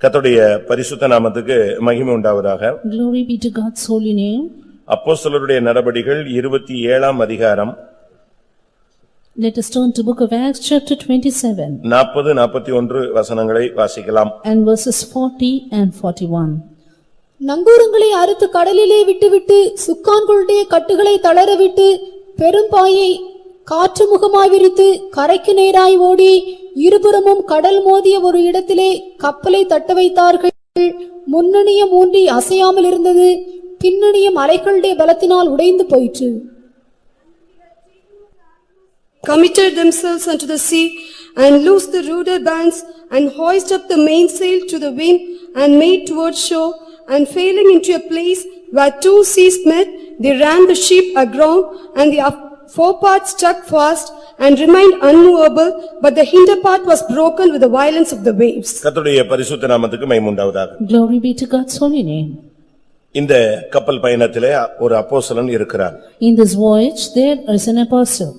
கர்த்தருடைய பரிசுத்த நாமத்துக்கு மகிமை உண்டாவதாக. Glory be to God's holy name. அப்போஸ்தலருடைய நடபடிகள் 27ஆம் அதிகாரம். Let us turn to book of Acts chapter 27. 40-41 வசனங்களை வாசிக்கலாம். And verses 40 and 41. நங்கூரங்களை அறுத்து கடலிலே விட்டுவிட்டு சுக்கான்களுடைய கட்டுகளை தளரவிட்டு பெரும்பாயை காற்று முகமாய் விரித்து கரைக்கு நேராய் ஓடி இருபுறமும் கடல் மோதிய ஒரு இடத்திலே கப்பலை தட்ட வைத்தார்கள். முன்னணியம் ஊன்றி அசையாமல் இருந்தது, பின்னணியம் அலைகளுடைய பலத்தினால் உடைந்து போயிற்று. Committed themselves unto the sea and loosed the rudder bands and hoisted up the mainsail to the wind and made towards shore, and failing into a place where two seas met, they ran the ship aground, and the forepart stuck fast and remained unmovable, but the hinder part was broken with the violence of the waves. கர்த்தருடைய பரிசுத்த நாமத்துக்கு மகிமை உண்டாவதாக. Glory be to God's holy name. இந்த கப்பல் பயணத்திலே ஒரு அப்போஸ்தலன் இருக்கிறார். In this voyage there is an apostle.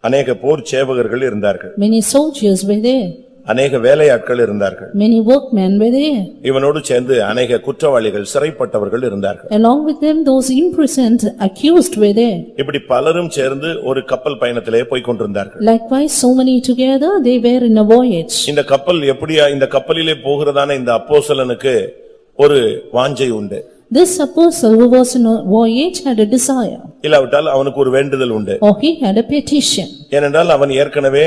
அநேக போர் சேவகர்கள் இருந்தார்கள். Many soldiers were there. அநேக வேலையாட்கள் இருந்தார்கள். Many workmen were there. இவனோடு சேர்ந்து அநேக குற்றவாளிகள் சிறைப்பட்டவர்கள் இருந்தார்கள். Along with them those imprisoned accused were there. இப்படி பலரும் சேர்ந்து ஒரு கப்பல் பயணத்திலே போய் கொண்டிருந்தார்கள். Likewise so many together they were in a voyage. இந்த கப்பல் எப்படியா இந்த கப்பலிலே போகிறதான இந்த அப்போஸ்தலனுக்கு ஒரு வாஞ்சை உண்டு. This apostle who was in a voyage had a desire. இல்லாவிட்டால் அவனுக்கு ஒரு வேண்டுதல் உண்டு. Or he had a petition. ஏனென்றால் அவன் ஏற்கனவே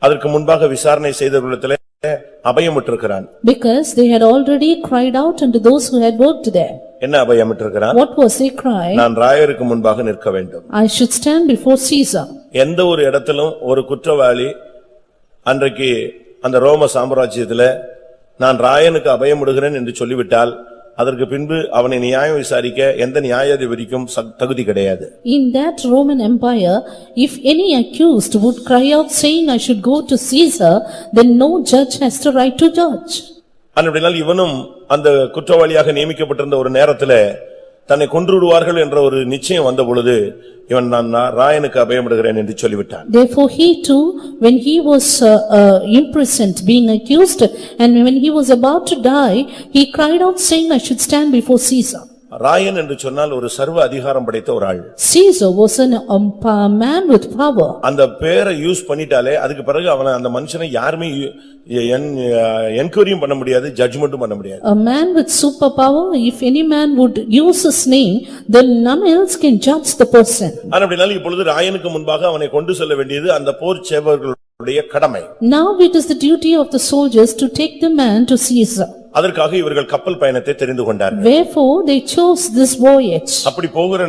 அதற்கு முன்பாக விசாரணை செய்தவர்களிடத்திலே அபயமிட்டிருக்கிறான். Because they had already cried out unto those who had worked there. என்ன அபயமிட்டிருக்கிறான்? What was their cry? நான் ராயருக்கு முன்பாக நிற்க வேண்டும். I should stand before Caesar. எந்த ஒரு இடத்திலும் ஒரு குற்றவாளி அன்றைக்கு அந்த ரோம சாம்ராஜ்யத்திலே நான் ராயனுக்கு அபயமிடுகிறேன் என்று சொல்லிவிட்டால் அதற்கு பின்பு அவனை நியாயம் விசாரிக்க எந்த நியாயாதிபதிக்கும் தகுதி கிடையாது. In that Roman Empire, if any accused would cry out saying I should go to Caesar, then no judge has the right to judge. அப்படினால் இவனும் அந்த குற்றவாளியாக நியமிக்கப்பட்டிருந்த ஒரு நேரத்திலே தன்னை கொன்றுவிடுவார்கள் என்ற ஒரு நிச்சயம் வந்த பொழுது இவன் நான் ராயனுக்கு அபயமிடுகிறேன் என்று சொல்லிவிட்டான். Therefore he too, when he was imprisoned being accused, and when he was about to die, he cried out saying I should stand before Caesar. Rayan என்று சொன்னால் ஒரு சர்வ அதிகாரம் படைத்த ஒரு ஆள். Caesar was a man with power. அந்த பேரை யூஸ் பண்ணிட்டாலே அதுக்கு பிறகு அவனை அந்த மனுஷனை யாருமே என்கொயரியும் பண்ண முடியாது, ஜட்ஜ்மென்ட்டும் பண்ண முடியாது. A man with superpower, if any man would use his name, then none else can judge the person. அப்படினால் இப்பொழுது ராயனுக்கு முன்பாக அவனை கொண்டு செல்ல வேண்டியது அந்த போர் சேவகர்களுடைய கடமை. Now it is the duty of the soldiers to take the man to Caesar. அதற்காக இவர்கள் கப்பல் பயணத்தை தெரிந்து கொண்டார்கள். Wherefore they chose this voyage. அப்படி போகிற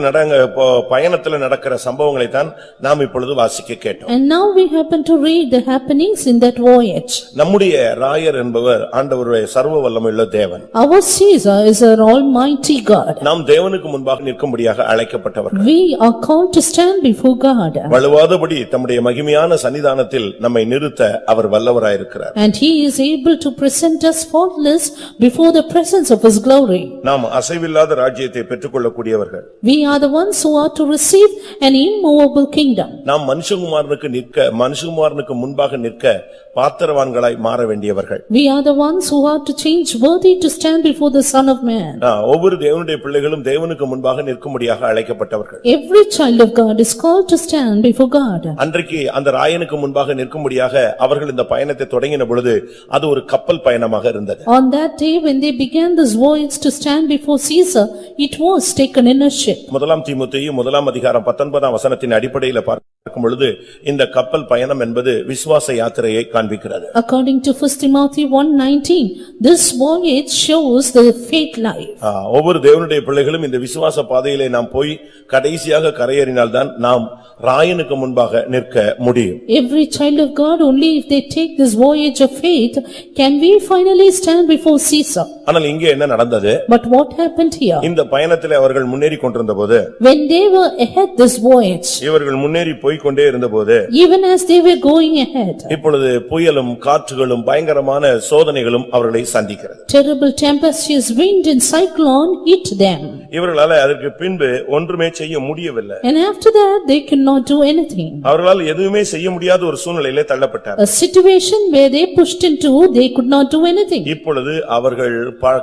பயணத்துல நடக்கிற சம்பவங்களை தான் நாம் இப்பொழுது வாசிக்க கேட்டோம். And now we happen to read the happenings in that voyage. நம்முடைய ராயர் என்பவர் ஆண்டவருடைய சர்வ வல்லமையுள்ள தேவன். Our Caesar is our almighty God. நாம் தேவனுக்கு முன்பாக நிற்கும்படியாக அழைக்கப்பட்டவர்கள். We are called to stand before God. வலுவாதபடி தம்முடைய மகிமையான சன்னிதானத்தில் நம்மை நிறுத்த அவர் வல்லவராயிருக்கிறார். And he is able to present us faultless before the presence of his glory. நாம் அசைவில்லாத ராஜ்யத்தை பெற்றுக்கொள்ளக்கூடியவர்கள். We are the ones who are to receive an immovable kingdom. நாம் மனுஷகுமாரனுக்கு முன்பாக நிற்க பாத்திரவான்களாய் மாற வேண்டியவர்கள். We are the ones who are to change worthy to stand before the Son of Man. ஒவ்வொரு தேவனுடைய பிள்ளைகளும் தேவனுக்கு முன்பாக நிற்கும்படியாக அழைக்கப்பட்டவர்கள். Every child of God is called to stand before God. அன்றைக்கு அந்த ராயனுக்கு முன்பாக நிற்கும்படியாக அவர்கள் இந்த பயணத்தை தொடங்கின பொழுது அது ஒரு கப்பல் பயணமாக இருந்தது. On that day when they began this voyage to stand before Caesar, it was taken in a ship. முதலாம் தீமோத்தேயு முதலாம் அதிகாரம் 19ஆம் வசனத்தின் அடிப்படையில் பார்க்கும் பொழுது இந்த கப்பல் பயணம் என்பது விசுவாச யாத்திரையை காண்பிக்கிறது. According to 1 Timothy 1:19, this voyage shows the faith life. ஒவ்வொரு தேவனுடைய பிள்ளைகளும் இந்த விசுவாச பாதையிலே நாம் போய் கடைசியாக கரையேறினால்தான் நாம் ராயனுக்கு முன்பாக நிற்க முடியும். Every child of God, only if they take this voyage of faith can we finally stand before Caesar. ஆனால் இங்கே என்ன நடந்தது? But what happened here? இந்த பயணத்திலே அவர்கள் முன்னேறி கொண்டிருந்தபோது when they were ahead this voyage, இவர்கள் முன்னேறி போய் போய்க்கொண்டே இருந்தபோது Even as they were going ahead, இப்பொழுது புயலும் காற்றுகளும் பயங்கரமான சோதனைகளும் அவர்களை சந்திக்கிறது. terrible tempestuous wind and cyclone hit them. இவர்களால அதற்கு பின்பு ஒன்றுமே செய்ய முடியவில்லை. And after that, they could not do anything. அவர்களால் எதுவுமே செய்ய முடியாத ஒரு சூழ்நிலையிலே தள்ளப்பட்டார். A situation where they pushed into, they could not do anything. இப்பொழுது அவர்கள்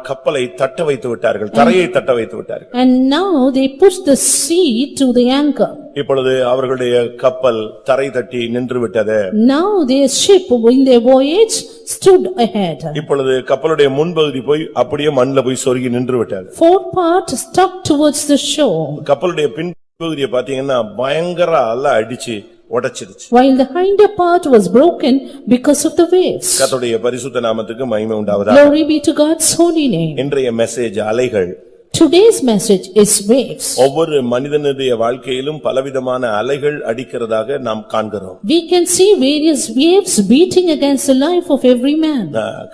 கப்பலை தட்ட வைத்து விட்டார்கள், தரையை தட்ட வைத்து விட்டார்கள். And now they pushed the sea to the anchor. இப்பொழுது அவர்களுடைய கப்பல் தரை தட்டி நின்று விட்டது. Now their ship in their voyage stood ahead. இப்பொழுது கப்பலுடைய முன்பகுதி போய் அப்படியே மண்ணுல போய் சொருகி நின்று விட்டது. Fourth part stuck towards the shore, கப்பலுடைய பின்பகுதியை பாத்தீங்கன்னா பயங்கர அலை அடிச்சு உடைச்சிடுச்சு. while the hinder part was broken because of the waves. கர்த்தருடைய பரிசுத்த நாமத்துக்கு மகிமை உண்டாவதாக. Glory be to God's holy name. இன்றைய மெசேஜ் அலைகள். Today's message is waves. ஒவ்வொரு மனிதனுடைய வாழ்க்கையிலும் பலவிதமான அலைகள் அடிக்கிறதாக நாம் காண்கிறோம். We can see various waves beating against the life of every man.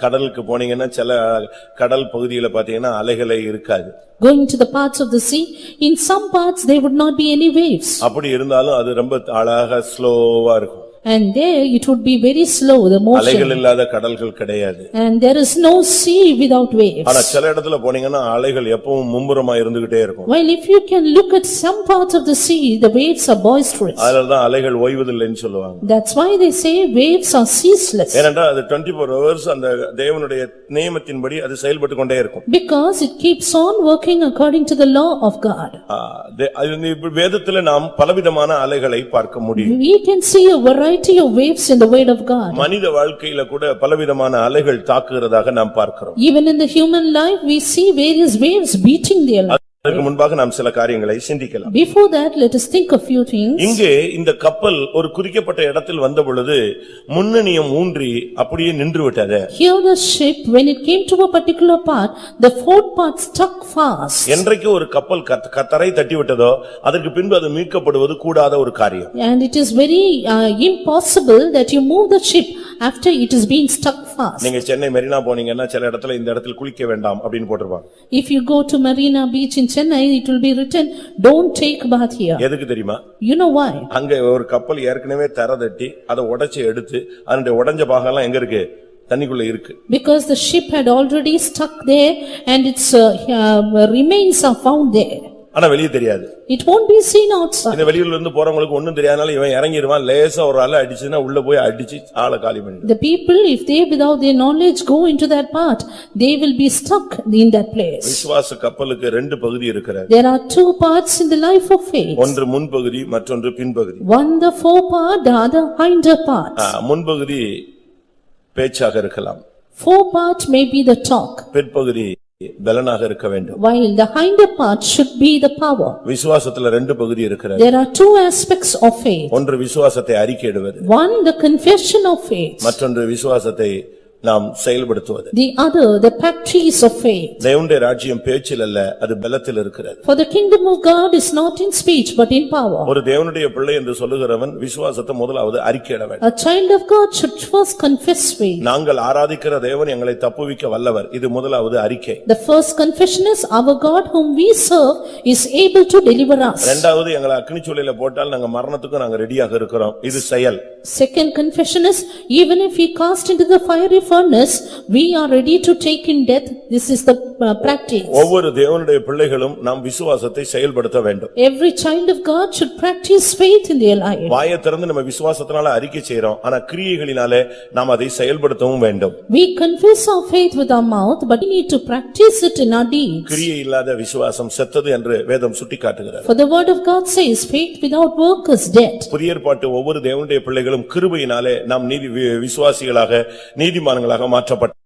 கடலுக்கு போனீங்கன்னா சில கடல் பகுதியில பாத்தீங்கன்னா அலைகளே இருக்காது. Going to the parts of the sea, in some parts there would not be any waves. அப்படி இருந்தாலும் அது ரொம்ப அழகா ஸ்லோவா இருக்கும். And there it would be very slow, the அலைகள் motion. இல்லாத கடல்கள் கிடையாது. And there is no sea without waves. ஆனா சில இடத்துல போனீங்கன்னா அலைகள் எப்பவும் மும்முரமா இருந்துகிட்டே இருக்கும். While if you can look at some parts of the sea, the waves are boisterous. அதனாலதான் அலைகள் ஓய்வதில்லைன்னு சொல்லுவாங்க. That's why they say waves are ceaseless. ஏனென்றால் அது 24 hours அந்த தேவனுடைய நியமத்தின்படி அது செயல்பட்டு கொண்டே இருக்கும். Because it keeps on working according to the law of God. வேதத்துல நாம் பலவிதமான அலைகளை பார்க்க முடியும். We can see a variety of waves in the word of God. மனித வாழ்க்கையில கூட பலவிதமான அலைகள் தாக்குகிறதாக நாம் பார்க்கிறோம். Even in the human life, we see various waves beating their life. அதற்கு முன்பாக நாம் சில காரியங்களை சிந்திக்கலாம். Before that, let us think a few things. இங்கே இந்த கப்பல் ஒரு குறிக்கப்பட்ட இடத்தில் வந்த பொழுது முன்னணியம் ஊன்றி அப்படியே நின்று விட்டது. Here the ship, when it came to a particular part, the fourth part stuck fast. என்றைக்கு ஒரு கப்பல் தரை தட்டி விட்டதோ அதற்கு பின்பு அது மீட்கப்படுவது கூடாத ஒரு காரியம். And it is very impossible that you move the ship after it is being stuck fast. நீங்க சென்னை மெரினா போனீங்கன்னா சில இடத்துல இந்த இடத்தில் குளிக்க வேண்டாம் அப்படின்னு போட்டுருவாங்க. If you go to Marina Beach in Chennai, it will be written, don't take bath here. எதுக்கு தெரியுமா? You know why? அங்க ஒரு கப்பல் ஏற்கனவே தரை தட்டி அதை உடைச்சு எடுத்து அதனுடைய உடைஞ்ச பாகம்லாம் எங்க இருக்கு? தண்ணிக்குள்ள இருக்கு. Because the ship had already stuck there and its remains are found there. ஆனா வெளியே தெரியாது. It won't be seen outside. இந்த வெளியில இருந்து போறவங்களுக்கு ஒண்ணும் தெரியாதனால இவன் இறங்கிடுவான், லேசா ஒரு அலை அடிச்சுன்னா உள்ள போய் அடிச்சு ஆளை காலி பண்ணிடுவான். The people, if they without their knowledge go into that part, they will be stuck in that place. விசுவாச கப்பலுக்கு ரெண்டு பகுதி இருக்கிறது. There are two parts in the life of faith. ஒன்று முன்பகுதி மற்றொன்று பின்பகுதி. One the forepart, the other hinder part. முன்பகுதி பேச்சாக இருக்கலாம். Forepart may be the talk, பின்பகுதி பலனாக இருக்க வேண்டும். while the hinder part should be the power. விசுவாசத்துல ரெண்டு பகுதி இருக்கிறது. There are two aspects of faith. ஒன்று விசுவாசத்தை அறிக்கையிடுவது. One, the confession of faith. மற்றொன்று விசுவாசத்தை நாம் செயல்படுத்துவது. The other, the practice of faith. தேவனுடைய ராஜ்யம் பேச்சில் அல்ல, அது பலத்தில் இருக்கிறது. For the kingdom of God is not in speech but in power. ஒரு தேவனுடைய பிள்ளை என்று சொல்லுகிறவன் விசுவாசத்தை முதலாவது அறிக்கையிட வேண்டும். A child of God should first confess faith. நாங்கள் ஆராதிக்கிற தேவன் எங்களை தப்புவிக்க வல்லவர், இது முதலாவது அறிக்கை. The first confession is our God whom we serve is able to deliver us. இரண்டாவது எங்களை அக்கினிச்சூளையில போட்டால் நாங்க மரணத்துக்கு நாங்க ரெடியாக இருக்கிறோம், இது செயல். Second confession is, even if we cast into the fiery furnace, we are ready to take in death. This is the practice. ஒவ்வொரு தேவனுடைய பிள்ளைகளும் நாம் விசுவாசத்தை செயல்படுத்த வேண்டும். Every child of God should practice faith in their life. வாயை திறந்து நம்ம விசுவாசத்தினால அறிக்கை செய்றோம், ஆனா கிரியைகளினாலே நாம் அதை செயல்படுத்தவும் வேண்டும். We confess our faith with our mouth, but we need to practice it in our deeds. கிரியை இல்லாத விசுவாசம் செத்தது என்று வேதம் சுட்டிக்காட்டுகிறது. For the word of God says, faith without work is dead. புதிய ஏற்பாட்டு ஒவ்வொரு தேவனுடைய பிள்ளைகளும் கிருபையினாலே நாம் விசுவாசிகளாக நீதிமான்களாக மாற்றப்பட்டவர்கள்.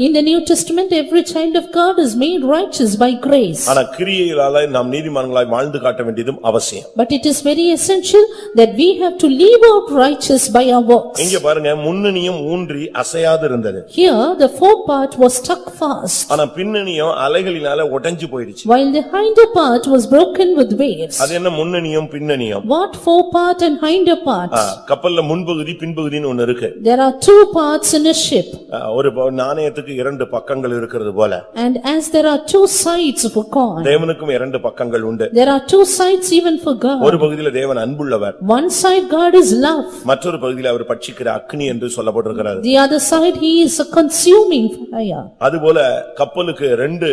In the New Testament, every child of God is made righteous by grace. ஆனா கிரியைகளால நாம் நீதிமான்களாய் வாழ்ந்து காட்ட வேண்டியதும் அவசியம். But it is very essential that we have to live out righteous by our works. இங்க பாருங்க, முன்னணியும் ஊன்றி அசையாது இருந்தது. Here, the forepart was stuck fast, ஆனா பின்னணியும் அலைகளினால உடைஞ்சு போயிடுச்சு. while the hinder part was broken with waves. அது என்ன முன்னணியும் பின்னணியும்? What forepart and hinder part? கப்பல்ல முன்பகுதி பின்பகுதின்னு ஒன்னு இருக்கு. There are two parts in a ship. ஒரு நான் நாணயத்துக்கு இரண்டு பக்கங்கள் இருக்கிறது போல And as there are two sides of a coin, தேவனுக்கும் இரண்டு பக்கங்கள் உண்டு. there are two sides even for God. ஒரு பகுதியில தேவன் அன்புள்ளவர், One side God is love, மற்றொரு பகுதியில அவர் பட்சிக்கிற அக்னி என்று சொல்லப்பட்டிருக்கிறது. the other side he is a consuming fire. அதுபோல கப்பலுக்கு ரெண்டு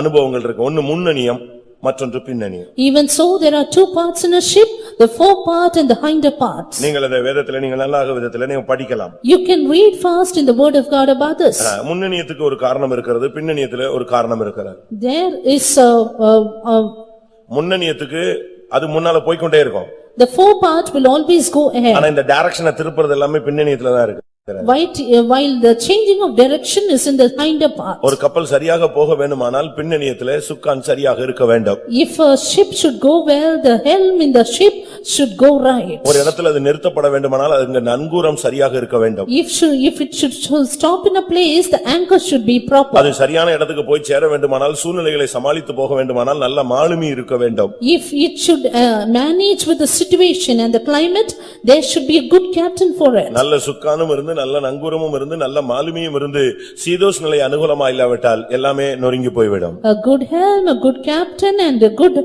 அனுபவங்கள் இருக்கு, ஒன்னு முன்னணியம் மற்றொன்று பின்னணியம். Even so there are two parts in a ship, the fore part and the hinder parts. நீங்கள் அந்த வேதத்துல நீங்கள் நல்லாக விதத்துல நீங்க படிக்கலாம். You can read fast in the word of God about this. முன்னணியத்துக்கு ஒரு காரணம் இருக்கிறது, பின்னணியத்துல ஒரு காரணம் இருக்கிறது. There is முன்னணியத்துக்கு அது முன்னால போய்க்கொண்டே இருக்கும். the fore part will always go ahead. ஆனா இந்த டைரக்ஷனை திருப்புறது எல்லாமே பின்னணியத்துல தான் இருக்கு. While the changing of direction is in the hinder part. ஒரு கப்பல் சரியாக போக வேண்டுமானால் பின்னணியத்திலே சுக்கான் சரியாக இருக்க வேண்டும். If a ship should go well, the helm in the ship should go right. ஒரு இடத்துல அது நிறுத்தப்பட வேண்டுமானால் அங்க நங்கூரம் சரியாக இருக்க வேண்டும். If it should stop in a place, the anchor should be proper. அது சரியான இடத்துக்கு போய் சேர வேண்டுமானால் சூழ்நிலைகளை சமாளித்து போக வேண்டுமானால் நல்ல மாலுமி இருக்க வேண்டும். If it should manage with the situation and the climate, there should be a good captain for it. நல்ல சுக்கானும் இருந்து நல்ல நங்கூரமும் இருந்து நல்ல மாலுமியும் இருந்து சீதோஷ் நிலை அனுகூலமா இல்லாவிட்டால் எல்லாமே நொறுங்கி போய்விடும். A good helm, a good captain and a good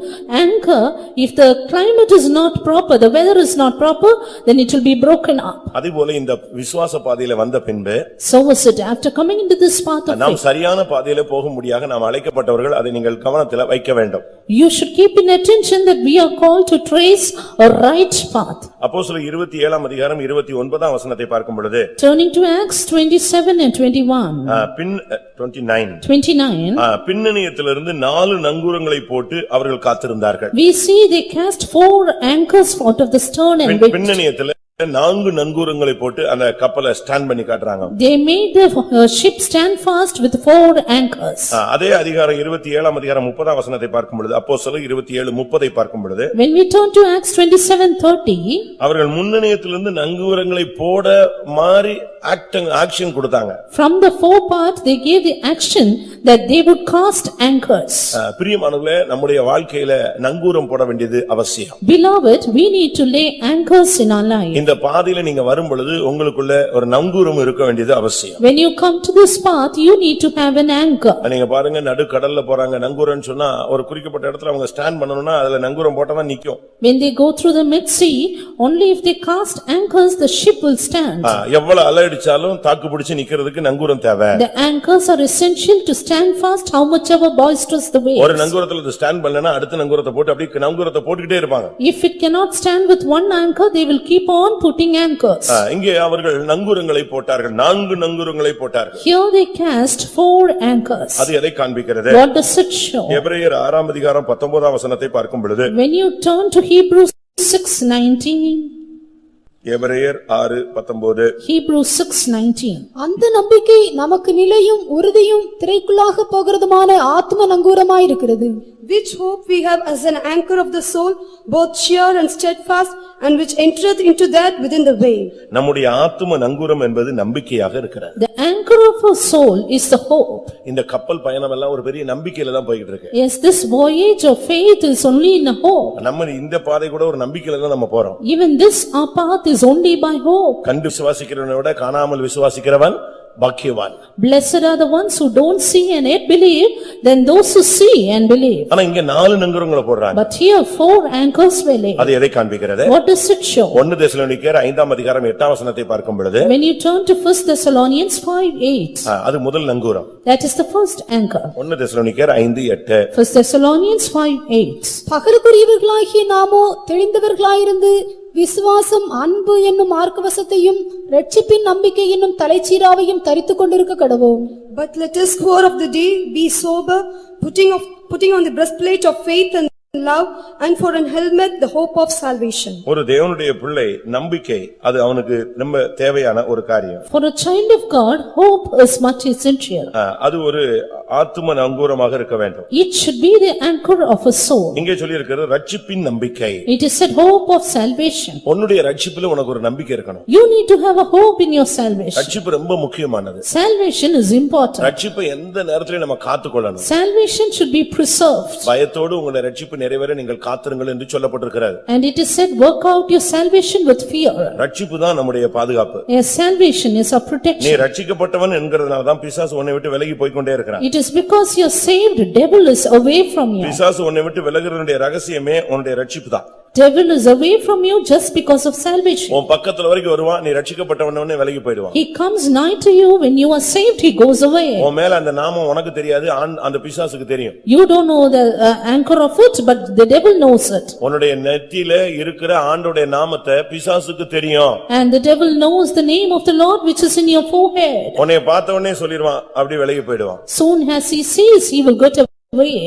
anchor, if the climate is not proper, the weather is not proper, then it will be broken up. அதுபோல இந்த விசுவாச பாதையில வந்த பின்பு So was it after coming into this path of நாம் faith. சரியான பாதையில போகும்படியாக நாம் அழைக்கப்பட்டவர்கள் அதை நீங்கள் கவனத்தில் வைக்க வேண்டும். You should keep in attention that we are called to trace a right path. அப்போஸ்தலர் 27 அதிகாரம் 29 வசனத்தை பார்க்கும் பொழுது Turning to Acts 27 and 21. 29. பின்னணியத்திலிருந்து 4 நங்கூரங்களை போட்டு அவர்கள் காத்திருந்தார்கள். We see they cast 4 anchors out of the stern and wait. பின்னணியத்தில 4 நங்கூரங்களை போட்டு அந்த கப்பலை ஸ்டாண்ட் பண்ணி காட்டுறாங்க. They made the ship stand fast with 4 anchors. அதே அதிகாரம் 27 அதிகாரம் 30 வசனத்தை பார்க்கும் பொழுது அப்போஸ்தலர் 27:30 பார்க்கும் பொழுது When we turn to Acts 27:30, அவர்கள் முன்னணியத்திலிருந்து நங்கூரங்களை போட மாறி ஆக்ஷன் கொடுத்தாங்க. from the fore part they gave the action that they would cast anchors. பிரியமானவர்களே, நம்முடைய வாழ்க்கையில நங்கூரம் போட வேண்டியது அவசியம். Beloved, we need to lay anchors in our life. இந்த பாதையில நீங்க வரும் பொழுது உங்களுக்குள்ள ஒரு நங்கூரம் இருக்க வேண்டியது அவசியம். When you come to this path, you need to have an anchor. நீங்க பாருங்க, நடு கடல்ல போறாங்க, நங்கூரம்னு சொன்னா ஒரு குறிக்கப்பட்ட இடத்துல அவங்க ஸ்டாண்ட் பண்ணனும்னா அதுல நங்கூரம் போட்டா தான் நிக்கும். When they go through the mid-sea, only if they cast anchors, the ship will stand. எவ்வளவு அலை அடிச்சாலும் தாக்கு பிடிச்சு நிக்கிறதுக்கு நங்கூரம் தேவை. The anchors are essential to stand fast, how much ever boisterous the waves. ஒரு நங்கூரத்துல ஸ்டாண்ட் பண்ணலனா அடுத்த நங்கூரத்தை போட்டு அப்படியே நங்கூரத்தை போட்டுக்கிட்டே இருப்பாங்க. If it cannot stand with one anchor, they will keep on putting anchors. இங்கே அவர்கள் நங்கூரங்களை போட்டார்கள், 4 நங்கூரங்களை போட்டார்கள். Here they cast 4 anchors. அது எதை காண்பிக்கிறது? What does it show? எபிரேயர் 6 அதிகாரம் 19 வசனத்தை பார்க்கும் பொழுது When you turn to Hebrews 6:19, எபிரேயர் 6:19 Hebrews 6:19. அந்த நம்பிக்கை நமக்கு நிலையும் உறுதியும் திரைக்குள்ளாக போகிறதுமான ஆத்ம நங்கூரமாயிருக்கிறது. Which hope we have as an anchor of the soul, both sure and steadfast, and which entereth into that within the veil. நம்முடைய ஆத்தும நங்கூரம் என்பது நம்பிக்கையாக இருக்கிறது. The anchor of our soul is the hope. இந்த கப்பல் பயணம் எல்லாம் ஒரு பெரிய நம்பிக்கையில தான் போயிட்டு இருக்கு. Yes, this voyage of faith is only in a hope. நம்ம இந்த பாதை கூட ஒரு நம்பிக்கையில தான் நம்ம போறோம். Even this our path is only by hope. கண்டு விசுவாசிக்கிறவனை விட காணாமல் விசுவாசிக்கிறவன் பாக்கியவான். Blessed are the ones who don't see and yet believe, than those who see and believe. ஆனா இங்க 4 நங்கூரங்களை போடுறாங்க. But here 4 anchors were laid. அது எதை காண்பிக்கிறது? What does it show? 1 தெசலோனிக்கேயர் 5 அதிகாரம் 8 வசனத்தை பார்க்கும் பொழுது When you turn to 1 Thessalonians 5:8, அது முதல் நங்கூரம். that is the first anchor. 1 தெசலோனிக்கேயர் 5:8. 1 Thessalonians 5:8. பகலுக்குரியவர்களாகிய நாமோ தெளிந்தவர்களாயிருந்து விசுவாசம் அன்பு என்னும் மார்க்கவசத்தையும் இரட்சிப்பின் நம்பிக்கை என்னும் தலைச்சீராவையும் தரித்துக் கொண்டிருக்க கடவோம். But let us core of the day be sober, putting on the breastplate of faith and love, and for an helmet the hope of salvation. ஒரு தேவனுடைய பிள்ளை நம்பிக்கை அது அவனுக்கு ரொம்ப தேவையான ஒரு காரியம். For a child of God, hope is much essential. அது ஒரு ஆத்தும நங்கூரமாக இருக்க வேண்டும். It should be the anchor of a soul. இங்கே சொல்லி இருக்கிறது ரட்சிப்பின் நம்பிக்கை. It is said hope of salvation. உன்னுடைய ரட்சிப்பில உனக்கு ஒரு நம்பிக்கை இருக்கணும். You need to have a hope in your salvation. ரட்சிப்பு ரொம்ப முக்கியமானது. Salvation is important. ரட்சிப்பை எந்த நேரத்திலும் நம்ம காத்துக்கொள்ளணும். Salvation should be preserved. பயத்தோடு உங்களுடைய ரட்சிப்பு நிறைவேற நீங்கள் காத்திருங்கள் என்று சொல்லப்பட்டிருக்கிறது. And it is said, work out your salvation with fear. ரட்சிப்பு தான் நம்முடைய பாதுகாப்பு. Yes, salvation is our நீ protection. ரட்சிக்கப்பட்டவன் என்கிறதுனால தான் பிசாசு உன்னை விட்டு விலகி போய் கொண்டே இருக்கிறான். It is because you are saved, devil is away from you. பிசாசு உன்னை விட்டு விலகுறதுடைய ரகசியமே உன்னுடைய ரட்சிப்பு தான். Devil is away from you just because of salvation. உன் பக்கத்துல வரைக்கும் வருவான், நீ ரட்சிக்கப்பட்டவனே விலகி போய்டுவான். He comes nigh to you, when you are saved, he goes away. உன் மேல அந்த நாமம் உனக்கு தெரியாது, அந்த பிசாசுக்கு தெரியும். You don't know the anchor of it, but the devil knows it. உன்னுடைய நெத்தியில இருக்கிற ஆண்டவருடைய நாமத்தை பிசாசுக்கு தெரியும். And the devil knows the name of the Lord which is in your forehead. உன்னை பார்த்த உடனே சொல்லிடுவான், அப்படி விலகி போய்டுவான். Soon as he sees, he will get away.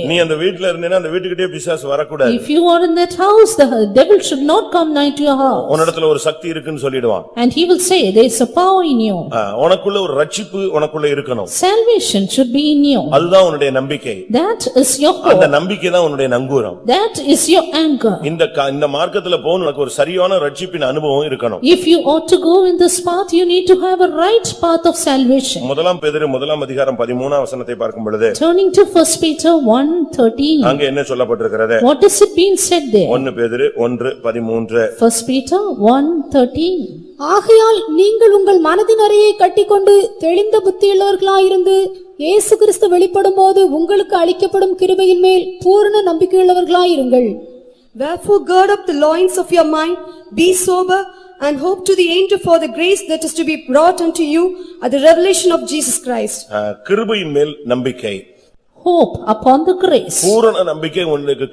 நீ அந்த வீட்ல இருந்தேனா அந்த வீட்டுக்கிட்டே பிசாசு வரக்கூடாது. If you are in that house, the devil should not come nigh to your house. உன்னிடத்துல ஒரு சக்தி இருக்குன்னு சொல்லிடுவான். And he will say, there is a power in you. உனக்குள்ள ஒரு ரட்சிப்பு உனக்குள்ள இருக்கணும். Salvation should be in you. அதுதான் உன்னுடைய நம்பிக்கை. That is your hope. அந்த நம்பிக்கை தான் உன்னுடைய நங்கூரம். That is your anchor. இந்த மார்க்கத்துல போக உனக்கு ஒரு சரியான ரட்சிப்பின் அனுபவம் இருக்கணும். If you ought to go in this path, you need to have a right path of salvation. முதலாம் பேதுரு முதலாம் அதிகாரம் 13ஆம் வசனத்தை பார்க்கும் பொழுது, Turning to 1 Peter 1:13. அங்க என்ன சொல்லப்பட்டிருக்கிறது? What is it being said there? 1 பேதுரு 1:13. 1 Peter 1:13. ஆகையால் நீங்கள் உங்கள் மனதின் அறையை கட்டிக்கொண்டு தெளிந்த புத்தியுள்ளவர்களாயிருந்து இயேசு கிறிஸ்து வெளிப்படும்போது உங்களுக்கு அளிக்கப்படும் கிருபையின் மேல் பூரண நம்பிக்கையுள்ளவர்களாயிருங்கள். Wherefore gird up the loins of your mind, be sober, and hope to the end for the grace that is to be brought unto you at the revelation of Jesus Christ. கிருபையின் மேல் நம்பிக்கை. Hope upon the grace. பூரண நம்பிக்கை உங்களுக்கு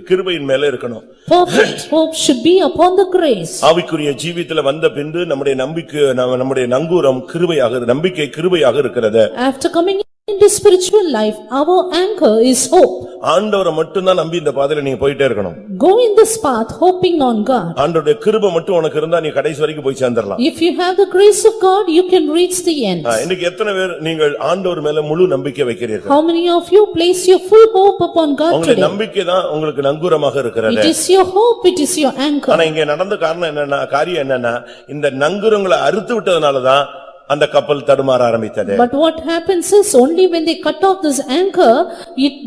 கிருபையின் மேல இருக்கணும். Perfect hope should be upon the grace. ஆவிக்குரிய ஜீவிதத்துல வந்த பின்பு நம்முடைய நம்பிக்கை நம்முடைய நங்கூரம் கிருபையாக நம்பிக்கை கிருபையாக இருக்கிறது. After coming into spiritual life, our anchor is hope. ஆண்டவரை மட்டும் தான் நம்பி இந்த பாதையில நீங்க போயிட்டே இருக்கணும். Go in this path hoping on God. ஆண்டவருடைய கிருபை மட்டும் உனக்கு இருந்தா நீ கடைசி வரைக்கும் போய் சேர்ந்துடலாம். If you have the grace of God, you can reach the end. இன்னைக்கு எத்தனை பேர் நீங்கள் ஆண்டவர் மேல முழு நம்பிக்கை வைக்கிறீர்கள்? How many of you place your full hope upon God உங்களுடைய today? நம்பிக்கை தான் உங்களுக்கு நங்கூரமாக இருக்கிறது. It is your hope, it is your anchor. ஆனா இங்க நடந்த காரியம் என்னன்னா இந்த நங்கூரங்களை அறுத்து விட்டதனால தான் அந்த கப்பல் தடுமாற ஆரம்பித்தது. But what happens is only when they cut off this anchor,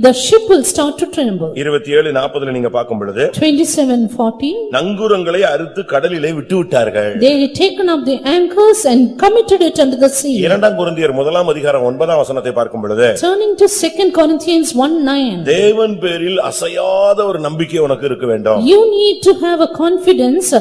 the ship will start to tremble. 27:40 நீங்க பார்க்கும் பொழுது 27:40. நங்கூரங்களை அறுத்து கடலிலே விட்டு விட்டார்கள். They had taken up the anchors and committed it under the sea. 2 கொரிந்தியர் 1ஆம் அதிகாரம் 9ஆம் வசனத்தை பார்க்கும் பொழுது, Turning to 2 Corinthians 1:9. தேவன் பேரில் அசையாத ஒரு நம்பிக்கை உனக்கு இருக்க வேண்டும். You need to have a confidence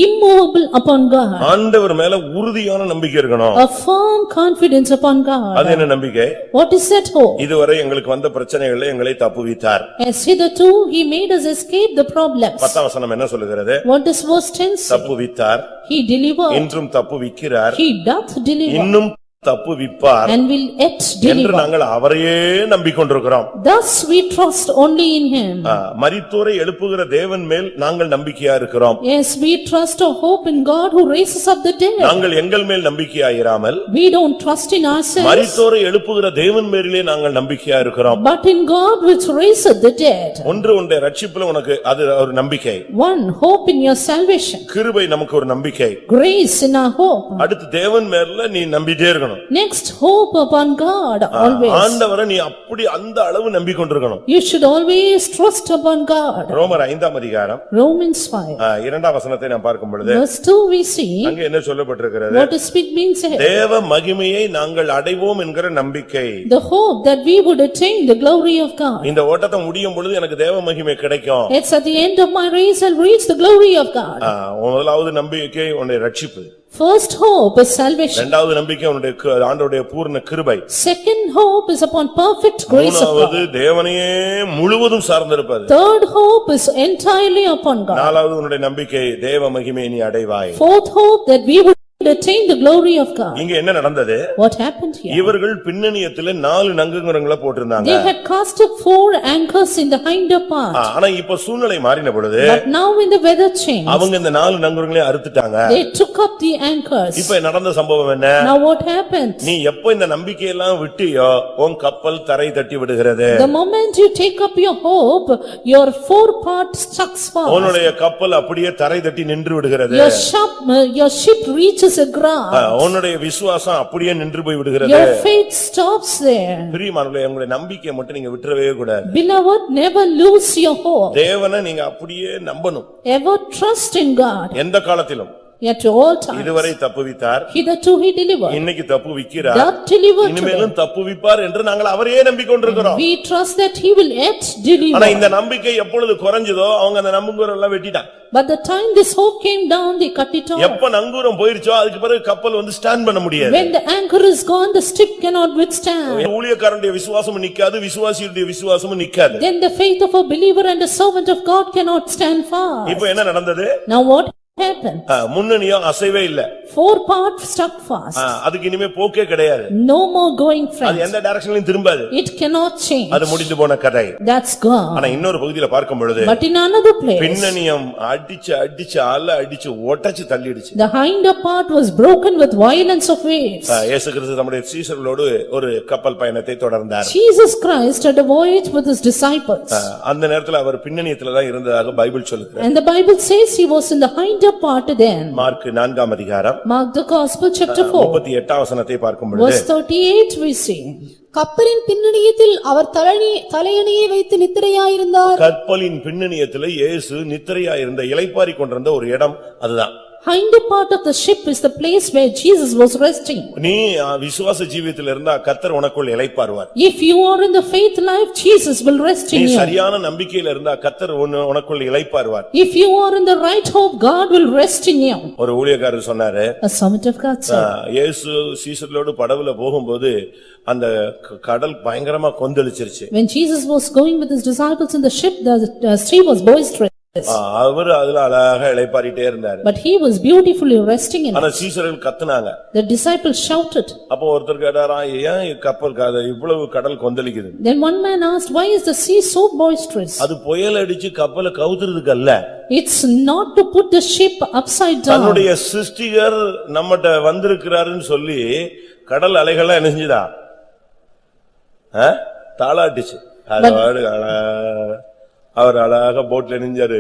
immovable upon God. ஆண்டவர் மேல உறுதியான நம்பிக்கை இருக்கணும். A firm confidence upon God. அது என்ன நம்பிக்கை? What is that hope? இதுவரை எங்களுக்கு வந்த பிரச்சனைகளை எங்களை தப்புவித்தார். As hitherto he made us escape the problems. 10ஆம் வசனம் என்ன சொல்லுகிறது? What does verse 10 say? தப்புவித்தார், He delivered. இன்றும் தப்புவிக்கிறார், He doth deliver. இன்னும் தப்புவிப்பார் And will yet என்று deliver. நாங்கள் அவரையே நம்பிக்கொண்டிருக்கிறோம். Thus we trust only in him. மரித்தோரை எழுப்புகிற தேவன் மேல் நாங்கள் நம்பிக்கையா இருக்கிறோம். Yes, we trust or hope in God who raises up the dead. நாங்கள் எங்கள் மேல் நம்பிக்கையாயிராமல் We don't trust in ourselves, மரித்தோரை எழுப்புகிற தேவன் மேலிலே நாங்கள் நம்பிக்கையா இருக்கிறோம். but in God which raiseth the dead. உன்னுடைய ரட்சிப்புல உனக்கு அது ஒரு நம்பிக்கை. One, hope in your salvation. கிருபை நமக்கு ஒரு நம்பிக்கை. Grace in our hope. அடுத்து தேவன் மேல நீ நம்பிட்டே இருக்கணும். Next, hope upon God always. ஆண்டவரை நீ அப்படி அந்த அளவு நம்பிக்கொண்டிருக்கணும். You should always trust upon God. ரோமர் 5ஆம் அதிகாரம் Romans 5. 2ஆம் வசனத்தை நாம் பார்க்கும் பொழுது Verse 2 we see, அங்கே என்ன சொல்லப்பட்டிருக்கிறது? what is being said? தேவ மகிமையை நாங்கள் அடைவோம் என்கிற நம்பிக்கை. The hope that we would attain the glory of God. இந்த ஓட்டத்தை முடியும் பொழுது எனக்கு தேவ மகிமை கிடைக்கும். It's at the end of my race I'll reach the glory of God. முதலாவது நம்பிக்கை உன்னுடைய ரட்சிப்பு. First hope is salvation. இரண்டாவது நம்பிக்கை உன்னுடைய ஆண்டவருடைய பூரண கிருபை. Second hope is upon perfect grace of மூணாவது God. தேவனையே முழுவதும் சார்ந்திருப்பது. Third hope is entirely upon God. நாலாவது உன்னுடைய நம்பிக்கை தேவ மகிமையை நீ அடைவாய். Fourth hope that we would attain the glory of God. இங்க என்ன நடந்தது? What happened here? இவர்கள் பின்னணியத்திலே 4 நங்கூரங்களை போட்டிருந்தாங்க. They had cast up 4 anchors in the hinder part. ஆனா இப்ப சூழ்நிலை மாறின பொழுது But now when the weather changed, அவங்க இந்த 4 நங்கூரங்களை அறுத்துட்டாங்க. they took up the anchors. இப்ப நடந்த சம்பவம் என்ன? Now what happened? நீ எப்ப இந்த நம்பிக்கையெல்லாம் விட்டியோ உன் கப்பல் தரை தட்டி விடுகிறது. The moment you take up your hope, your 4 parts stuck fast. உன்னுடைய கப்பல் அப்படியே தரை தட்டி நின்று விடுகிறது. Your ship reaches is a ground. உன்னுடைய விசுவாசம் அப்படியே நின்று போய் விடுகிறது. Your faith stops there. பிரியமானவர்களே, உங்களுடைய நம்பிக்கையை மட்டும் நீங்க விட்டுறவே கூடாது. Beloved, never lose your hope. தேவனை நீங்க அப்படியே நம்பணும். Ever trust in God. எந்த காலத்திலும். At all times. இதுவரை தப்புவித்தார், hitherto he delivered. இன்னைக்கு தப்புவிக்கிறார், that delivered. இனிமேலும் தப்புவிப்பார் என்று நாங்கள் அவரையே நம்பிக்கொண்டிருக்கிறோம். We trust that he will yet deliver. ஆனா இந்த நம்பிக்கை எப்பொழுது குறைஞ்சதோ அவங்க அந்த நங்கூரம் எல்லாம் வெட்டிட்டாங்க. But the time this hope came down, they cut it off. எப்ப நங்கூரம் போயிருச்சோ அதுக்கு பிறகு கப்பல் வந்து ஸ்டாண்ட் பண்ண முடியாது. When the anchor is gone, the ship cannot withstand. ஊழியக்காரனுடைய விசுவாசமும் நிக்காது, விசுவாசியுடைய விசுவாசமும் நிக்காது. Then the faith of a believer and a servant of God cannot stand fast. இப்போ என்ன நடந்தது? Now what happened? முன்னணியும் அசைவே இல்ல. Four parts stuck fast. அதுக்கு இனிமே போக்கே கிடையாது. No more going front. அது எந்த டைரக்ஷன்லயும் திரும்பாது. It cannot change. அது முடிந்து போன கதை. That's gone. ஆனா இன்னொரு பகுதியில பார்க்கும் பொழுது, but in another place, பின்னணியம் அடிச்சு அலை அடிச்சு ஒட்டச்சு தள்ளிடுச்சு. the hinder part was broken with violence of waves. இயேசு கிறிஸ்து தம்முடைய சீஷர்களோடு ஒரு கப்பல் பயணத்தை தொடர்ந்தார். Jesus Christ had a voyage with his disciples. அந்த நேரத்துல அவர் பின்னணியத்துல தான் இருந்ததாக பைபிள் சொல்லுது. And the Bible says he was in the hinder part then. Mark 4ஆம் அதிகாரம் Mark the Gospel chapter 4. 38ஆம் வசனத்தை பார்க்கும் பொழுது, verse 38 we see. கப்பலின் பின்னணியத்தில் அவர் தலையணையை வைத்து நித்திரையாயிருந்தார். கப்பலின் பின்னணியத்துல இயேசு நித்திரையாயிருந்த இளைப்பாறிக் கொண்டிருந்த ஒரு இடம் அதுதான். Hinder part of the ship is the place where Jesus was resting. நீ விசுவாச ஜீவியத்தில் இருந்தா கர்த்தர் உனக்குள் இளைப்பாறுவார். If you are in the faith life, Jesus will rest in நீ you. சரியான நம்பிக்கையில இருந்தா கர்த்தர் உனக்குள் இளைப்பாறுவார். If you are in the right hope, God will rest in you. ஒரு ஊழியக்காரர் சொன்னாரு, A servant of God said, இயேசு சீஷர்களோடு படகுல போகும்போது அந்த கடல் பயங்கரமா கொந்தளிச்சிருச்சு. when Jesus was going with his disciples in the ship, the sea was boisterous. அவர் அதுல அழகா இளைப்பாறிட்டே இருந்தாரு. But he was beautifully resting in ஆனா it. சீஷர்கள் கத்துனாங்க. The disciples shouted. அப்போ ஒருத்தர் கேட்டாரா, ஏன் கப்பல் இவ்வளவு கடல் கொந்தளிக்குது? Then one man asked, why is the sea so boisterous? அது புயல் அடிச்சு கப்பலை கவுத்துறதுக்கு அல்ல. It's not to put the ship upside down. தன்னுடைய சிருஷ்டிகர் நம்மட்ட வந்திருக்கிறாருன்னு சொல்லி கடல் அலைகள் என்ன செஞ்சுதா? தாளாட்டுச்சு. அவர் அழகாக போட்ல நெஞ்சாரு,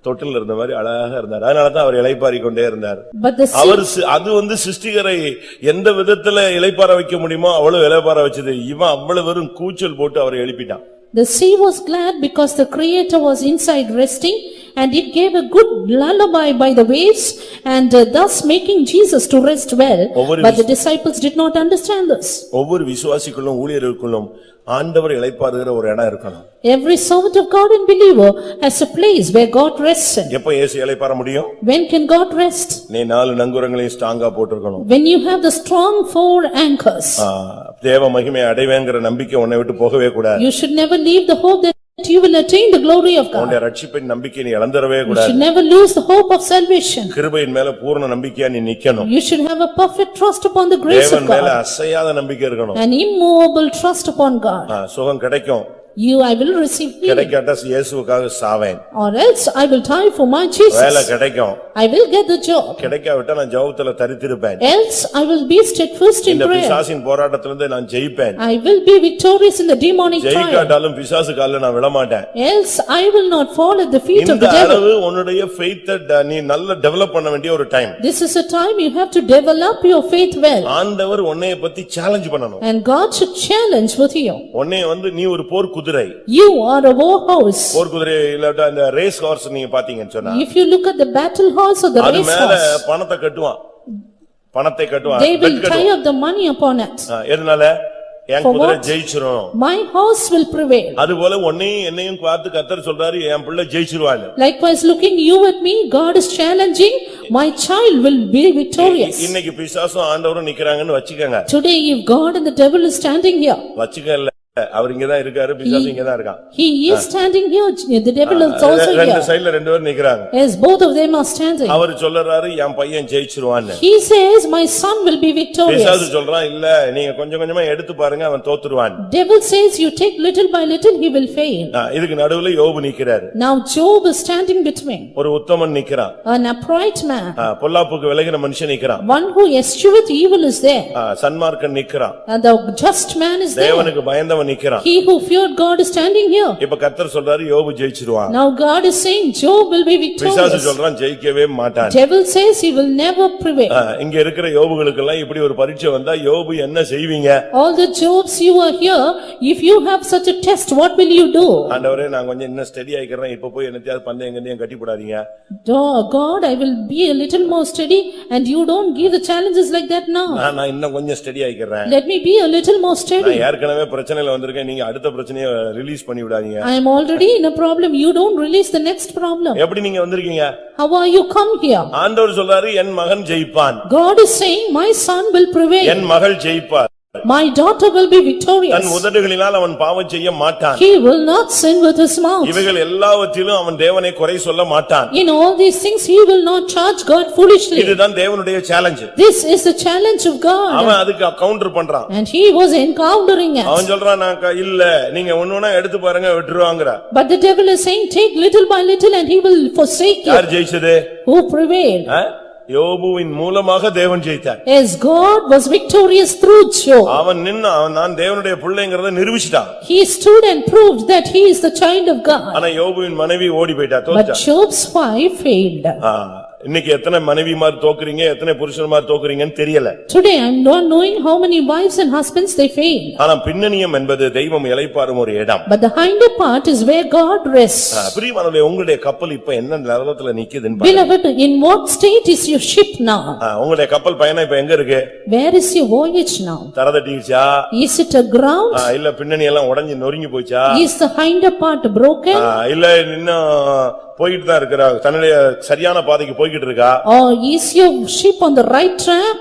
தொட்டில் இருந்த மாதிரி அழகாக இருந்தார். அதனாலதான் அவர் இளைப்பாறிக் கொண்டே இருந்தார். அவர் அது சிருஷ்டிகரை எந்த விதத்துல இளைப்பாற வைக்க முடியுமோ அவ்வளவு இளைப்பாற வச்சது. இவன் அவ்வளவு வெறும் கூச்சல் போட்டு அவரை எழுப்பிட்டான். The sea was glad because the Creator was inside resting, and it gave a good lullaby by the waves, and thus making Jesus to rest well. But the disciples did not understand this. ஒவ்வொரு விசுவாசிக்குள்ளும் ஊழியர்களுக்குள்ளும் ஆண்டவர் இளைப்பாறுகிற ஒரு இடம் இருக்கணும். Every servant of God and believer has a place where God rests in. எப்ப இயேசு இளைப்பாற முடியும்? When can God rest? நீ 4 நங்கூரங்களையும் ஸ்ட்ராங்கா போட்டுக்கணும். When you have the strong 4 anchors. தேவ மகிமை அடைவேங்கற நம்பிக்கை உன்னை விட்டு போகவே கூடாது. You should never leave the hope that you will attain the glory of God. உன்னுடைய ரட்சிப்பின் நம்பிக்கை நீ இழந்தறவே You கூடாது. should never lose the hope of salvation. கிருபையின் மேல பூரண நம்பிக்கையா நீ நிக்கணும். You should have a perfect trust upon the grace of தேவன் மேல God. அசையாத நம்பிக்கை இருக்கணும். An immovable trust upon God. சுகம் கிடைக்கும். I will receive healing. கிடைக்காட்டா இயேசுவுக்காக சாவேன். Or else I will die for my Jesus. வேலை கிடைக்கும். I will get the job. கிடைக்காவிட்டா நான் ஜெபத்துல தரித்திருப்பேன். Else I will be steadfast in இந்த prayer. பிசாசின் போராட்டத்திலிருந்து நான் ஜெயிப்பேன். I will be victorious in the demonic trial. ஜெயிக்காட்டாலும் பிசாசு கால்ல நான் விழ மாட்டேன். Else I will not fall at the feet of the இந்த devil. அளவு உன்னுடைய faith-ஐ நீ நல்ல டெவலப் பண்ண வேண்டிய ஒரு time. This is a time you have to develop your faith well. ஆண்டவர் உன்னைய பத்தி சேலஞ்ச் பண்ணனும். And God should challenge with you. உன்னைய நீ ஒரு போர் குதிரை. You are a war horse. போர் குதிரை இல்லட்டா அந்த ரேஸ் ஹார்ஸ் நீங்க பாத்தீங்கன்னு சொன்னா, if you look at the battle horse or the அது race மேல horse, பணத்தை கட்டுவான். பணத்தை கட்டுவான். they will tie up the money upon it. எதனால? என் குதிரை ஜெயிச்சிரும். My horse will prevail. அதுபோல உன்னையும் என்னையும் பார்த்து கர்த்தர் சொல்றாரு, என் பிள்ளை ஜெயிச்சிருவான். Likewise, looking you at me, God is challenging, my child will be victorious. இன்னைக்கு பிசாசும் ஆண்டவரும் நிக்கறாங்கன்னு வச்சுக்கங்க. Today if God and the devil is standing here, வச்சுக்கல, அவர் இங்கதான் இருக்காரு, பிசாசு இங்கதான் இருக்கான். he is standing here, the devil is also here. ரெண்டு சைடுல ரெண்டு பேர் நிக்கறாங்க. Yes, both of them are standing. அவர் சொல்றாரு, என் பையன் ஜெயிச்சிருவான்னு. He says, my son will be victorious. பிசாசு சொல்றான், இல்ல நீங்க கொஞ்சம் கொஞ்சமா எடுத்து பாருங்க, அவன் தோத்துருவான். Devil says, you take little by little, he will fail. இதுக்கு நடுவுல யோபு நிக்கறாரு. Now Job is standing between. ஒரு உத்தமன் நிக்கறான். An upright man. பொல்லாப்புக்கு விலகின மனுஷன் நிக்கறான். One who escheweth evil is there. சன்மார்க்கன் நிக்கறான். And the just man is there. தேவனுக்கு பயந்தவன் நிக்கிறான். He who feared God is standing here. இப்ப கர்த்தர் சொல்றாரு யோபு ஜெயிச்சிடுவான். Now God is saying Job will be பிசாசு victorious. சொல்றான் ஜெயிக்கவே மாட்டான். Devil says he will never prevail. இங்க இருக்கிற யோபுகளுக்கு எல்லாம் இப்படி ஒரு பரீட்சை வந்தா யோபு என்ன செய்வீங்க? All the Jobs you are here, if you have such a test, what will you do? ஆண்டவரே நான் கொஞ்சம் இன்னும் ஸ்டடி ஆயிக்கிறேன், இப்ப போய் என்னத்தையாவது பந்தயங்களையும் கட்டி போடாதீங்க. God, I will be a little more steady and you don't give the challenges like that now. நான் இன்னும் கொஞ்சம் study ஆயிக்கிறேன். Let me be a little more steady. நான் ஏற்கனவே பிரச்சனையில வந்திருக்கேன், நீங்க அடுத்த பிரச்சனையை ரிலீஸ் பண்ணி விடாதீங்க. I am already in a problem, you don't release the next problem. எப்படி நீங்க வந்திருக்கீங்க? How are you come here? ஆண்டவர் சொல்றாரு என் மகன் ஜெயிப்பான். God is saying my son will prevail. என் மகள் ஜெயிப்பார். My daughter will be victorious. தன் உதடுகளினால் அவன் பாவம் செய்ய மாட்டான். He will not sin with his mouth. இவைகள் எல்லாவற்றிலும் அவன் தேவனை குறை சொல்ல மாட்டான். In all these things he will not charge God foolishly. இதுதான் தேவனுடைய challenge. This is the challenge of God. அவன் அதுக்கு கவுண்டர் பண்றான். And he was encountering it. அவன் சொல்றான் நான் இல்ல நீங்க ஒவ்வொண்ணா எடுத்து பாருங்க விட்டுருவாங்கற. But the devil is saying take little by little and he will forsake you. யார் ஜெயிச்சது? Who prevailed? யோபுவின் மூலமாக தேவன் ஜெயித்தார். Yes, God was victorious through Job. அவன் நின்னு நான் தேவனுடைய பிள்ளைங்கறதை நிரூபிச்சிட்டான். He stood and proved that he is the child of God. ஆனா யோபுவின் மனைவி ஓடி போய்ட்டா தோத்தா. But Job's wife failed. இன்னைக்கு எத்தனை மனைவிமார் தோக்குறீங்க, எத்தனை புருஷன்மார் தோக்குறீங்கன்னு தெரியல. Today I am not knowing how many wives and husbands they fail. ஆனா பின்னணியம் என்பது தெய்வம் இளைப்பாறும் ஒரு இடம். But the hinder part is where God rests. பிரியமானவர்களே உங்களுடைய கப்பல் இப்ப என்ன நிலவரத்துல நிக்குதுன்னு பாருங்க. Beloved, in what state is your ship now? உங்களுடைய கப்பல் பயணம் இப்ப எங்க இருக்கு? Where is your voyage now? தரதட்டிச்சா? Is it aground? இல்ல பின்னணி எல்லாம் உடைஞ்சு நொறுங்கி போச்சா? Is the hinder part broken? இல்ல இன்னும் போயிட்டு தான் இருக்கா, தன்னுடைய சரியான பாதைக்கு போய்கிட்டு இருக்கா? Or is your ship on the right track?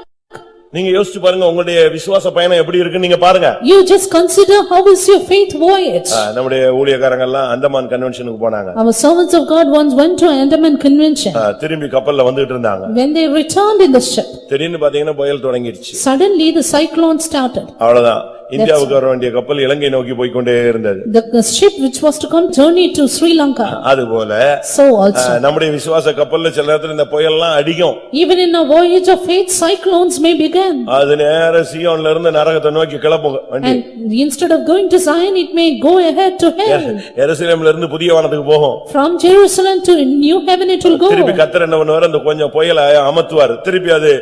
நீங்க யோசிச்சு பாருங்க உங்களுடைய விசுவாச பயணம் எப்படி இருக்குன்னு நீங்க பாருங்க. You just consider how is your faith voyage. நம்முடைய ஊழியக்காரங்க எல்லாம் அந்தமான் கன்வென்ஷனுக்கு போனாங்க. Our servants of God once went to Andaman convention. திரும்பி கப்பல்ல வந்துட்டு இருந்தாங்க. When they returned in the ship, திடீர்னு பாத்தீங்கன்னா புயல் தொடங்கிடுச்சு. suddenly the cyclone started. அவ்வளவுதான், இந்தியாவுக்கு வர வேண்டிய கப்பல் இலங்கை நோக்கி போய் கொண்டே இருந்தது. The ship which was to come journeyed to Sri Lanka. அதுபோல So also நம்முடைய விசுவாச கப்பல்ல சில நேரத்துல இந்த புயல்லாம் அடிக்கும். even in a voyage of faith cyclones may begin. அது நேரா சீயோன்ல இருந்து நரகத்தை நோக்கி கிளம்பும் வண்டி. And instead of going to Zion it may go ahead to hell. எருசலேம்ல இருந்து புதிய வானத்துக்கு போகும். From Jerusalem to new heaven it will go. திருப்பி கர்த்தர் என்ன பண்ணுவார், அந்த கொஞ்சம் புயலை அமர்த்துவார், திருப்பி அது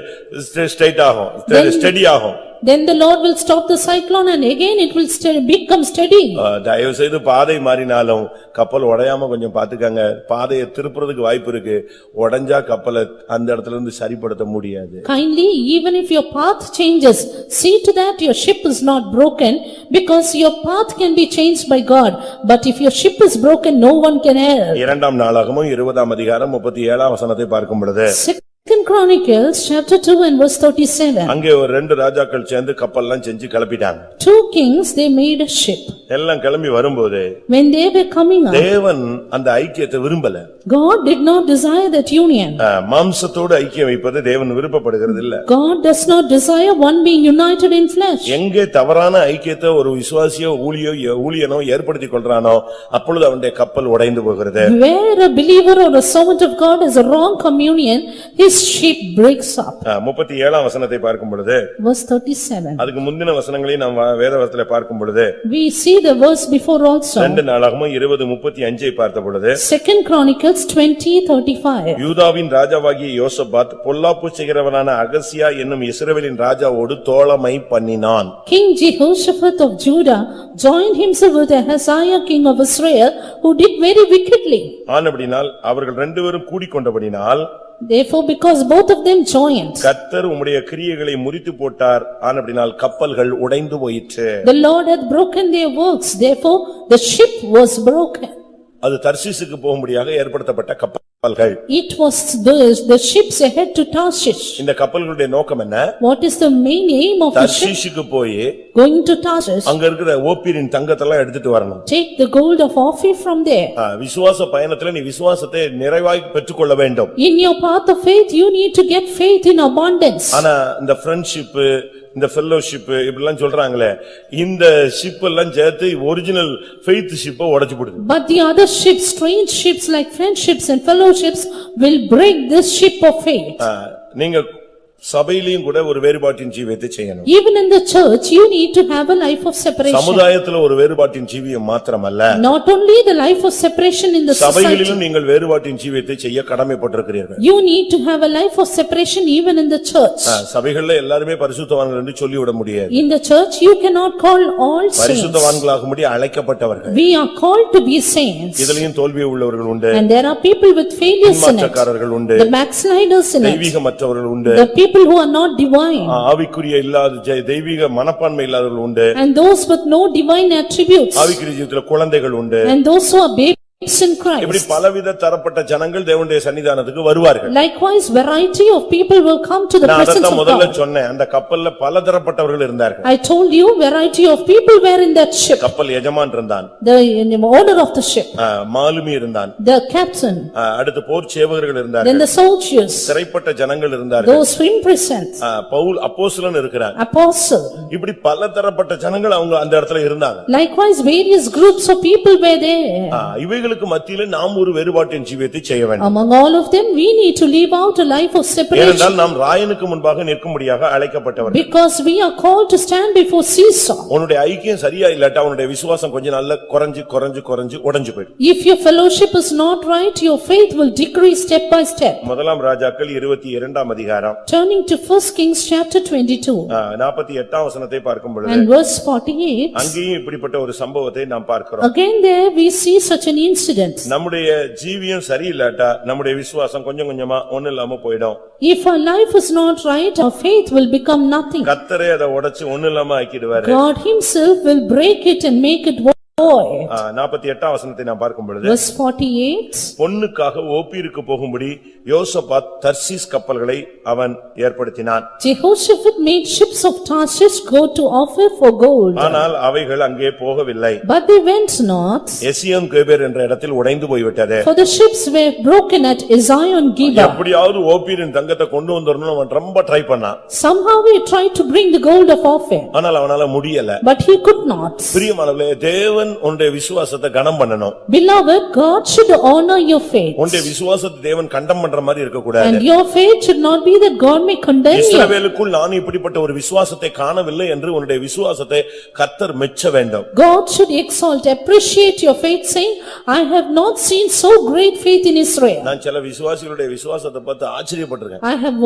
ஸ்ட்ரைட் ஆகும், ஸ்டெடி ஆகும். Then the Lord will stop the cyclone and again it will become steady. தயவு செய்து பாதை மாறினாலும் கப்பல் உடையாம கொஞ்சம் பாத்துக்கங்க. பாதையை திருப்புறதுக்கு வாய்ப்பு இருக்கு, உடைஞ்சா கப்பலை அந்த இடத்துல இருந்து சரிப்படுத்த முடியாது. Kindly, even if your path changes, see to that your ship is not broken, because your path can be changed by God. But if your ship is broken, no one can help. இரண்டாம் நாளாகமம் 20ஆம் அதிகாரம் 37ஆம் வசனத்தை பார்க்கும் பொழுது Second Chronicles chapter 2 and verse 37. அங்கே ஒரு ரெண்டு ராஜாக்கள் சேர்ந்து கப்பல்லாம் செஞ்சு கிளப்பிட்டாங்க. Two kings they made a ship. எல்லாம் கிளம்பி வரும்போது When they were coming up, தேவன் அந்த ஐக்கியத்தை விரும்பல. God did not desire that union. மாம்சத்தோடு ஐக்கியம் வைப்பது தேவன் விருப்பப்படுகிறது இல்ல. God does not desire one being united in flesh. எங்கே தவறான ஐக்கியத்தை ஒரு விசுவாசியோ ஊழியனோ ஏற்படுத்திக் கொள்றானோ அப்பொழுது அவனுடைய கப்பல் உடைந்து போகிறது. Where a believer or a servant of God has a wrong communion, his ship breaks up. 37ஆம் வசனத்தை பார்க்கும் பொழுது Verse 37. அதுக்கு முந்தின வசனங்களை நாம் வேதவசனத்திலே பார்க்கும் பொழுது We see the verse before also. ரெண்டு நாளாகமம் 20:35 பார்த்த பொழுது Second Chronicles 20:35. யூதாவின் ராஜாவாகிய யோசபாத் பொல்லாப்பு செய்கிறவனான அகசியா என்னும் இஸ்ரவேலின் ராஜாவோடு தோழமை பண்ணினான். King Jehoshaphat of Judah joined himself with Ahaziah king of Israel, who did very wickedly. ஆனபடினால் அவர்கள் ரெண்டு பேரும் கூடிக்கொண்டபடினால் Therefore, because both of them joined, கர்த்தர் உம்முடைய கிரியைகளை முறித்து போட்டார். ஆனபடினால் கப்பல்கள் உடைந்து போயிற்று. the Lord hath broken their works, therefore the ship was broken. அது தர்சீசுக்கு போகும்படியாக ஏற்படுத்தப்பட்ட கப்பல்கள். It was the ships ahead to Tarshish. இந்த கப்பல்களுடைய நோக்கம் என்ன? What is the main aim of the ship? தர்சீசுக்கு போய் Going to Tarshish, அங்க இருக்கிற ஓப்பீரின் தங்கத்தெல்லாம் எடுத்துட்டு வரணும். take the gold of Ophir from there. விசுவாச பயணத்துல நீ விசுவாசத்தை நிறைவாய் பெற்றுக்கொள்ள வேண்டும். In your path of faith, you need to get faith in abundance. ஆனா இந்த ஃப்ரெண்ட்ஷிப், இந்த ஃபெல்லோஷிப் இப்படிலாம் சொல்றாங்களே, இந்த ஷிப் எல்லாம் சேர்த்து ஒரிஜினல் ஃபெய்த் ஷிப்பை உடைச்சு போடுது. But the other ships, strange ships like friendships and fellowships will break this ship of faith. நீங்க சபையிலும் கூட ஒரு வேறுபாட்டின் ஜீவியத்தை செய்யணும். Even in the church, you need to have a life of separation. சமுதாயத்துல ஒரு வேறுபாட்டின் ஜீவியம் மாத்திரமல்ல, Not only the life of separation in the society. சபைகளிலும் நீங்கள் வேறுபாட்டின் ஜீவியத்தை செய்ய கடமைப்பட்டிருக்கிறீர்கள். You need to have a life of separation even in the church. சபைகள்ல எல்லாருமே பரிசுத்தவான்கள் என்று சொல்லிவிட முடியாது. In the church, you cannot call all saints. பரிசுத்தவான்களாகும்படி அழைக்கப்பட்டவர்கள். We are called to be saints. இதிலேயும் தோல்வி உள்ளவர்கள் உண்டு. And there are people with failures in it. மாற்றக்காரர்கள் உண்டு. The backsliders in it. தெய்வீகமற்றவர்கள் உண்டு. The people who are not divine. ஆவிக்குரிய இல்லாத தெய்வீக மனப்பான்மை இல்லாதவர்கள் உண்டு. And those with no divine attributes. ஆவிக்குரிய ஜீவிதத்துல குழந்தைகள் உண்டு. And those who are babes in Christ. இப்படி பலவித தரப்பட்ட ஜனங்கள் தேவனுடைய சன்னிதானத்துக்கு வருவார்கள். Likewise, variety of people will come to the presence of நான் முதல்ல God. சொன்னேன், அந்த கப்பல்ல பல தரப்பட்டவர்கள் இருந்தார்கள். I told you variety of people were in that ship. கப்பல் எஜமான் இருந்தான். The owner of the ship. மாலுமி இருந்தான். The captain. அடுத்து போர் சேவகர்கள் Then இருந்தார்கள். the soldiers. சிறைப்பட்ட ஜனங்கள் இருந்தார்கள். Those in prison. பவுல் அப்போஸ்தலன் இருக்கிறார். Apostle. இப்படி பல தரப்பட்ட ஜனங்கள் அவங்க அந்த இடத்துல இருந்தாங்க. Likewise, various groups of people were there. இவைகளுக்கு மத்தியில நாம் ஒரு வேறுபாட்டின் ஜீவியத்தை செய்ய வேண்டும். Among all of them, we need to live out a life of separation. ஏனென்றால் நாம் ராயனுக்கு முன்பாக நிற்கும்படியாக அழைக்கப்பட்டவர்கள். Because we are called to stand before Caesar. உன்னுடைய ஐக்கியம் சரியா இல்லாட்டா உன்னுடைய விசுவாசம் கொஞ்சம் நாள்ல குறைஞ்சு உடைஞ்சு போயிடும். If your fellowship is not right, your faith will decrease step by step. முதலாம் ராஜாக்கள் 22ஆம் அதிகாரம். Turning to 1 Kings chapter 22. 48ஆம் வசனத்தை பார்க்கும் பொழுது And verse 48. அங்கேயும் இப்படிப்பட்ட ஒரு சம்பவத்தை நாம் பார்க்கிறோம். Again there we see such an incident. நம்முடைய ஜீவியம் சரியில்லாட்டா நம்முடைய விசுவாசம் கொஞ்சம் கொஞ்சமா ஒண்ணு இல்லாம போயிடும். If our life is not right, our faith will become nothing. கர்த்தரே அதை உடைச்சு ஒண்ணு இல்லாம ஆக்கிடுவாரு. God himself will break it and make it void. 48ஆம் வசனத்தை நாம் பார்க்கும் பொழுது Verse 48. பொன்னுக்காக ஓப்பீருக்கு போகும்படி யோசபாத் தர்சீஸ் கப்பல்களை அவன் ஏற்படுத்தினான். Jehoshaphat made ships of Tarshish go to offer for gold. ஆனால் அவைகள் அங்கே போகவில்லை. But they went not. Ezion கேபேர் என்ற இடத்தில் உடைந்து போய்விட்டது. For the ships were broken at Ezion Geber. எப்படியாவது ஓப்பீரின் தங்கத்தை கொண்டு வந்துறணும் அவன் ரொம்ப ட்ரை பண்ணான். Somehow he tried to bring the gold of Ophir. ஆனால் அவனால முடியல. But he could not. பிரியமானவர்களே, தேவன் உன்னுடைய விசுவாசத்தை கனம் பண்ணணும். Beloved, God should honor your faith. உன்னுடைய விசுவாசத்தை தேவன் கண்டம் பண்ற மாதிரி இருக்க கூடாது. And your faith should not be that God may condemn you. இஸ்ரவேலுக்குள் நான் இப்படிப்பட்ட ஒரு விசுவாசத்தை காணவில்லை என்று உன்னுடைய விசுவாசத்தை கர்த்தர் மெச்ச வேண்டும். God should exalt, appreciate your faith, saying, I have not seen so great faith in Israel. நான் சில விசுவாசிகளுடைய விசுவாசத்தை பார்த்து ஆச்சரியப்பட்டிருக்கேன். I have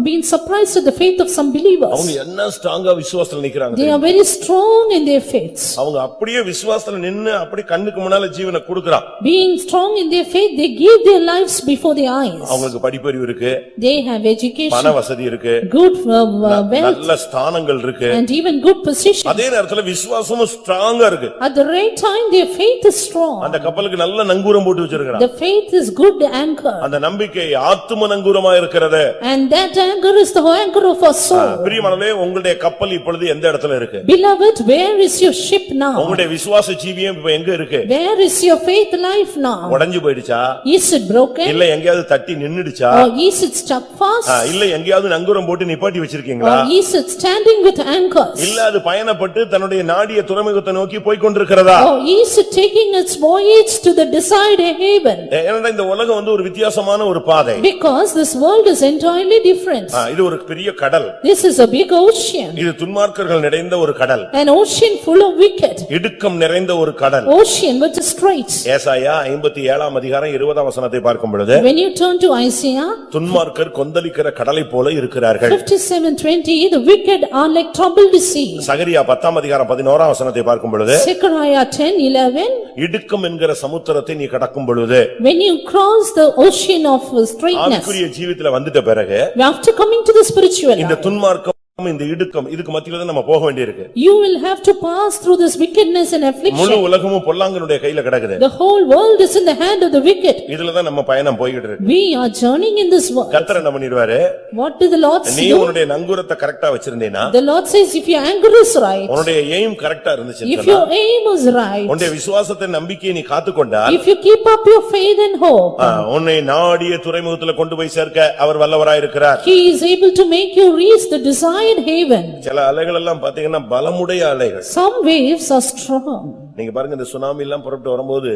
been surprised at the faith of some believers. அவங்க என்ன ஸ்ட்ராங்கா விசுவாசத்துல நிக்கறாங்க. They are very strong in their faiths. அவங்க அப்படியே விசுவாசத்துல நின்னு அப்படி கண்ணுக்கு முன்னால ஜீவனை கொடுக்கறான். Being strong in their faith, they give their lives before their eyes. அவங்களுக்கு படிப்பறிவு இருக்கு. They have education. பண வசதி இருக்கு. Good wealth. நல்ல ஸ்தானங்கள் இருக்கு. And even good position. அதே நேரத்துல விசுவாசமும் ஸ்ட்ராங்கா இருக்கு. At the right time, their faith is strong. அந்த கப்பலுக்கு நல்ல நங்கூரம் போட்டு வச்சிருக்கான். The faith is good anchor. அந்த நம்பிக்கை ஆத்தும நங்கூரமா இருக்கிறது. And that anchor is the anchor of our soul. பிரியமானவர்களே, உங்களுடைய கப்பல் இப்பொழுது எந்த இடத்துல இருக்கு? Beloved, where is your ship now? உங்களுடைய விசுவாச ஜீவியம் இப்ப எங்க இருக்கு? Where is your faith life now? உடைஞ்சு போயிடுச்சா? Is it broken? இல்ல எங்கயாவது தட்டி நின்னுடுச்சா? Or is it stuck fast? இல்ல எங்கயாவது நங்கூரம் போட்டு நிப்பாட்டி வச்சிருக்கீங்களா? Or is it standing with anchors? இல்ல அது பயணப்பட்டு தன்னுடைய நாடிய துறைமுகத்தை நோக்கி போய் கொண்டிருக்கிறதா? Or is it taking its voyage to the desired haven? ஏன்னா இந்த உலகம் வந்து ஒரு வித்தியாசமான ஒரு பாதை. Because this world is entirely different. இது ஒரு பெரிய கடல். This is a big ocean. இது துன்மார்க்கர்கள் நிறைந்த ஒரு கடல். An ocean full of wicked. இடுக்கம் நிறைந்த ஒரு கடல். Ocean with straits. ஏசாயா 57ஆம் அதிகாரம் 20ஆம் வசனத்தை பார்க்கும் பொழுது When you turn to Isaiah துன்மார்க்கர் கொந்தளிக்கிற கடலை போல இருக்கிறார்கள். 57:20, the wicked are like troubled sea. சகரியா 10ஆம் அதிகாரம் 11ஆம் வசனத்தை பார்க்கும் பொழுது Zechariah 10:11, இடுக்கம் என்கிற சமுத்திரத்தை நீ கடக்கும் பொழுது when you cross the ocean of straightness, ஆவிக்குரிய ஜீவிதத்துல வந்துட்ட பிறகு after coming to the spiritual இந்த life, துன்மார்க்கம் இந்த இடுக்கம் இதுக்கு மத்தியில தான் நம்ம போக வேண்டியிருக்கு. you will have to pass through this wickedness and முழு affliction. உலகமும் பொல்லாங்கனுடைய கையில கிடக்குது. The whole world is in the hand of the wicked. இதுல தான் நம்ம பயணம் போயிட்டு இருக்கு. We are journeying in this world. கர்த்தர் என்ன பண்ணிடுவாரு? What do the Lord நீ do? உன்னுடைய நங்கூரத்தை கரெக்ட்டா வச்சிருந்தீனா, The Lord says, if your anger is right, உன்னுடைய எய்ம் கரெக்ட்டா இருந்துச்சுன்னா, if your aim is right, உன்னுடைய விசுவாசத்தை நம்பிக்கையை நீ காத்துக்கொண்டா, if you keep up your faith and hope, உன்னை நாடிய துறைமுகத்துல கொண்டு போய் சேர்க்க அவர் வல்லவராய் இருக்கிறார். He is able to make you reach the desired haven. சில அலைகள் எல்லாம் பாத்தீங்கன்னா பலமுடைய அலைகள். Some waves are strong. நீங்க பாருங்க, இந்த சுனாமி எல்லாம் புறப்பட்டு வரும்போது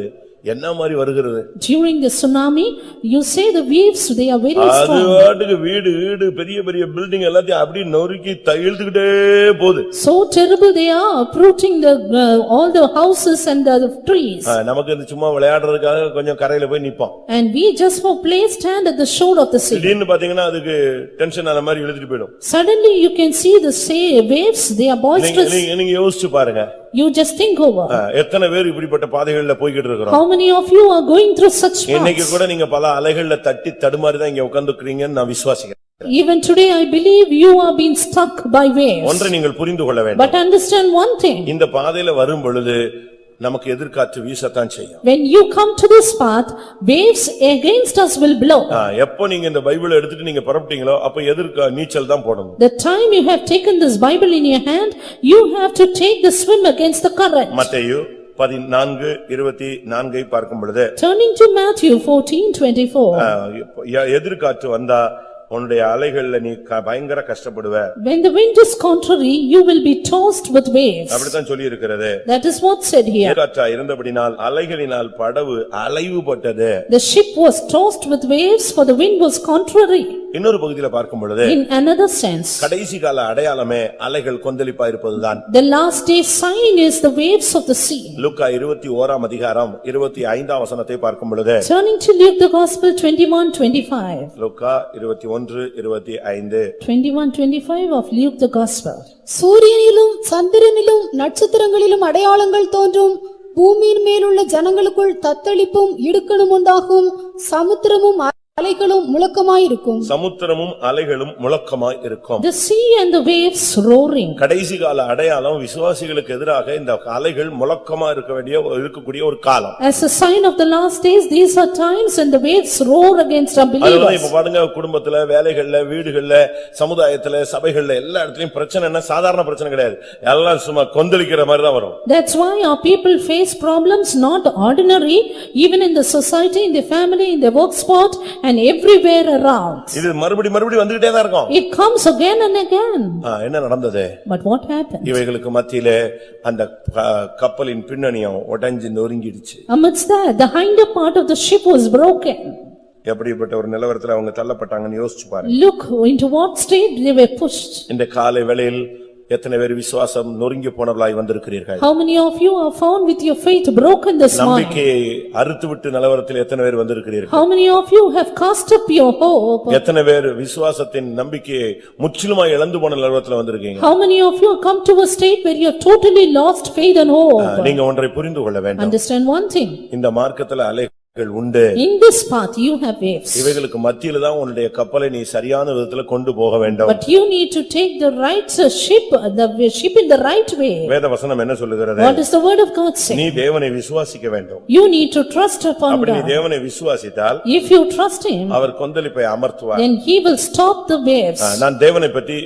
என்ன மாதிரி வருகிறது? During the tsunami, you say the waves, they are very அது strong. வாட்டுக்கு வீடு பெரிய பெரிய பில்டிங் எல்லாத்தையும் அப்படி நொறுக்கி இழுத்துக்கிட்டே போகுது. So terrible they are, uprooting all the houses and the trees. நமக்கு இந்த சும்மா விளையாடுறதுக்காக கொஞ்சம் கரையில போய் நிப்போம். And we just for play stand at the shore of the sea. திடீர்னு பாத்தீங்கன்னா அதுக்கு டென்ஷன் ஆன மாதிரி இழுத்துட்டு போயிடும். Suddenly you can see the waves, they are boisterous. நீங்க யோசிச்சு பாருங்க. You just think over. எத்தனை பேர் இப்படிப்பட்ட பாதைகள்ல போய்கிட்டு இருக்கோம்? How many of you are going through such paths? இன்னைக்கு கூட நீங்க பல அலைகள்ல தட்டி தடுமாறி தான் இங்க உட்கார்ந்துக்கிறீங்கன்னு நான் விசுவாசிக்கிறேன். Even today I believe you are being stuck by waves. ஒன்றை நீங்கள் புரிந்து கொள்ள வேண்டும். But understand one thing. இந்த பாதையில வரும் பொழுது நமக்கு எதிர்காற்று வீசத்தான் செய்யும். When you come to this path, waves against us will blow. எப்போ நீங்க இந்த பைபிளை எடுத்துட்டு நீங்க புறப்பட்டீங்களோ அப்ப நீச்சல் தான் போடணும். The time you have taken this Bible in your hand, you have to take the swim against the current. மத்தேயு 14:24 பார்க்கும் பொழுது, Turning to Matthew 14:24. எதிர்காற்று வந்தா உன்னுடைய அலைகள்ல நீ பயங்கர கஷ்டப்படுவ. When the wind is contrary, you will be tossed with waves. அப்படிதான் சொல்லி இருக்கிறது. That is what said here. எதிர்காற்றா இருந்தபடினால் அலைகளினால் படவு அலைவுபட்டது. The ship was tossed with waves, for the wind was contrary. இன்னொரு பகுதியில பார்க்கும் பொழுது, In another sense, கடைசி கால அடையாளமே அலைகள் கொந்தளிப்பா இருப்பதுதான். the last day sign is the waves of the sea. லூக்கா 21:25 வசனத்தை பார்க்கும் பொழுது, Turning to Luke the Gospel 21:25. Luca 21:25. 21:25 of Luke the Gospel. சூரியனிலும் சந்திரனிலும் நட்சத்திரங்களிலும் அடையாளங்கள் தோன்றும், பூமியின் மேலுள்ள ஜனங்களுக்குள் தத்தளிப்பும் இடுக்கணும் உண்டாகும், சமுத்திரமும் அலைகளும் முழக்கமாயிருக்கும். சமுத்திரமும் அலைகளும் முழக்கமாய் இருக்கும். The sea and the waves roaring. கடைசி கால அடையாளம் விசுவாசிகளுக்கு எதிராக இந்த அலைகள் முழக்கமா இருக்கக்கூடிய ஒரு காலம். As a sign of the last days, these are times when the waves roar against our அதுதான் believers. இப்ப பாருங்க, குடும்பத்துல, வேலைகள்ல, வீடுகள்ல, சமுதாயத்துல, சபைகள்ல எல்லா இடத்துலயும் பிரச்சனை என்ன சாதாரண பிரச்சனை கிடையாது. எல்லாம் சும்மா கொந்தளிக்கிற மாதிரி தான் வரும். That's why our people face problems not ordinary, even in the society, in the family, in the work spot and everywhere around. இது மறுபடி வந்துட்டே தான் இருக்கும். It comes again and again. என்ன நடந்தது? But what happened? இவைகளுக்கு மத்தியிலே அந்த கப்பலின் பின்னணியம் உடைஞ்சு நொறுங்கிடுச்சு. Amidst that, the hinder part of the ship was broken. எப்படிப்பட்ட ஒரு நிலவரத்துல அவங்க தள்ளப்பட்டாங்கன்னு யோசிச்சு பாருங்க. Look into what state they were pushed. இந்த காலை வேளையில் எத்தனை பேர் விசுவாசம் நொறுங்கி போனவளாய் வந்திருக்கிறீர்கள்? How many of you are found with your faith broken this morning? நம்பிக்கையை அறுத்துவிட்டு நிலவரத்தில் எத்தனை பேர் வந்திருக்கிறீர்கள்? How many of you have cast up your hope? எத்தனை பேர் விசுவாசத்தின் நம்பிக்கையை முற்றிலுமாய் இழந்து போன நிலவரத்தில் வந்திருக்கீங்க? How many of you have come to a state where you have totally lost faith and hope? நீங்க ஒன்றை புரிந்து கொள்ள வேண்டும். Understand one thing. இந்த மார்க்கத்துல அலைகள் உண்டு. In this path you have waves. இவைகளுக்கு மத்தியில தான் உன்னுடைய கப்பலை நீ சரியான விதத்துல கொண்டு போக வேண்டும். But you need to take the right ship, the ship in the right way. வேத வசனம் என்ன சொல்லுகிறது? What does the word of God say? நீ தேவனை விசுவாசிக்க வேண்டும். You need to trust upon அப்படி நீ God. தேவனை விசுவாசித்தால், If you trust him, அவர் கொந்தளிப்பை அமர்த்துவார். then he will stop the waves. நான் தேவனை பற்றி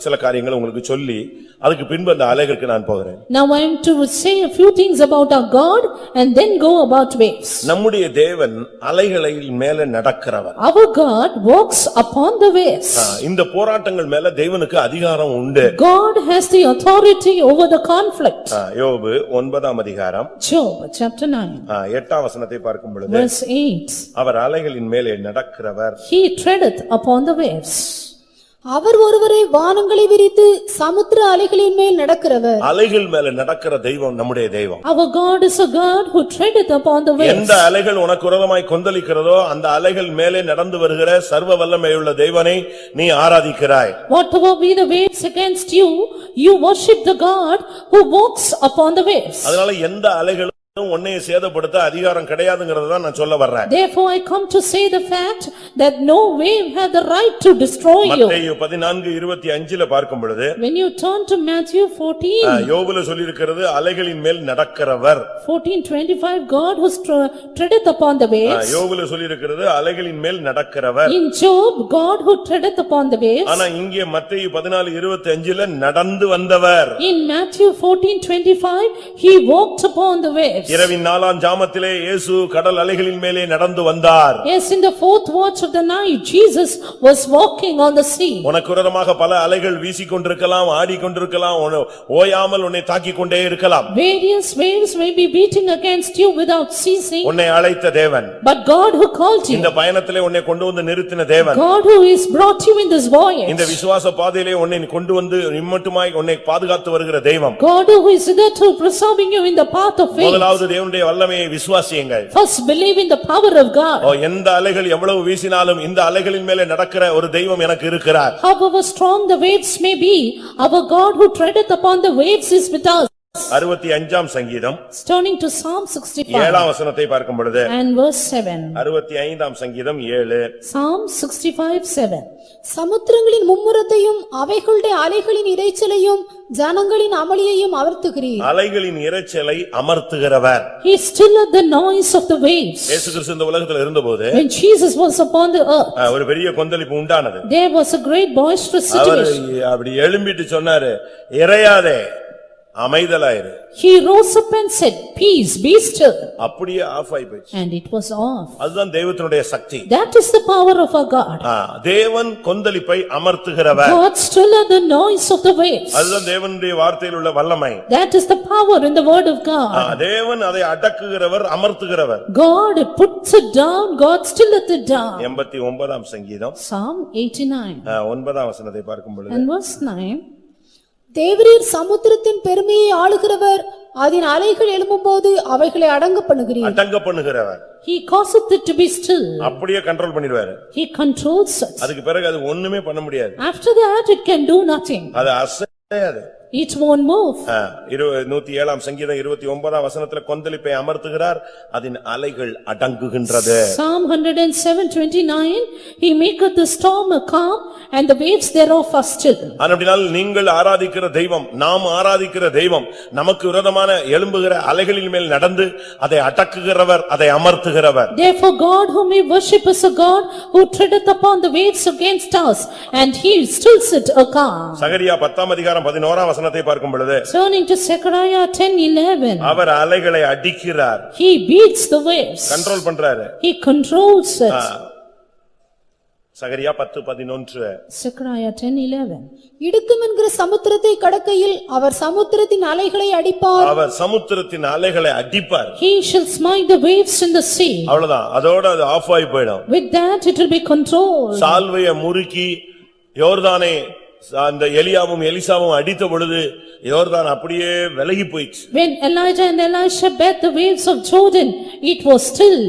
சில காரியங்களை உங்களுக்கு சொல்லி அதுக்கு பின்பு அந்த அலைகளுக்கு நான் போகிறேன். Now I am to say a few things about our God and then go about waves. நம்முடைய தேவன் அலைகளின் மேல நடக்கிறவர். Our God walks upon the waves. இந்த போராட்டங்கள் மேல தேவனுக்கு அதிகாரம் உண்டு. God has the authority over the conflict. யோபு 9ஆம் அதிகாரம் Job chapter 9 8ஆம் வசனத்தை பார்க்கும் பொழுது, verse 8. அவர் அலைகளின் மேலே நடக்கிறவர். He treadeth upon the waves. அவர் ஒருவரே வானங்களை விரித்து சமுத்திர அலைகளின் மேல் நடக்கிறவர். அலைகள் மேல நடக்கிற தெய்வம் நம்முடைய தெய்வம். Our God is a God who treadeth upon the waves. எந்த அலைகள் உனக்கு விரோதமாய் கொந்தளிக்கிறதோ அந்த அலைகள் மேலே நடந்து வருகிற சர்வ வல்லமையுள்ள தெய்வனை நீ ஆராதிக்கிறாய். Whatever be the waves against you, you worship the God who walks upon the waves. அதனால எந்த அலைகளும் உன்னையே சேதப்படுத்த அதிகாரம் கிடையாதுங்கறத தான் நான் சொல்ல வர்றேன். Therefore I come to say the fact that no wave had the right to destroy you. மத்தேயு 14:25ல பார்க்கும் பொழுது, When you turn to Matthew 14, யோபுல சொல்லி இருக்கிறது அலைகளின் மேல் நடக்கிறவர். 14:25, God who treadeth upon the waves. யோபுல சொல்லி இருக்கிறது அலைகளின் மேல் நடக்கிறவர். In Job, God who treadeth upon the waves. ஆனா இங்கே மத்தேயு 14:25ல நடந்து வந்தவர். In Matthew 14:25, he walked upon the waves. இரவின் 4ஆம் ஜாமத்திலே இயேசு கடல் அலைகளின் மேலே நடந்து வந்தார். Yes, in the fourth watch of the night, Jesus was walking on the sea. உனக்கு விரோதமாக பல அலைகள் வீசிக்கொண்டிருக்கலாம், ஆடிக்கொண்டிருக்கலாம், ஓயாமல் உன்னை தாக்கிக் கொண்டே இருக்கலாம். Various waves may be beating against you without ceasing. உன்னை அழைத்த தேவன், But God who called you, இந்த பயணத்திலே உன்னை கொண்டு வந்து நிறுத்தின தேவன், God who is brought you in this voyage, இந்த விசுவாச பாதையிலே உன்னை கொண்டு வந்து இம்மட்டுமாய் உன்னை பாதுகாத்து வருகிற தெய்வம், God who is there to preserving you in the path of faith. முதலாவது தேவனுடைய வல்லமையை விசுவாசியுங்கள். First believe in the power of God. எந்த அலைகள் எவ்வளவு வீசினாலும் இந்த அலைகளின் மேலே நடக்கிற ஒரு தெய்வம் எனக்கு இருக்கிறார். However strong the waves may be, our God who treadeth upon the waves is with us. 65ஆம் சங்கீதம் Turning to Psalm 65 7ஆம் வசனத்தை பார்க்கும் பொழுது, and verse 7. 65ஆம் சங்கீதம் 7. Psalm 65:7. சமுத்திரங்களின் மும்முரத்தையும் அவைகளுடைய அலைகளின் இரைச்சலையும் ஜனங்களின் அமளியையும் அமர்த்துகிறீர். அலைகளின் இரைச்சலை அமர்த்துகிறவர். He stilleth the noise of the waves. இயேசு கிறிஸ்து இந்த உலகத்தில் இருந்தபோது When Jesus was upon the earth, ஒரு பெரிய கொந்தளிப்பு உண்டானது. there was a great boisterous our situation. அப்படி எழும்பிட்டு சொன்னாரு, இறையாதே, அமைதலாயிரு. He rose up and said, "Peace, be still." அப்படியே ஆஃப் ஆயி போச்சு. And it was off. அதுதான் தெய்வத்தினுடைய சக்தி. That is the power of our God. தேவன் கொந்தளிப்பை அமர்த்துகிறவர். God stilleth the noise of the waves. அதுதான் தேவனுடைய வார்த்தையில் உள்ள வல்லமை. That is the power in the word of God. தேவன் அதை அடக்குகிறவர், அமர்த்துகிறவர். God puts it down, God stilleth it down. 89ஆம் சங்கீதம் Psalm 89 9ஆம் வசனத்தை பார்க்கும் பொழுது, and verse 9. தேவரீர் சமுத்திரத்தின் பெருமையை ஆளுகிறவர், அதன் அலைகள் எழும்பும்போது அவைகளை அடங்க பண்ணுகிறீர். அடங்க பண்ணுகிறவர். He causeth it to be still. அப்படியே கண்ட்ரோல் பண்ணிடுவாரு. He controls it. அதுக்கு பிறகு அது ஒண்ணுமே பண்ண முடியாது. After that it can do nothing. அது அசையாது. It won't move. 107ஆம் சங்கீதம் 29ஆம் வசனத்துல கொந்தளிப்பை அமர்த்துகிறார், அதன் அலைகள் அடங்குகின்றது. Psalm 107:29. He maketh the storm a calm and the waves thereof are still. அப்படினால் நீங்கள் ஆராதிக்கிற தெய்வம், நாம் ஆராதிக்கிற தெய்வம் நமக்கு விரோதமான எழும்புகிற அலைகளின் மேல் நடந்து அதை அடக்குகிறவர், அதை அமர்த்துகிறவர். Therefore God whom we worship is a God who treadeth upon the waves against us, and he stills it a calm. சகரியா 10ஆம் அதிகாரம் 11ஆம் வசனத்தை பார்க்கும் பொழுது, Turning to Zechariah 10:11. அவர் அலைகளை அடிக்கிறார். He beats the waves. Control பண்றாரு. He controls it. Zechariah 10:11. Zechariah 10:11. இடுக்கும் என்கிற சமுத்திரத்தை கடக்கையில் அவர் சமுத்திரத்தின் அலைகளை அடிப்பார். அவர் சமுத்திரத்தின் அலைகளை அடிப்பார். He shall smite the waves in the sea. அவ்வளவுதான், அதோட அது ஆஃப் ஆகி போயிடும். With that it will be controlled. சால்வையை முறுக்கி யோர்தானை அந்த எலியாவும் எலிசாவும் அடித்த பொழுது யோர்தான் அப்படியே விலகி போயிடுச்சு. When Elijah and Elisha bet the waves of Jordan, it was still.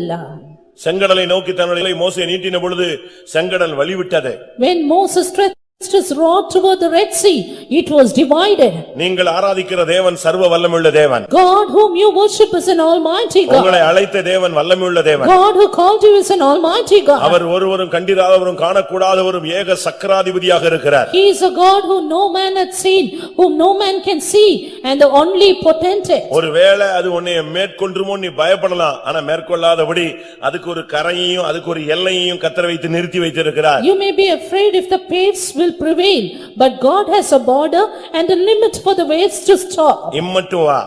செங்கடலை நோக்கி தன்னுடைய மோசே நீட்டின பொழுது செங்கடல் வழிவிட்டது. When Moses stretched his rod toward the Red Sea, it was divided. நீங்கள் ஆராதிக்கிற தேவன் சர்வ வல்லமையுள்ள தேவன். God whom you worship is an almighty God. உங்களை அழைத்த தேவன் வல்லமையுள்ள தேவன். God who called you is an almighty God. அவர் ஒருவரும் கண்டிராதவரும் காணக்கூடாதவரும் ஏக சக்கராதிபதியாக இருக்கிறார். He is a God who no man hath seen, whom no man can see, and the only potentate. ஒருவேளை அது உன்னை மேற்கொண்டுமோ நீ பயப்படலாம், ஆனா மேற்கொள்ளாதபடி அதுக்கு ஒரு கரையையும் அதுக்கு ஒரு எல்லையையும் கத்தர் வைத்து நிறுத்தி வைத்திருக்கிறார். You may be afraid if the waves will prevail, but God has a border and a limit for the waves to stop. இம்மட்டும் வா,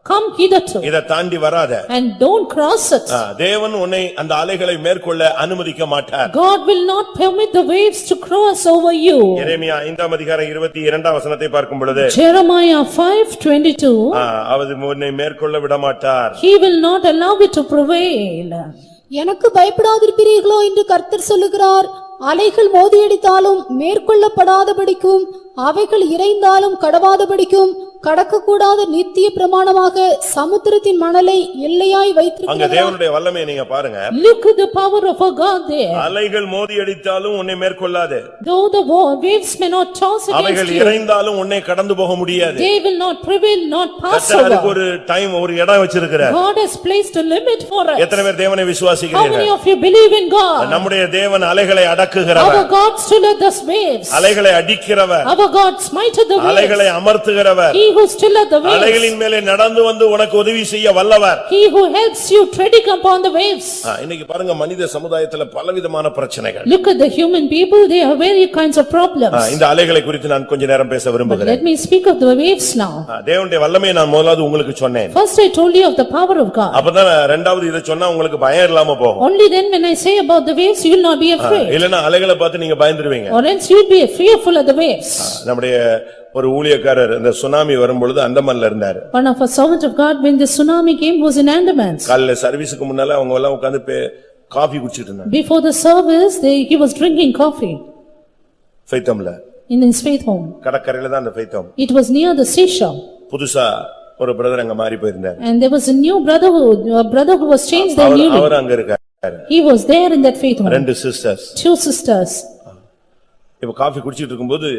Come hitherto இத தாண்டி வராத. and don't cross it. தேவன் உன்னை அந்த அலைகளை மேற்கொள்ள அனுமதிக்க மாட்டார். God will not permit the waves to cross over you. எரேமியா 5ஆம் அதிகாரம் 22ஆம் வசனத்தை பார்க்கும் பொழுது, Jeremiah 5:22. அவர் உன்னை மேற்கொள்ள விட மாட்டார். He will not allow it to prevail. எனக்கு பயப்படாதிருப்பீர்களோ என்று கர்த்தர் சொல்லுகிறார். அலைகள் மோதியடித்தாலும் மேற்கொள்ளப்படாதபடிக்கும் அவைகள் இறைந்தாலும் கடவாதபடிக்கும் கடக்கக்கூடாத நித்திய பிரமாணமாக சமுத்திரத்தின் மணலை எல்லையாய் அங்க வைத்திருக்கிறார். தேவனுடைய வல்லமையை நீங்க பாருங்க. Look at the power of our God there. அலைகள் மோதி அடித்தாலும் உன்னை மேற்கொள்ளாது. Though the waves may not toss அவைகள் against you, இறைந்தாலும் உன்னை கடந்து போக முடியாது. they will not prevail, not pass கர்த்தர் அதுக்கு over. ஒரு டைம், ஒரு இடம் வச்சிருக்கிறார். God has placed a limit for us. எத்தனை பேர் தேவனை How many விசுவாசிக்கிறீர்கள்? of you believe in God? நம்முடைய தேவன் அலைகளை Our அடக்குகிறவர், God stilleth the waves. அலைகளை அடிக்கிறவர், Our God smiteth the waves. அலைகளை அமர்த்துகிறவர். He who stilleth the waves. அலைகளின் மேலே நடந்து வந்து உனக்கு உதவி செய்ய வல்லவர். He who helps you treading upon the waves. இன்னைக்கு பாருங்க மனித சமுதாயத்துல பலவிதமான பிரச்சனைகள். Look at the human people, they have very kinds of problems. இந்த அலைகளை குறித்து நான் கொஞ்ச நேரம் பேச விரும்புகிறேன். Let me speak of the waves now. தேவனுடைய வல்லமையை நான் முதலாவது உங்களுக்கு சொன்னேன். First I told you of the power of God. அப்பதான் இரண்டாவது இத சொன்னா உங்களுக்கு பயம் இல்லாம போகும். Only then when I say about the waves, you will not be afraid. இல்லனா அலைகளை பார்த்து நீங்க பயந்துருவீங்க. Or else you will be fearful of the waves. நம்முடைய ஒரு ஊழியக்காரர் இந்த சுனாமி வரும்பொழுது அந்தமான்ல இருந்தார். One of a servant of God, when the tsunami came, was in Andaman. காலையில சர்வீஸ்க்கு முன்னால அவங்க எல்லாம் உட்கார்ந்து காபி குடிச்சிட்டு இருந்தாங்க. Before the service, he was drinking coffee. ஃபெய்தம்ல. In his faith home. கடற்கரையில தான் அந்த ஃபெய்தம். It was near the seashore. புதுசா ஒரு பிரதர் அங்க மாறி போயிருந்தார். And there was a new brother who was changed there newly. அவர் அங்க இருக்கார். He was there in that faith home. ரெண்டு sisters. Two sisters. இப்ப காபி குடிச்சிட்டு இருக்கும்போது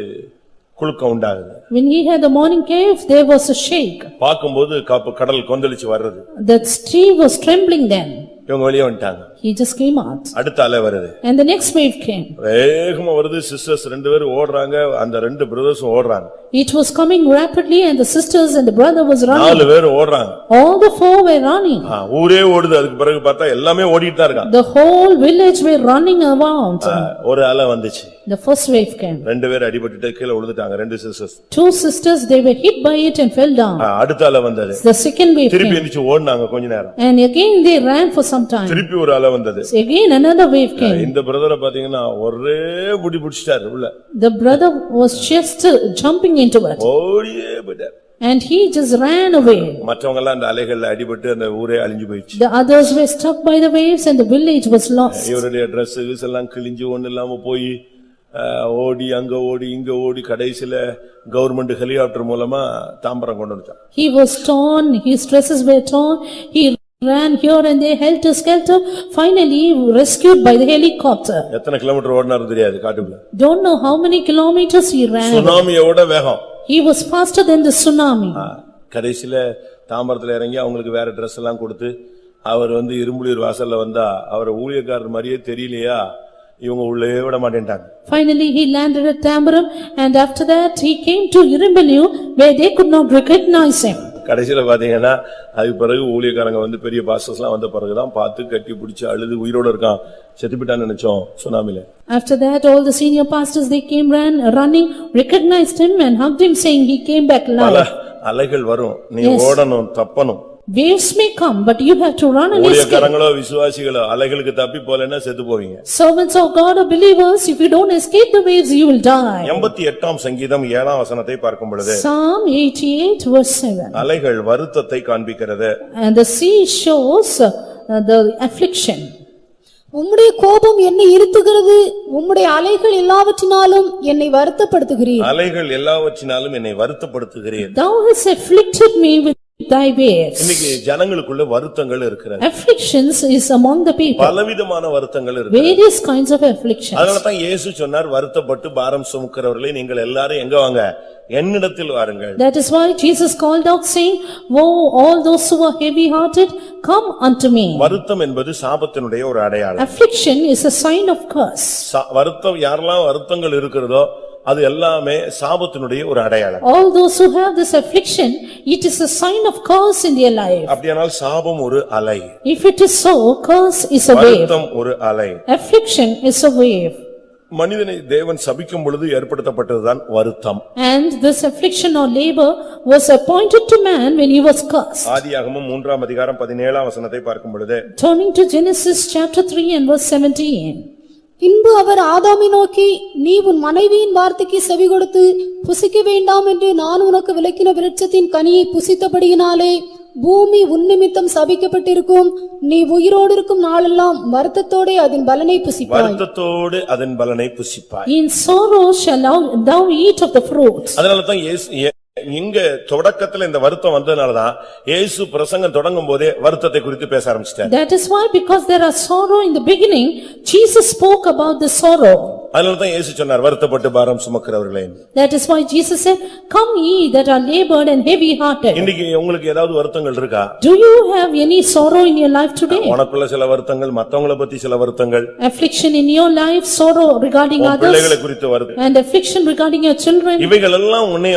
குலுக்கம் உண்டாகுது. When he had the morning cave, there was a shake. பாக்கும்போது கடல் கொந்தளிச்சு வருது. The sea was trembling then. இவங்க வெளியே வந்துட்டாங்க. He just came out. அடுத்த அலை வருது. And the next wave came. வேகமா வருது. சிஸ்டர்ஸ் ரெண்டு பேரும் ஓடுறாங்க. அந்த ரெண்டு பிரதர்ஸும் ஓடுறாங்க. It was coming rapidly and the sisters and the brother was running. நாலு பேர் ஓடுறாங்க. All the four were running. ஊரே ஓடுது. அதுக்கு பிறகு பார்த்தா எல்லாமே ஓடிட்டு தான் இருக்காங்க. The whole village were running around. ஒரு அலை வந்துச்சு. The first wave came. ரெண்டு பேர் அடிபட்டுட்டு கீழ விழுந்துட்டாங்க. ரெண்டு sisters. Two sisters, they were hit by it and fell down. அடுத்த அலை வந்தது. The second wave திருப்பி came. எந்திரிச்சு ஓடுனாங்க கொஞ்ச நேரம். And again they ran for some time. திருப்பி ஒரு அலை வந்தது. Again another wave came. இந்த பிரதரை பாத்தீங்கன்னா ஒரே புடி புடிச்சிட்டாரு உள்ள. The brother was just jumping into it. ஓடியே போயிட்டார். And he just ran away. மற்றவங்க எல்லாம் அந்த அலைகள்ல அடிபட்டு அந்த ஊரே அழிஞ்சு போயிடுச்சு. The others were struck by the waves and the village was lost. இவருடைய Dress எல்லாம் கிழிஞ்சு ஒண்ணு இல்லாம போய் ஓடி அங்க ஓடி இங்க ஓடி கடைசில கவர்மெண்ட் ஹெலிகாப்டர் மூலமா தாம்பரம் கொண்டு வந்துட்டான். He was torn, his dresses were torn. He ran here and there, helter skelter, finally rescued by the helicopter. எத்தனை கிலோமீட்டர் ஓடினாரு தெரியாது காட்டுக்குள்ள. Don't know how many kilometers he ran. சுனாமியோட வேகம். He was faster than the tsunami. கடைசில தாம்பரத்துல இறங்கி அவங்களுக்கு வேற Dress எல்லாம் கொடுத்து அவர் இரும்புலியூர் வாசல்ல வந்தா அவர் ஊழியக்காரர் மாதிரியே தெரியலையா இவங்க உள்ளே விட மாட்டேன்ட்டாங்க. Finally he landed at Tambaram and after that he came to Irumbaliur where they could not recognize him. கடைசில பாத்தீங்கன்னா அதுக்கு பிறகு ஊழியக்காரங்க பெரிய பாஸ்டர்ஸ் எல்லாம் வந்த பிறகுதான் பார்த்து கட்டி பிடிச்சு அழுது உயிரோட இருக்கான் செத்துப்பிட்டான்னு நினைச்சோம் சுனாமில. After that all the senior pastors they came running, recognized him and hugged him saying he came back alive. அலைகள் வரும், நீ ஓடணும், தப்பணும். Waves may come but you have to run and escape. ஊழியக்காரங்களோ விசுவாசிகளோ அலைகளுக்கு தப்பி போலனா செத்து போவீங்க. Servants of God or believers, if you don't escape the waves you will die. 88ஆம் சங்கீதம் 7ஆம் வசனத்தை பார்க்கும் பொழுது Psalm 88 verse 7. அலைகள் வருத்தத்தை காண்பிக்கிறது. And the sea shows the affliction. உம்முடைய கோபம் என்னை இருத்துகிறது, உம்முடைய அலைகள் எல்லாவற்றினாலும் என்னை வருத்தப்படுத்துகிறீர். அலைகள் எல்லாவற்றினாலும் என்னை வருத்தப்படுத்துகிறீர். Thou hast afflicted me with thy waves. இன்னைக்கு ஜனங்களுக்குள்ள வருத்தங்கள் இருக்கிறது. Afflictions is among the people. பலவிதமான வருத்தங்கள் இருக்கு. Various kinds of afflictions. அதனால தான் இயேசு சொன்னார் வருத்தப்பட்டு பாரம் சுமக்கிறவர்களே நீங்கள் எல்லாரும் எங்க வாங்க என்னிடத்தில் வாருங்கள். That is why Jesus called out saying, woe all those who are heavy hearted, come unto me. வருத்தம் என்பது சாபத்தினுடைய ஒரு அடையாளம். Affliction is a sign of curse. வருத்தம் யாரெல்லாம் வருத்தங்கள் இருக்கிறதோ அது எல்லாமே சாபத்தினுடைய ஒரு அடையாளம். All those who have this affliction, it is a sign of curse in their life. அப்படியானால் சாபம் ஒரு அலை. If it is so, curse is a wave. வருத்தம் ஒரு அலை. Affliction is a wave. மனிதனை தேவன் சபிக்கும் பொழுது ஏற்படுத்தப்பட்டதுதான் வருத்தம். And this affliction or labor was appointed to man when he was cursed. ஆதியாகமம் 3ஆம் அதிகாரம் 17ஆம் வசனத்தை பார்க்கும் பொழுது Turning to Genesis chapter 3 and verse 17. பின்பு அவர் ஆதாமை நோக்கி, நீ உன் மனைவியின் வார்த்தைக்கு செவி கொடுத்து புசிக்க வேண்டாம் என்று நான் உனக்கு விலக்கின விருட்சத்தின் கனியை புசித்தபடியினாலே பூமி உன்னிமித்தம் சபிக்கப்பட்டிருக்கும். நீ உயிரோடு இருக்கும் நாளெல்லாம் வருத்தத்தோடு அதன் பலனை புசிப்பாய். வருத்தத்தோடு அதன் பலனை புசிப்பாய். In sorrow shall thou eat of the fruits. அதனால தான் இங்க தொடக்கத்துல இந்த வருத்தம் வந்ததனாலதான் இயேசு பிரசங்கம் தொடங்கும் போதே வருத்தத்தை குறித்து பேச ஆரம்பிச்சிட்டார். That is why, because there are sorrow in the beginning, Jesus spoke about the sorrow. அதனாலதான் இயேசு சொன்னார் வருத்தப்பட்டு பாரம் சுமக்கிறவர்களே. That is why Jesus said, "Come ye that are labored and heavy hearted." இன்னைக்கு உங்களுக்கு ஏதாவது வருத்தங்கள் இருக்கா? Do you have any sorrow in your life today? உனக்குள்ள சில வருத்தங்கள், மத்தவங்கள பத்தி சில வருத்தங்கள், Affliction in your life, sorrow regarding உன் பிள்ளைகளை others, குறித்து வருது. and affliction regarding your children. இவைகள் எல்லாம் உன்னை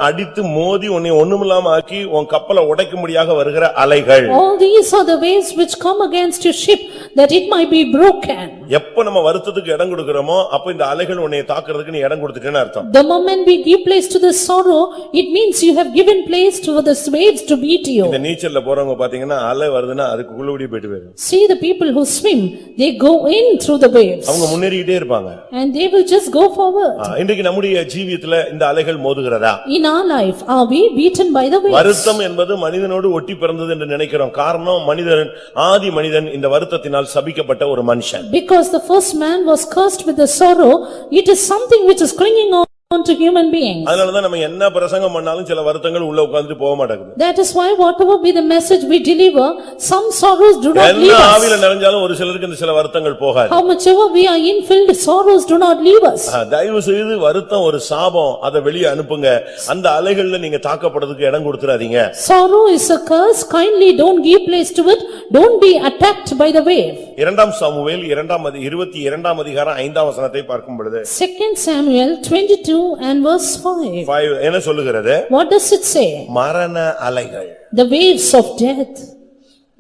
அடித்து மோதி உன்னை ஒண்ணுமில்லாம ஆக்கி உன் கப்பலை உடைக்கும்படியாக வருகிற அலைகள். All these are the waves which come against your ship, that it might be broken. எப்ப நம்ம வருத்தத்துக்கு இடம் கொடுக்கிறோமோ அப்ப இந்த அலைகள் உன்னை தாக்குறதுக்கு நீ இடம் கொடுத்துட்டேன்னு அர்த்தம். The moment we give place to the sorrow, it means you have given place to the waves to beat you. இந்த நீச்சல்ல போறவங்க பாத்தீங்கன்னா அலை வருதுன்னா அதுக்கு உள்ளபடி போயிட்டு போயிடும். See the people who swim, they go in through the waves. அவங்க முன்னேறிட்டே இருப்பாங்க. And they will just go forward. இன்றைக்கு நம்முடைய ஜீவியத்துல இந்த அலைகள் மோதுகிறதா? In our life, are we beaten by the waves? வருத்தம் என்பது மனிதனோடு ஒட்டி பிறந்தது என்று நினைக்கிறோம். காரணம் ஆதி மனிதன் இந்த வருத்தத்தினால் சபிக்கப்பட்ட ஒரு மனுஷன். Because the first man was cursed with the sorrow, it is something which is clinging on to human beings. அதனாலதான் நம்ம என்ன பிரசங்கம் பண்ணாலும் சில வருத்தங்கள் உள்ள உட்கார்ந்து போக மாட்டேங்குது. That is why whatever be the message we deliver, some sorrows do not leave என்ன us. ஆவியில நிறைஞ்சாலும் ஒரு சிலருக்கு இந்த சில வருத்தங்கள் போகாது. How much ever we are infilled, sorrows do not leave us. தயவு செய்து வருத்தம் ஒரு சாபம், அதை வெளியே அனுப்புங்க. அந்த அலைகள்ல நீங்க தாக்கப்படுறதுக்கு இடம் கொடுத்துறாதீங்க. Sorrow is a curse, kindly don't give place to it, don't be attacked by the wave. 2 Samuel 22 அதிகாரம் 5ஆம் வசனத்தை பார்க்கும் பொழுது 2 Samuel 22 and verse 5. என்ன சொல்லுகிறது? What does it say? மரண அலைகள், The waves of death.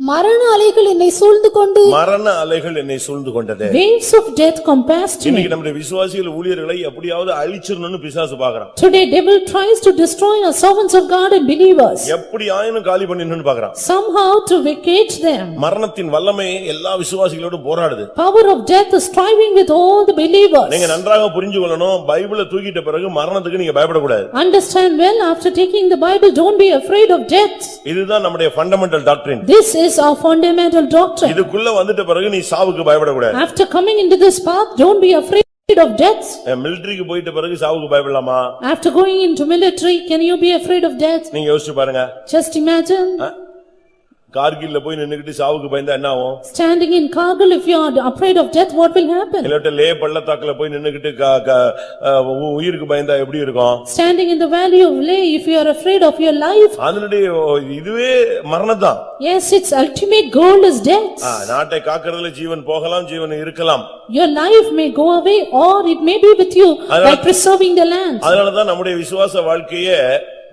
மரண அலைகள் என்னை சூழ்ந்து கொண்டு மரண அலைகள் என்னை சூழ்ந்து கொண்டது. Waves of death compassed me. இன்னைக்கு நம்முடைய விசுவாசிகள் ஊழியர்களை எப்படியாவது அழிச்சிரணும்னு பிசாசு பார்க்கறான். Today devil tries to destroy our servants of God and believers. எப்படி ஆயினும் காலி பண்ணிடணும்னு பார்க்கறான். Somehow to vacate them. மரணத்தின் வல்லமை எல்லா விசுவாசிகளோடு போராடுது. Power of death is striving with all the believers. நீங்க நன்றாக புரிஞ்சு கொள்ளணும், பைபிளை தூக்கிட்ட பிறகு மரணத்துக்கு நீங்க பயப்படக்கூடாது. Understand well, after taking the Bible, don't be afraid of death. இதுதான் நம்முடைய ஃபண்டமெண்டல் டாக்டரின். This is our fundamental doctrine. இதுக்குள்ள வந்துட்ட பிறகு நீ சாவுக்கு பயப்படக்கூடாது. After coming into this path, don't be afraid of death. மிலிட்டரிக்கு போயிட்ட பிறகு சாவுக்கு பயப்படலாமா? After going into military, can you be afraid of death? நீங்க யோசிச்சு பாருங்க. Just imagine. கார்கில்ல போய் நின்னுக்கிட்டு சாவுக்கு பயந்தா என்ன ஆகும்? Standing in Kargil, if you are afraid of death, what will happen? இல்லட்ட லே பள்ளத்தாக்குல போய் நின்னுக்கிட்டு உயிருக்கு பயந்தா எப்படி இருக்கும்? Standing in the valley of Leh, if you are afraid of your life. அதனுடைய இதுவே மரணம்தான். Yes, its ultimate goal is death. நாட்டை காக்கிறதுல ஜீவன் போகலாம், ஜீவன் இருக்கலாம். Your life may go away or it may be with you by preserving the land. அதனாலதான் நம்முடைய விசுவாச வாழ்க்கையே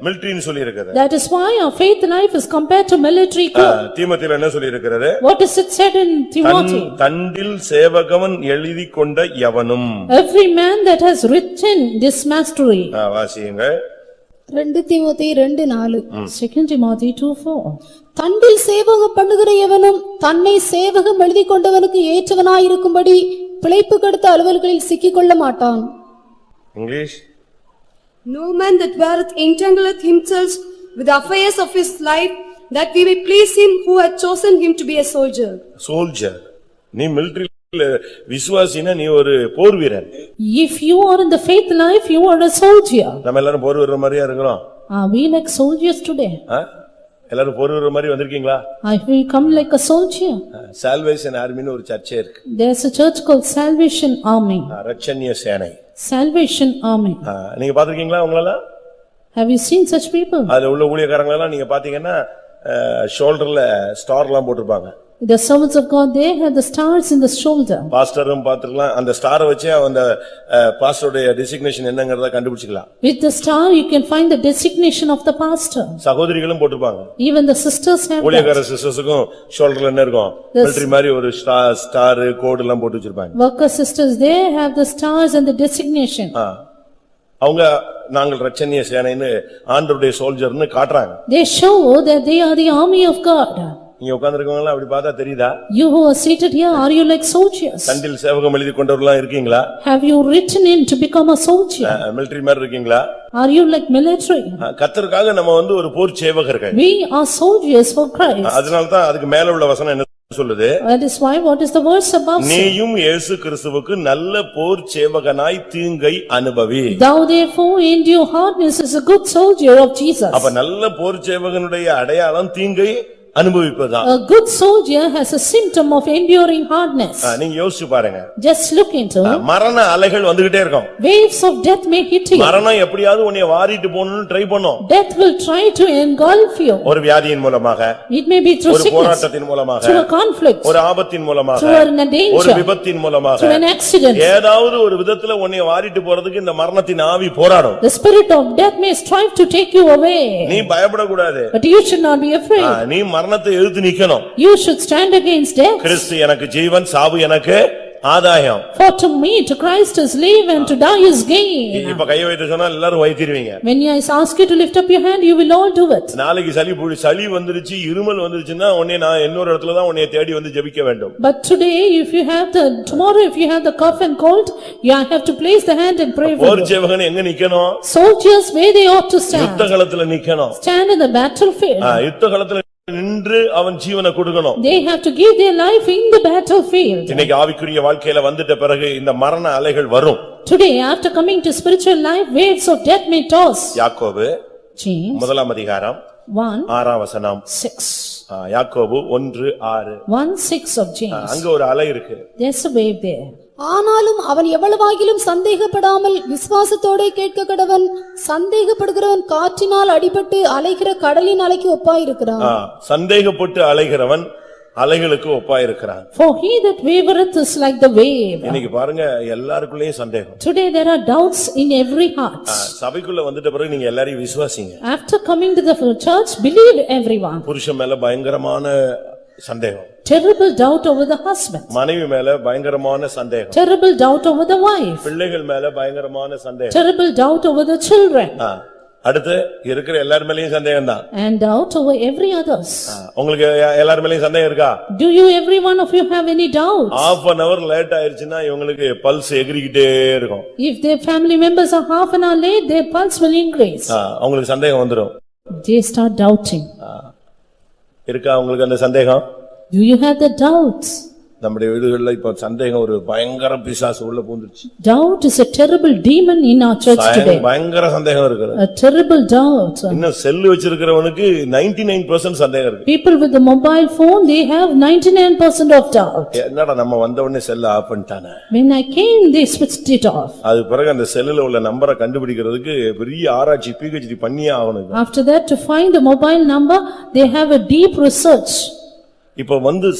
மிலிட்டரின்னு சொல்லி இருக்குது. That is why our faith life is compared to military corps. தீமோத்தேயுல என்ன சொல்லி இருக்கிறது? What is it said in Timothy? தண்டில் சேவகவன் எழுதி கொண்ட எவனும். Every man that has written this mastery. வாசியுங்க. 2 தீமோத்தேயு 2:4. 2 Timothy 2:4. தண்டில் சேவகம் பண்ணுகிற எவனும் தன்னை சேவகம் எழுதி கொண்டவனுக்கு ஏற்றவனாயிருக்கும்படி பிழைப்பு கெடுத்த அலுவல்களில் சிக்கிக்கொள்ள மாட்டான். English. No man that weareth entangleth himself with the affairs of his life, that we may please him who hath chosen him to be a soldier. Soldier. நீ மிலிட்டரியில விசுவாசினா நீ ஒரு போர் வீரன். If you are in the faith life, you are a soldier. நம்ம எல்லாரும் போர் வீரர் மாதிரியா இருக்கிறோம். Are we like soldiers today? எல்லாரும் போர் வீரர் மாதிரி வந்திருக்கீங்களா? I will come like a soldier. Salvation ஆர்மின்னு ஒரு சர்ச்சே இருக்கு. There's a church called Salvation Army. ரட்சணிய சேனை. Salvation Army. நீங்க பாத்திருக்கீங்களா உங்களா? Have you seen such people? அதுல உள்ள ஊழியக்காரங்க எல்லாம் நீங்க பாத்தீங்கன்னா ஷோல்டர்ல ஸ்டார் எல்லாம் போட்டுருப்பாங்க. The servants of God, they have the stars in the shoulder. பாஸ்டரும் பாத்துக்கலாம், அந்த ஸ்டாரை வச்சு அந்த பாஸ்டருடைய designation என்னங்கறத கண்டுபிடிச்சுக்கலாம். With the star you can find the designation of the pastor. சகோதரிகளும் போட்டுப்பாங்க. Even the sisters have ஊழியக்கார சிஸ்டர்ஸ்க்கும் ஷோல்டர்ல என்ன இருக்கும்? மிலிட்டரி மாதிரி ஒரு ஸ்டார் கோட் எல்லாம் போட்டு வச்சிருப்பாங்க. Worker sisters, they have the stars and the designation. அவங்க நாங்கள் ரட்சணிய சேனைன்னு ஆண்டவருடைய சோல்ஜர்னு காட்டுறாங்க. They show that they are the army of God. நீங்க உட்கார்ந்திருக்கவங்க அப்படி பார்த்தா தெரியுதா? You who are seated here, are you like soldiers? தண்டில் சேவகம் எழுதி கொண்டவர்களா இருக்கீங்களா? Have you written in to become a soldier? Military மாதிரி இருக்கீங்களா? Are you like military? கர்த்தருக்காக நம்ம ஒரு போர் சேவகர்கள். We are soldiers for Christ. அதனால தான் அதுக்கு மேல உள்ள வசனம் என்ன சொல்லுது? That is why what is the verse above? நீயும் இயேசு கிறிஸ்துவுக்கு நல்ல போர் சேவகனாய் தீங்கை அனுபவி. Thou therefore endure hardness as a good soldier of Jesus. அப்ப நல்ல போர் சேவகனுடைய அடையாளம் தீங்கை அனுபவிப்பதுதான். A good soldier has a symptom of enduring hardness. நீங்க யோசிச்சு பாருங்க. Just look into. மரண அலைகள் வந்துகிட்டே இருக்கும். Waves of death may hit you. மரணம் எப்படியாவது உன்னை வாரிட்டு போகணும்னு ட்ரை பண்ணும். Death will try to engulf you. ஒரு வியாதியின் மூலமாக, It may be through ஒரு sickness, போராட்டத்தின் மூலமாக, through a conflict, ஒரு ஆபத்தின் மூலமாக, through a danger, ஒரு விபத்தின் மூலமாக, through an accident. ஏதாவது ஒரு விதத்துல உன்னை வாரிட்டு போறதுக்கு இந்த மரணத்தின் ஆவி போராடும். The spirit of death may strive to take you away. நீ பயப்படக்கூடாது. But you should not be afraid. நீ மரணத்தை எதிர்த்து நிக்கணும். You should stand against death. கிறிஸ்து எனக்கு ஜீவன், சாவு எனக்கு ஆதாயம். For to me, to Christ is live and to die is gain. இப்ப கையை வைத்து சொன்னா எல்லாரும் வைத்திருவீங்க. When I ask you to lift up your hand, you will all do it. நாளைக்கு சளி வந்துருச்சு, இருமல் வந்துருச்சுன்னா உன்னை நான் இன்னொரு இடத்துல தான் உன்னை தேடி வந்து ஜெபிக்க வேண்டும். But today, tomorrow if you have the cough and cold, you have to place the hand and pray for bore you. சேவகன் எங்க நிக்கணும்? Soldiers, where they ought to stand. யுத்த களத்துல நிக்கணும். Stand in the battlefield. யுத்த களத்துல நின்று அவன் ஜீவனை கொடுக்கணும். They have to give their life in the battlefield. இன்னைக்கு ஆவிக்குரிய வாழ்க்கையில வந்துட்ட பிறகு இந்த மரண அலைகள் வரும். Today, after coming to spiritual life, waves of death may toss. யாக்கோபு James 1 அதிகாரம் 6 யாக்கோபு 1:6. 1:6 of James. அங்க ஒரு அலை இருக்கு. There's a wave there. ஆனாலும் அவன் எவ்வளவாகிலும் சந்தேகப்படாமல் விசுவாசத்தோடே கேட்க கடவன். சந்தேகப்படுகிறவன் காற்றினால் அடிபட்டு அலைகிற கடலின் அலைக்கு ஒப்பாயிருக்கிறான். சந்தேகப்பட்டு அலைகிறவன் அலைகளுக்கு ஒப்பாயிருக்கிறான். For he that wavereth is like the wave. இன்னைக்கு பாருங்க எல்லாருக்குள்ளேயும் சந்தேகம். Today there are doubts in every heart. சபைக்குள்ள வந்துட்ட பிறகு நீங்க எல்லாரையும் விசுவாசிங்க. After coming to the church, believe everyone. புருஷன் மேல பயங்கரமான சந்தேகம். Terrible doubt over the husband. மனைவி மேல பயங்கரமான சந்தேகம். Terrible doubt over the wife. பிள்ளைகள் மேல பயங்கரமான சந்தேகம். Terrible doubt over the children. அடுத்து இருக்கிற எல்லார் மேலயும் சந்தேகம் தான். And doubt over every others. உங்களுக்கு எல்லார் மேலயும் சந்தேகம் இருக்கா? Do you every one of you have any doubts? half an hour late ஆயிருச்சுனா இவங்களுக்கு பல்ஸ் எகிரிக்கிட்டே இருக்கும். If their family members are half an hour late, their pulse will increase. அவங்களுக்கு சந்தேகம் வந்துரும். They start doubting. இருக்கா உங்களுக்கு அந்த சந்தேகம்? Do you have the doubts? நம்முடைய வீடுகள்ல இப்ப சந்தேகம் ஒரு பயங்கர பிசாசு உள்ள பூந்துருச்சு. Doubt is a terrible demon in our church today. பயங்கர சந்தேகம் இருக்கு. A terrible doubt. இன்னும் செல் வச்சிருக்கிறவனுக்கு 99% சந்தேகம் இருக்கு. People with the mobile phone, they have 99% of doubt. என்னடா நம்ம வந்த உடனே செல்ல of பண்ணிட்டானே. When I came, they switched it off. அது பிறகு அந்த செல்லுல உள்ள நம்பரை கண்டுபிடிக்கிறதுக்கு பெரிய ஆராய்ச்சி PhD பண்ணியே ஆகணும். After that, to find the mobile number, they have a deep research. இப்ப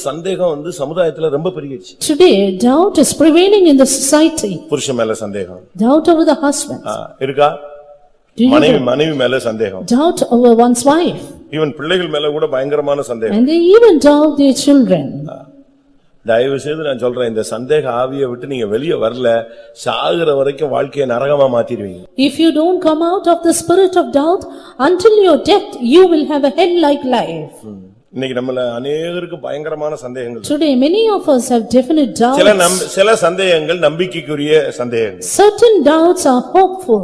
சந்தேகம் சமுதாயத்துல ரொம்ப பெருகிச்சு. Today, doubt is prevailing in the society. புருஷன் மேல சந்தேகம். Doubt over the husband. இருக்கா? மனைவி மேல சந்தேகம். Doubt over one's wife. Even பிள்ளைகள் மேல கூட பயங்கரமான சந்தேகம். And they even doubt their children. தயவு செய்து நான் சொல்றேன், இந்த சந்தேக ஆவியை விட்டு நீங்க வெளியே வரல, சாகுற வரைக்கும் வாழ்க்கையை நரகமா மாத்திடுவீங்க. If you don't come out of the spirit of doubt, until your death, you will have a hell-like life. இன்னைக்கு நம்மள அநேகருக்கு பயங்கரமான சந்தேகங்கள். Today many of us have definite doubts. சில சந்தேகங்கள் நம்பிக்கைக்குரிய சந்தேகங்கள். Certain doubts are hopeful.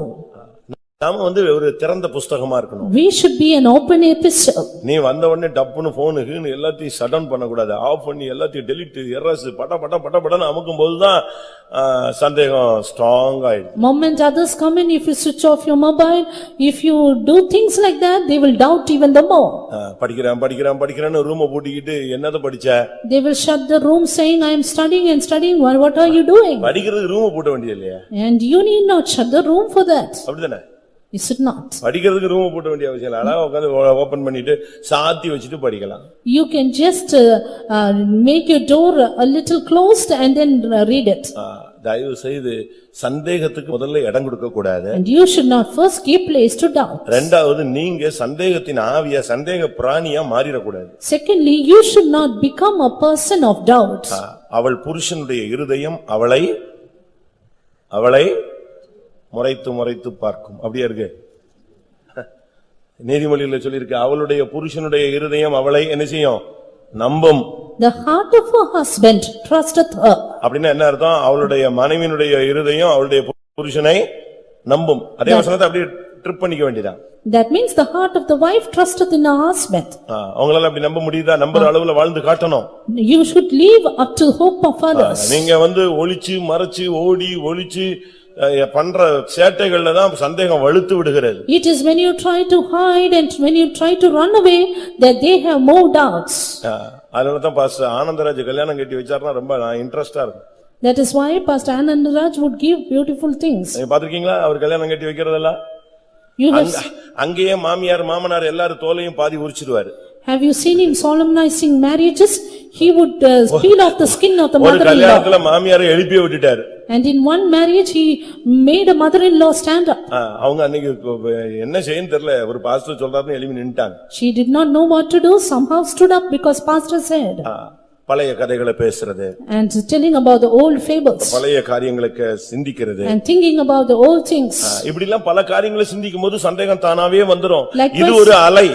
நாம ஒரு திறந்த புத்தகமா இருக்கணும். We should be an open epistle. நீ வந்த உடனே டப்புன்னு போனுக்கு எல்லாத்தையும் ஷட் டவுன் பண்ண கூடாது. ஆஃப் பண்ணி எல்லாத்தையும் டெலீட் எரர்ஸ் பட அமுக்கும்போது தான் சந்தேகம் ஸ்ட்ராங் ஆயிடும். Moment others come in, if you switch off your mobile, if you do things like that, they will doubt even the more. படிக்கிறேன்னு ரூமை பூட்டிக்கிட்டு என்னத படிச்ச? They will shut the room saying, I am studying and studying. What are you doing? படிக்கிறதுக்கு ரூமை பூட்ட வேண்டியது இல்லையா? And you need not shut the room for that. அப்படிதானே? Is it not? படிக்கிறதுக்கு ரூம் போட வேண்டிய அவசியம் இல்ல. அழகா உட்கார்ந்து ஓபன் பண்ணிட்டு சாத்தி வச்சிட்டு படிக்கலாம். You can just make your door a little closed and then read it. தயவு செய்து சந்தேகத்துக்கு முதல்ல இடம் கொடுக்க கூடாது. And you should not first give place to doubt. இரண்டாவது, நீங்க சந்தேகத்தின் ஆவியா சந்தேக பிராணியா மாறிட கூடாது. Secondly, you should not become a person of doubt. அவள் புருஷனுடைய இருதயம் அவளை முறைத்து பார்க்கும். அப்படியே இருக்கு. நீதிமொழியில சொல்லிருக்கு, அவளுடைய புருஷனுடைய இருதயம் அவளை என்ன செய்யும்? நம்பும். The heart of her husband trusteth her. அப்படின்னா என்ன அர்த்தம்? அவளுடைய மனைவியினுடைய இருதயம் அவளுடைய புருஷனை நம்பும். அதே வசனத்தை அப்படியே ட்ரிப் பண்ணிக்க வேண்டியதான். That means the heart of the wife trusteth in her husband. அவங்களால அப்படி நம்ப முடியுதா? நம்புற அளவுல வாழ்ந்து காட்டணும். You should live up to hope of others. நீங்க ஒளிச்சு மறைச்சு ஓடி ஒளிச்சு பண்ற சேட்டைகள்ல தான் சந்தேகம் வலுத்து விடுகிறது. It is when you try to hide and when you try to run away that they have more doubts. அதனால தான் பாஸ்டர் ஆனந்தராஜ் கல்யாணம் கட்டி வச்சாருன்னா ரொம்ப இன்ட்ரெஸ்டா இருக்கும். That is why Pastor Anandaraj would give beautiful things. நீங்க பாத்திருக்கீங்களா அவர் கல்யாணம் கட்டி வைக்கிறதெல்லாம்? அங்கேயே மாமியார் மாமனார் எல்லாரும் தோலையும் பாதி உரிச்சிடுவாரு. Have you seen him solemnizing marriages? He would peel off the skin of the ஒரு mother-in-law. கல்யாணத்துல மாமியாரை எழுப்பி விட்டுட்டாரு. And in one marriage he made a mother-in-law stand up. அவங்க அன்னைக்கு என்ன செய்யன்னு தெரியல ஒரு பாஸ்டர் சொல்றாருன்னு எழுப்பி நின்னுட்டாங்க. She did not know what to do, somehow stood up because pastor said. பழைய கதைகளை பேசுறது. And telling about the old fables. பழைய காரியங்களுக்கு சிந்திக்கிறது. And thinking about the old things. இப்படி எல்லாம் பல காரியங்களை சிந்திக்கும்போது சந்தேகம் தானாவே வந்துரும். இது ஒரு அலை.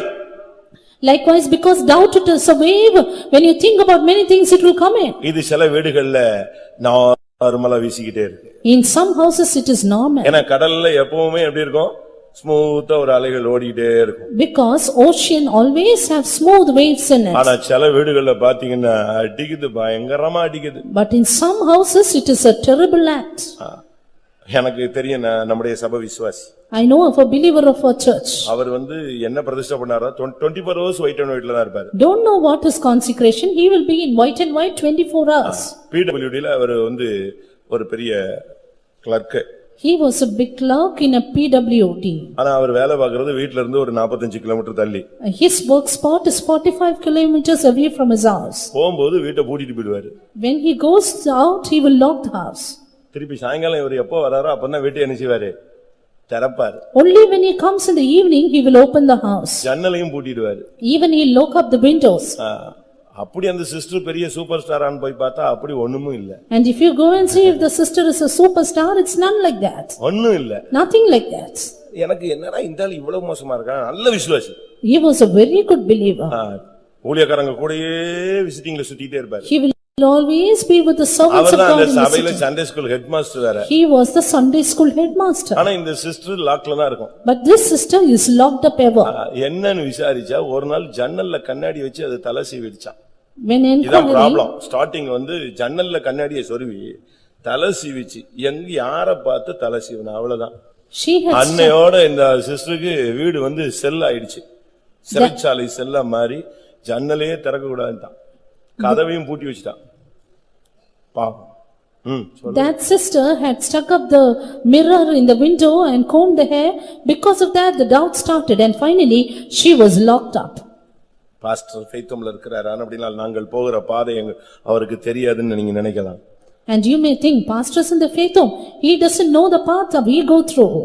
Likewise, because doubt it is a wave, when you think about many things it will come in. இது சில வீடுகள்ல நார்மலா வீசிக்கிட்டே இருக்கு. In some houses it is normal. ஏன்னா கடல்ல எப்பவுமே எப்படி இருக்கும்? ஸ்மூத்தா ஒரு அலைகள் ஓடிட்டே இருக்கும். Because ocean always have smooth waves in it. ஆனா சில வீடுகள்ல பாத்தீங்கன்னா அடிக்குது, பயங்கரமா அடிக்குது. But in some houses it is a terrible act. எனக்கு தெரியும் நம்முடைய சபை விசுவாசி. I know of a believer of a church. அவர் என்ன பிரதிஷ்டை பண்ணாரா 24 hours white and white ல தான் இருப்பாரு. Don't know what is consecration, he will be in white and white 24 hours. PWD ல அவர் ஒரு பெரிய clerk. He was a big clerk in a PWD. ஆனா அவர் வேலை பார்க்கிறது வீட்ல இருந்து ஒரு 45 கிலோமீட்டர் தள்ளி. His work spot is 45 kilometers away from his house. போகும்போது வீட்டை பூட்டிட்டு போயிடுவாரு. When he goes out, he will lock the house. திருப்பி சாயங்காலம் இவர் எப்போ வராரோ அப்பதான் வீட்டை என்ன செய்வாரு? திறப்பாரு. Only when he comes in the evening, he will open the house. ஜன்னலையும் பூட்டிடுவாரு. Even he lock up the windows. அப்படி அந்த சிஸ்டர் பெரிய சூப்பர் ஸ்டாரான்னு போய் பார்த்தா அப்படி ஒண்ணுமே இல்ல. And if you go and see if the sister is a superstar, it's none like that. ஒண்ணும் இல்ல. Nothing like that. எனக்கு என்னடா இந்த ஆளு இவ்வளவு மோசமா இருக்கான்? நல்ல விசுவாசி. He was a very good believer. ஊழியக்காரங்க கூடயே விசிட்டிங்ல சுத்திட்டே இருப்பாரு. He will always be with the servants of God. அவர்தான் அந்த சபையில சண்டே ஸ்கூல் ஹெட்மாஸ்டர் வேற. He was the Sunday school headmaster. ஆனா இந்த சிஸ்டர் லாக்ல தான் இருக்கும். But this sister is locked up ever. என்னன்னு விசாரிச்சா ஒரு நாள் ஜன்னல்ல கண்ணாடி வச்சு அது தலை சீவிடுச்சான். When இதான் ப்ராப்ளம். ஸ்டார்டிங் ஜன்னல்ல கண்ணாடியை சொருவி தலை சீவிச்சு எங்க யார பார்த்து தலை சீவனா அவ்வளவுதான். அன்னையோட இந்த சிஸ்டருக்கு வீடு செல் ஆயிடுச்சு. சிறைச்சாலை செல்லா மாறி ஜன்னலையே திறக்க கூடாதுதான். கதவையும் பூட்டி வச்சுட்டான். பாவம். That sister had stuck up the mirror in the window and combed the hair. Because of that the doubt started and finally she was locked up. Pastor ஃபெய்த்தம்ல இருக்கிறார் அப்படினா நாங்கள் போகிற பாதை அவருக்கு தெரியாதுன்னு நீங்க நினைக்கலாம். And you may think pastors in the faith home, he doesn't know the path that we go through.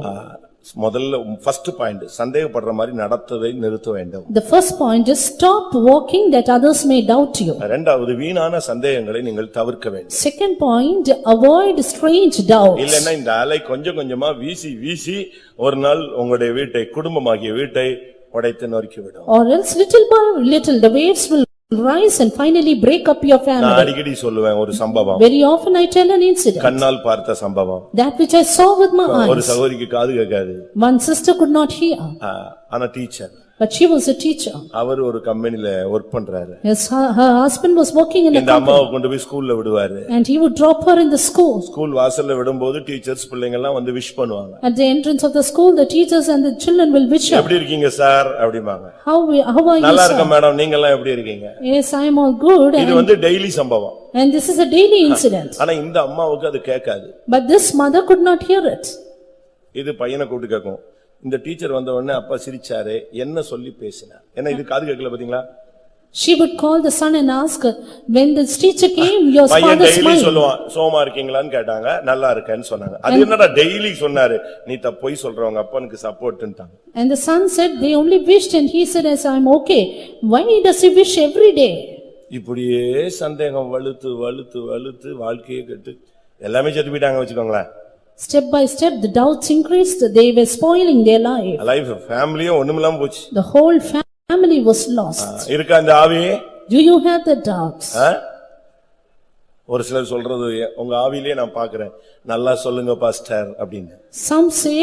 முதல்ல ஃபர்ஸ்ட் பாயிண்ட் சந்தேகப்படுற மாதிரி நடத்ததை நிறுத்த வேண்டும். The first point is stop walking that others may doubt you. இரண்டாவது வீணான சந்தேகங்களை நீங்கள் தவிர்க்க வேண்டும். Second point, avoid strange doubts. இல்லன்னா இந்த அலை கொஞ்சம் கொஞ்சமா வீசி வீசி ஒரு நாள் உங்களுடைய வீட்டை குடும்பமாகிய வீட்டை உடைத்து நொறுக்கிவிடும். Or else little by little the waves will rise and finally break up your family. நான் அடிக்கடி சொல்லுவேன் ஒரு சம்பவம். Very often I tell an incident. கண்ணால் பார்த்த சம்பவம். That which I saw with my eyes. ஒரு சகோதரிக்கு காது கேட்காது. One sister could not hear. ஆனா teacher. But she was a teacher. அவர் ஒரு கம்பெனில வர்க் பண்றாரு. Yes, her husband was working in a company. இந்த அம்மாவை கொண்டு போய் ஸ்கூல்ல விடுவாரு. And he would drop her in the school. School வாசல்ல விடும்போது டீச்சர்ஸ் பிள்ளைங்க எல்லாம் விஷ் பண்ணுவாங்க. At the entrance of the school the teachers and the children will wish her. எப்படி இருக்கீங்க சார் அப்படிமாங்க. How are you? நல்லா இருக்கேன் மேடம், நீங்க எல்லாம் எப்படி இருக்கீங்க? Yes, I am all good. இது டெய்லி சம்பவம். And this is a daily incident. ஆனா இந்த அம்மாவுக்கு அது கேட்காது. But this mother could not hear it. இது பையனை கூப்பிட்டு கேட்கும். இந்த டீச்சர் வந்த உடனே அப்பா சிரிச்சாரு, என்ன சொல்லி பேசினார்? ஏன்னா இது காது கேட்கல பாத்தீங்களா? She would call the son and ask, when the teacher came, your father smiled. பையன் டெய்லி சொல்லுவான், சோமா இருக்கீங்களான்னு கேட்டாங்க, நல்லா இருக்கேன்னு சொன்னாங்க. அது என்னடா டெய்லி சொன்னாரு, நீ போய் சொல்றவங்க அப்பனுக்கு சப்போர்ட்ன்ட்டாங்க. And the son said they only wished and he said, as I am okay. Why does he wish every day? இப்படியே சந்தேகம் வலுத்து வலுத்து வலுத்து வாழ்க்கையே கெட்டு எல்லாமே செத்து போயிட்டாங்க வச்சுக்கோங்களேன். Step by step the doubts increased, they were spoiling their life. Life, family ஒண்ணுமில்லாம போச்சு. The whole family was lost. இருக்கா அந்த ஆவி? Do you have the doubts? ஒரு சிலர் சொல்றது உங்க ஆவியிலே நான் பார்க்கிறேன், நல்லா சொல்லுங்க பாஸ்டர் அப்படின்னு. Some say,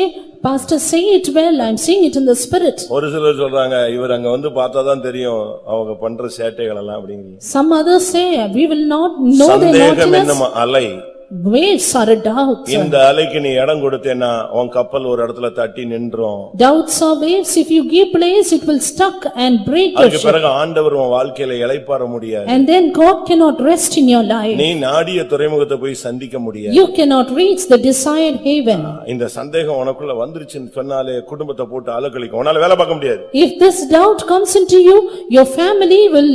pastor say it well, I am seeing it in the spirit. ஒரு சிலர் சொல்றாங்க இவர் அங்க பார்த்தாதான் தெரியும் அவங்க பண்ற சேட்டைகள் எல்லாம் அப்படிங்கறீங்க. Some others say we will not know their naughtiness. சந்தேகம் என்னமா அலை. Waves are a doubt. இந்த அலைக்கு நீ இடம் கொடுத்தேன்னா உன் கப்பல் ஒரு இடத்துல தட்டி நின்றும். Doubts are waves. If you give place, it will stuck and break your அதுக்கு ship. பிறகு ஆண்டவர் உன் வாழ்க்கையில இளைப்பாற முடியாது. And then God cannot rest in your life. நீ நாடிய துறைமுகத்தை போய் சந்திக்க முடியாது. You cannot reach the desired haven. இந்த சந்தேகம் உனக்குள்ள வந்துருச்சுன்னு சொன்னாலே குடும்பத்தை போட்டு அலக்கழிக்கும். உன்னால வேலை பார்க்க முடியாது. If this doubt comes into you, your family will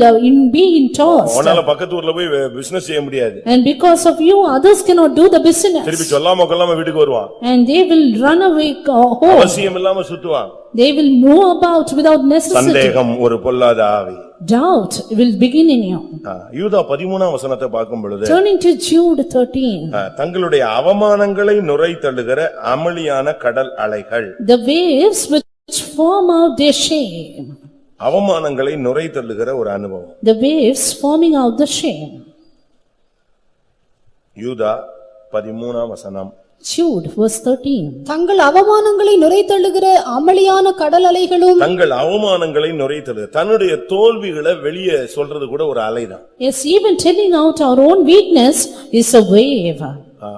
be in toss. உன்னால பக்கத்து ஊர்ல போய் பிசினஸ் செய்ய முடியாது. And because of you, others cannot do the business. திருப்பி சொல்லாம கொள்ளாம வீட்டுக்கு வருவான். And they will run away home. அவசியம் இல்லாம சுத்துவான். They will move about without necessity. சந்தேகம் ஒரு பொல்லாத ஆவி. Doubt will begin in you. யூதா 13ஆம் வசனத்தை பார்க்கும் பொழுது Turning to Jude 13. தங்களுடைய அவமானங்களை நுரை தள்ளுகிற அமளியான கடல் அலைகள். The waves which form out their shame. அவமானங்களை நுரை தள்ளுகிற ஒரு அனுபவம். The waves forming out the shame. யூதா 13ஆம் வசனம். Jude verse 13. தங்கள் அவமானங்களை நுரைத்தள்ளுகிற அமளியான கடல் அலைகளும் தங்கள் அவமானங்களை நுரை தள்ளு தன்னுடைய தோல்விகளை வெளியே சொல்றது கூட ஒரு அலைதான். Yes, even telling out our own weakness is a wave.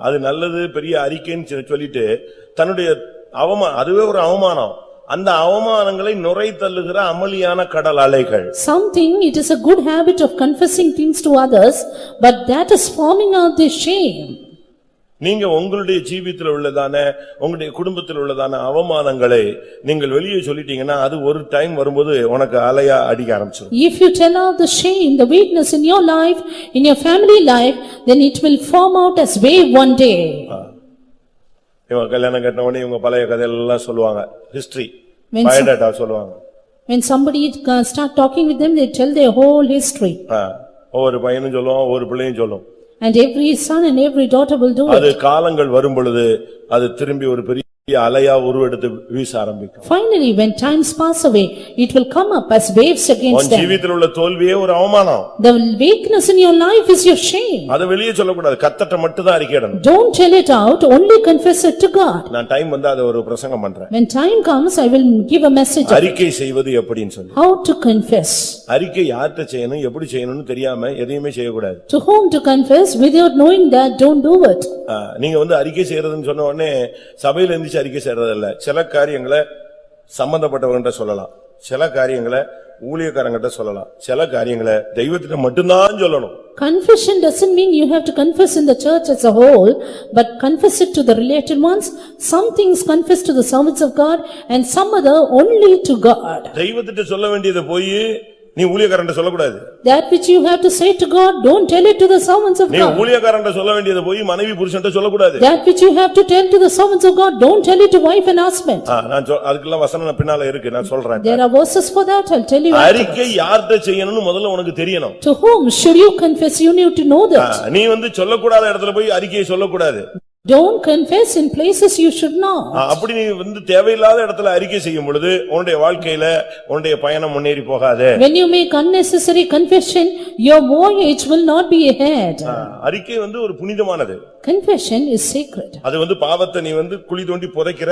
அது நல்லது பெரிய அறிக்கைன்னு சொல்லிட்டு தன்னுடைய அதுவே ஒரு அவமானம். அந்த அவமானங்களை நுரை தள்ளுகிற அமளியான கடல் அலைகள். Something, it is a good habit of confessing things to others, but that is forming out the shame. நீங்க உங்களுடைய ஜீவியத்தில் உள்ளதான உங்களுடைய குடும்பத்தில் உள்ளதான அவமானங்களை நீங்கள் வெளியே சொல்லிட்டீங்கன்னா அது ஒரு டைம் வரும்போது உனக்கு அலையா அடிக்க ஆரம்பிச்சிடும். If you tell out the shame, the weakness in your life, in your family life, then it will form out as wave one day. இவங்க கல்யாணம் கட்டின உடனே இவங்க பழைய கதையெல்லாம் சொல்லுவாங்க. ஹிஸ்டரி பயோடேட்டா சொல்லுவாங்க. When somebody start talking with them, they tell their whole history. ஒவ்வொரு பையனும் சொல்லுவான், ஒவ்வொரு பிள்ளையும் சொல்லும். And every son and every daughter will do அது it. காலங்கள் வரும் பொழுது அது திரும்பி ஒரு பெரிய அலையா உருவெடுத்து வீச ஆரம்பிக்கும். Finally, when times pass away, it will come up as waves against உன் them. ஜீவியத்தில் உள்ள தோல்வியே ஒரு அவமானம். The weakness in your life is your shame. அதை வெளியே சொல்லக்கூடாது. கர்த்தர்ட்ட மட்டும் தான் அறிக்கையிடணும். Don't tell it out, only confess it to God. நான் டைம் வந்து அதை ஒரு பிரசங்கம் பண்றேன். When time comes, I will give a message. அறிக்கை செய்வது எப்படின்னு சொல்லி. How to confess. அறிக்கை யார்கிட்ட செய்யணும் எப்படி செய்யணும்னு தெரியாம எதையுமே செய்யக்கூடாது. To whom to confess, without knowing that, don't do it. நீங்க வந்து அறிக்கை செய்யறதுன்னு சொன்ன உடனே சபையில இருந்துச்சு அறிக்கை செய்யறதில்ல. சில காரியங்களை சம்பந்தப்பட்டவங்கிட்ட சொல்லலாம், சில காரியங்களை ஊழியக்காரங்கிட்ட சொல்லலாம், சில காரியங்களை தெய்வத்திட்ட மட்டும்தான் சொல்லணும். Confession doesn't mean you have to confess in the church as a whole, but confess it to the related ones. Some things confess to the servants of God and some other only to God. தெய்வத்திட்ட சொல்ல வேண்டியதை போய் நீ ஊழியக்காரன்ட்ட சொல்லக்கூடாது. That which you have to say to God, don't tell it to the servants of நீ God. ஊழியக்காரன்ட்ட சொல்ல வேண்டியதை போய் மனைவி புருஷன்ட்ட சொல்லக்கூடாது. That which you have to tell to the servants of God, don't tell it to wife and husband. நான் அதுக்கெல்லாம் வசனம் பின்னால இருக்கு, நான் சொல்றேன். There are verses for that, I'll tell you. அறிக்கை யார்கிட்ட செய்யணும்னு முதல்ல உனக்கு தெரியணும். To whom should you confess? You need to know that. நீ வந்து சொல்லக்கூடாத இடத்துல போய் அறிக்கையை சொல்லக்கூடாது. Don't confess in places you should not. அப்படி நீ வந்து தேவையில்லாத இடத்துல அறிக்கை செய்யும் பொழுது உன்னுடைய வாழ்க்கையில உன்னுடைய பயணம் முன்னேறி போகாது. When you make unnecessary confession, your voyage will not be ahead. அறிக்கை வந்து ஒரு புனிதமானது. Confession is sacred. அது வந்து பாவத்தை நீ வந்து குழி தோண்டி புதைக்கிற,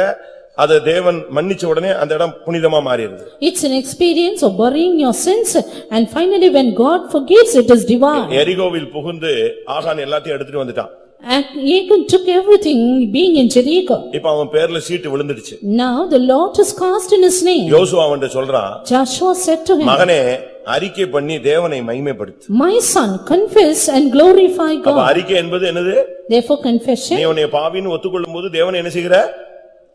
அது தேவன் மன்னிச்ச உடனே அந்த இடம் புனிதமா மாறிடுது. It's an experience of burying your sins and finally when God forgives, it is divine. எரிகோவில் புகுந்து ஆகான் எல்லாத்தையும் எடுத்துட்டு வந்துட்டான். And Achan took everything being in Jericho. இப்ப அவன் பேர்ல சீட்டு விழுந்துடுச்சு. Now the lot is cast in his name. யோசுவா அவன்கிட்ட சொல்றான், Joshua said to him, மகனே அறிக்கை பண்ணி தேவனை மகிமைப்படுத்து. My son, confess and glorify அப்ப God. அறிக்கை என்பது என்னது? Therefore confession. நீ உன்னை பாவின்னு ஒத்துக்கொள்ளும் போது தேவனை என்ன செய்கிற?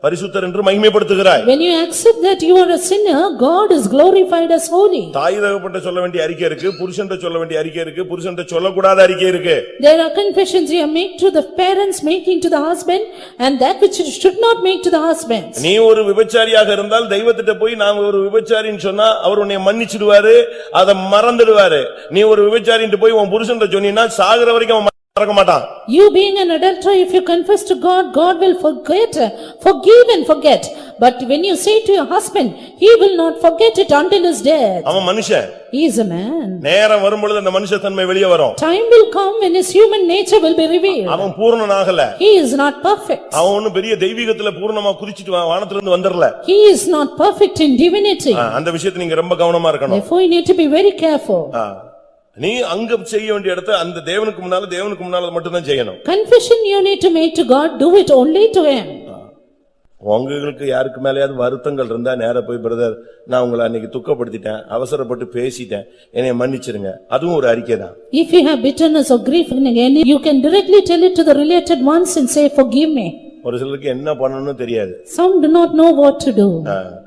பரிசுத்தர் என்று மகிமைப்படுத்துகிறாய். When you accept that you are a sinner, God is glorified as holy. தாய் தகப்பன்ட்ட சொல்ல வேண்டிய அறிக்கை இருக்கு, புருஷன்ட்ட சொல்ல வேண்டிய அறிக்கை இருக்கு, புருஷன்ட்ட சொல்லக்கூடாத அறிக்கை இருக்கு. There are confessions you make to the parents, making to the husband, and that which you should not make to the husbands. நீ ஒரு விபச்சாரியாக இருந்தால் தெய்வத்திட்ட போய் நான் ஒரு விபச்சாரின்னு சொன்னா அவர் உன்னை மன்னிச்சிடுவாரு, அதை மறந்துடுவாரு. நீ ஒரு விபச்சாரின்னு போய் உன் புருஷன்ட்ட சொன்னீன்னா சாகுற வரைக்கும் அவன் மறக்க மாட்டான். You being an adulterer, if you confess to God, God will forgive and forget. But when you say to your husband, he will not forget it until his death. அவன் மனுஷன். He is a man. நேரம் வரும்பொழுது அந்த மனுஷத்தன்மை வெளியே வரும். Time will come when his human nature will be revealed. அவன் பூரணனாகல. He is not perfect. அவன் ஒன்னும் பெரிய தெய்வீகத்துல பூரணமா குறிச்சிட்டு வானத்துல இருந்து வந்தறல. He is not perfect in divinity. அந்த விஷயத்தை நீங்க ரொம்ப கவனமா இருக்கணும். Therefore you need to be very careful. நீ அங்க செய்ய வேண்டிய இடத்தை அந்த தேவனுக்கு முன்னால மட்டும் தான் செய்யணும். Confession you need to make to God, do it only to him. உங்களுக்கு யாருக்கு மேலயாவது வருத்தங்கள் இருந்தா நேரா போய் பிரதர் நான் உங்களை அன்னைக்கு துக்கப்படுத்திட்டேன், அவசரப்பட்டு பேசிட்டேன், என்னை மன்னிச்சிருங்க, அதுவும் ஒரு அறிக்கை தான். If you have bitterness or grief in any, you can directly tell it to the related ones and say forgive me. ஒரு சிலருக்கு என்ன பண்ணணும்னு தெரியாது. Some do not know what to do.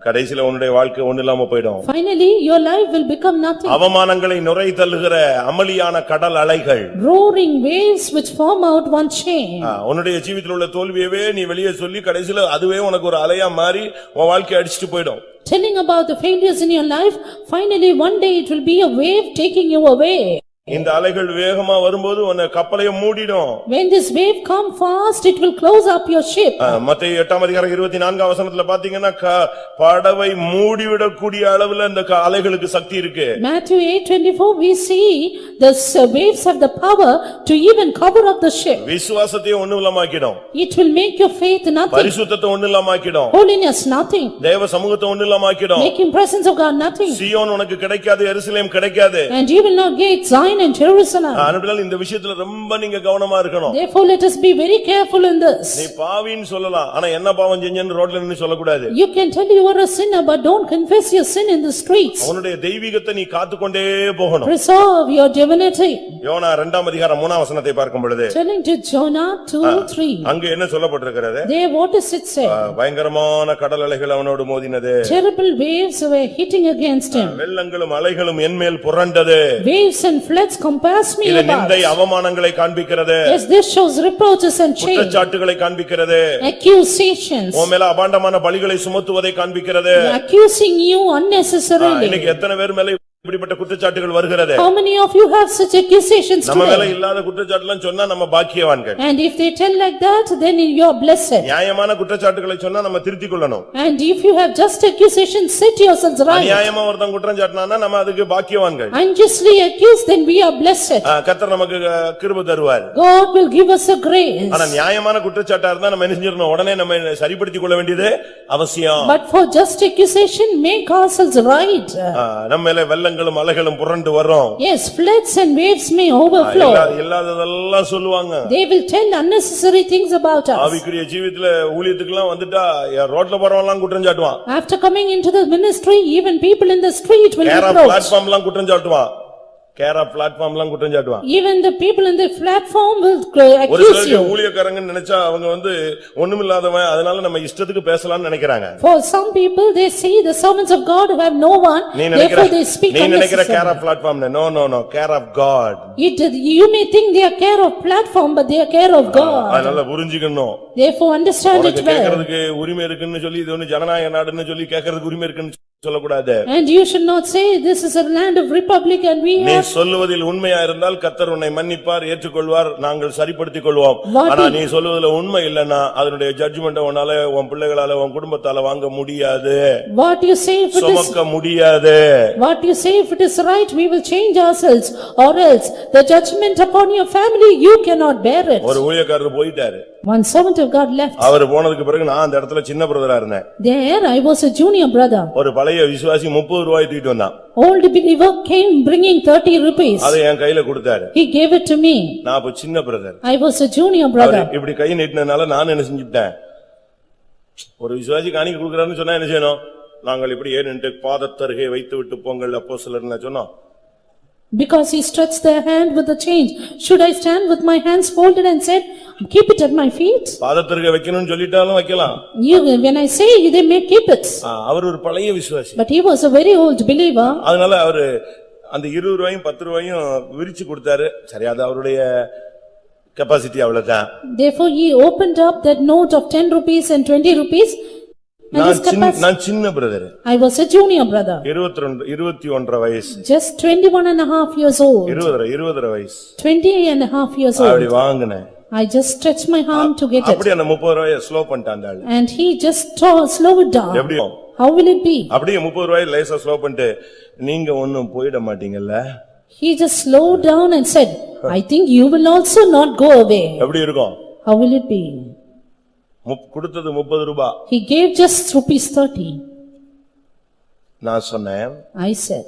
கடைசில உன்னுடைய வாழ்க்கை ஒண்ணு இல்லாம போய்டும். Finally your life will become nothing. அவமானங்களை நுரை தள்ளுகிற அமளியான கடல் அலைகள், roaring waves which form out one chain. உன்னுடைய ஜீவிதத்தில் உள்ள தோல்வியவே நீ வெளியே சொல்லி கடைசில அதுவே உனக்கு ஒரு அலையா மாறி உன் வாழ்க்கையை அடிச்சிட்டு போய்டும். Telling about the failures in your life, finally one day it will be a wave taking you away. இந்த அலைகள் வேகமா வரும்போது உன்னை கப்பலையே மூடிடும். When this wave come fast, it will close up your ship. மத்தேயு 8:24 வசனத்துல பாத்தீங்கன்னா படவை மூடிவிடக்கூடிய அளவுல அந்த அலைகளுக்கு சக்தி இருக்கு. Matthew 8:24 we see the waves have the power to even cover up the ship. விசுவாசத்தை ஒண்ணுமில்லாமாக்கிடும். It will make your faith nothing. பரிசுத்தத்தை ஒண்ணுமில்லாமாக்கிடும். Holiness nothing. தேவ சமூகத்தை ஒண்ணுமில்லாமாக்கிடும். Making presence of God nothing. சீயோன் உனக்கு கிடைக்காது, எருசலேம் கிடைக்காது. And you will not get Zion and Jerusalem. ஆனதால் இந்த விஷயத்துல ரொம்ப நீங்க கவனமா இருக்கணும். Therefore let us be very careful in this. நீ பாவின்னு சொல்லலாம், ஆனா என்ன பாவம் செஞ்சேன்னு ரோட்ல நின்னு சொல்லக்கூடாது. You can tell you are a sinner but don't confess your sin in the streets. உன்னுடைய தெய்வீகத்தை நீ காத்துக்கொண்டே போகணும். Preserve your divinity. யோனா 2:3 வசனத்தை பார்க்கும் பொழுது Telling to Jonah 2:3. அங்க என்ன சொல்லப்பட்டிருக்கிறது? There what is it say? பயங்கரமான கடல் அலைகள் அவனோடு மோதினது. Terrible waves were hitting against him. வெள்ளங்களும் அலைகளும் என்மேல் புரண்டது. Waves and floods compass me இது about. நிந்தை அவமானங்களை காண்பிக்கிறது. Yes, this shows reproaches and shame. குற்றச்சாட்டுகளை காண்பிக்கிறது. Accusations. உன் மேல அபாண்டமான பலிகளை சுமத்துவதை காண்பிக்கிறது. Accusing you unnecessarily. இன்னைக்கு எத்தனை பேர் மேல இப்படிப்பட்ட குற்றச்சாட்டுகள் வருகிறது? How many of you have such accusations today? நம்ம மேல இல்லாத குற்றச்சாட்டுலாம் சொன்னா நம்ம பாக்கியவான்கள். And if they tell like that, then you are blessed. நியாயமான குற்றச்சாட்டுகளை சொன்னா நம்ம திருத்திக் கொள்ளணும். And if you have just accusations, set yourselves right. அநியாயமா ஒருத்தன் குற்றம் சாட்டினானா நம்ம அதுக்கு பாக்கியவான்கள். Unjustly accused, then we are blessed. கர்த்தர் நமக்கு கிருபை தருவார். God will give us a grace. ஆனா நியாயமான குற்றச்சாட்டா இருந்தா நம்ம என்ன செஞ்சிரணும்? உடனே நம்ம சரிப்படுத்திக் கொள்ள வேண்டியது அவசியம். But for just accusation, make ourselves right. நம்ம மேல வெள்ளங்களும் அலைகளும் புரண்டு வரும். Yes, floods and waves may overflow. இல்லாததெல்லாம் சொல்லுவாங்க. They will tell unnecessary things about us. ஆவிக்குரிய ஜீவிதத்துல ஊழியத்துக்குலாம் வந்துட்டா ரோட்ல போறவன்லாம் குற்றம் சாட்டுவான். After coming into the ministry, even people in the street will reproach. reproach. பிளாட்ஃபார்ம்லாம் குற்றம் சாட்டுவான். கேரா பிளாட்ஃபார்ம்லாம் குற்றம் சாட்டுவான். Even the people in the platform will accuse ஒரு சிலர் you. ஊழியக்காரங்க நினைச்சா அவங்க ஒண்ணுமில்லாதவன், அதனால நம்ம இஷ்டத்துக்கு பேசலாம்னு நினைக்கிறாங்க. For some people they see the servants of God who have no one, therefore they speak நீ நினைக்கிற unnecessarily. Care of platform no care of god. You may think they are care of platform, but they are care of God. அதனால புரிஞ்சுக்கணும். Therefore understand it well. கேக்குறதுக்கு உரிமை இருக்குன்னு சொல்லி இது ஒன்னு ஜனநாயக நாடுன்னு சொல்லி கேக்குறதுக்கு உரிமை இருக்குன்னு சொல்லக்கூடாது. And you should not say this is a land of republic and we நீ are. சொல்லுவதில் உண்மையா இருந்தால் கர்த்தர் உன்னை மன்னிப்பார், ஏற்றுக்கொள்வார், நாங்கள் சரிப்படுத்திக் கொள்வோம். ஆனா நீ சொல்லுவதில் உண்மை இல்லனா அதனுடைய ஜட்ஜ்மென்ட் உன்னால உன் பிள்ளைகளால உன் குடும்பத்தால வாங்க முடியாது. What you say if it is சுமக்க முடியாது. What you say if it is right, we will change ourselves, or else the judgment upon your family you cannot bear it. ஒரு ஊழியக்காரர் போயிட்டாரு. One servant of God left. அவர் போனதுக்கு பிறகு நான் அந்த இடத்துல சின்ன பிரதரா இருந்தேன். There I was a junior brother. ஒரு பழைய விசுவாசி 30 ரூபாய் தூக்கிட்டு வந்தான். Old believer came bringing 30 rupees. அதை என் கையில கொடுத்தாரு. He gave it to me. நான் அப்ப சின்ன brother. I was a junior brother. இப்படி கை நீட்டினனால நான் என்ன செஞ்சிட்டேன்? ஒரு விசுவாசி காணிக்கை கொடுக்கறாருன்னு சொன்னா என்ன செய்யணும்? நாங்கள் இப்படி ஏறிட்டு பாதத்தருகே வைத்து விட்டு போங்கள் அப்போஸ்தலர்னு சொன்னோம். Because he stretched their hand with the change. Should I stand with my hands folded and said, keep it at my feet? பாதத்தருகே வைக்கணும்னு சொல்லிட்டாலும் வைக்கலாம். When I say they may keep it. அவர் ஒரு பழைய விசுவாசி. But he was a very old believer. அதனால அவர் அந்த 20 ரூபாயும் 10 ரூபாயும் விரிச்சு கொடுத்தாரு. சரி, அது அவருடைய கெபாசிட்டி அவ்வளவுதான். Therefore he opened up that note of 10 rupees and 20 rupees. நான் சின்ன brother. I was a junior brother. 21 வயசு. Just 21 and a half years old. 20 வயசு. 20 and a half years old. அப்படி வாங்குனேன். I just stretched my arm to get it. அப்படி அந்த 30 ரூபாயை slow பண்ணிட்டான் அந்த ஆளு. And he just slow it down. எப்படி? How will it be? அப்படியே 30 ரூபாயை லேசா ஸ்லோ பண்ணிட்டு நீங்க ஒண்ணும் போயிட மாட்டீங்கல்ல. He just slowed down and said, I think you will also not go away. எப்படி இருக்கும்? How will it be? கொடுத்தது 30 ரூபாய். He gave just rupees 30. நான் சொன்னேன், I said,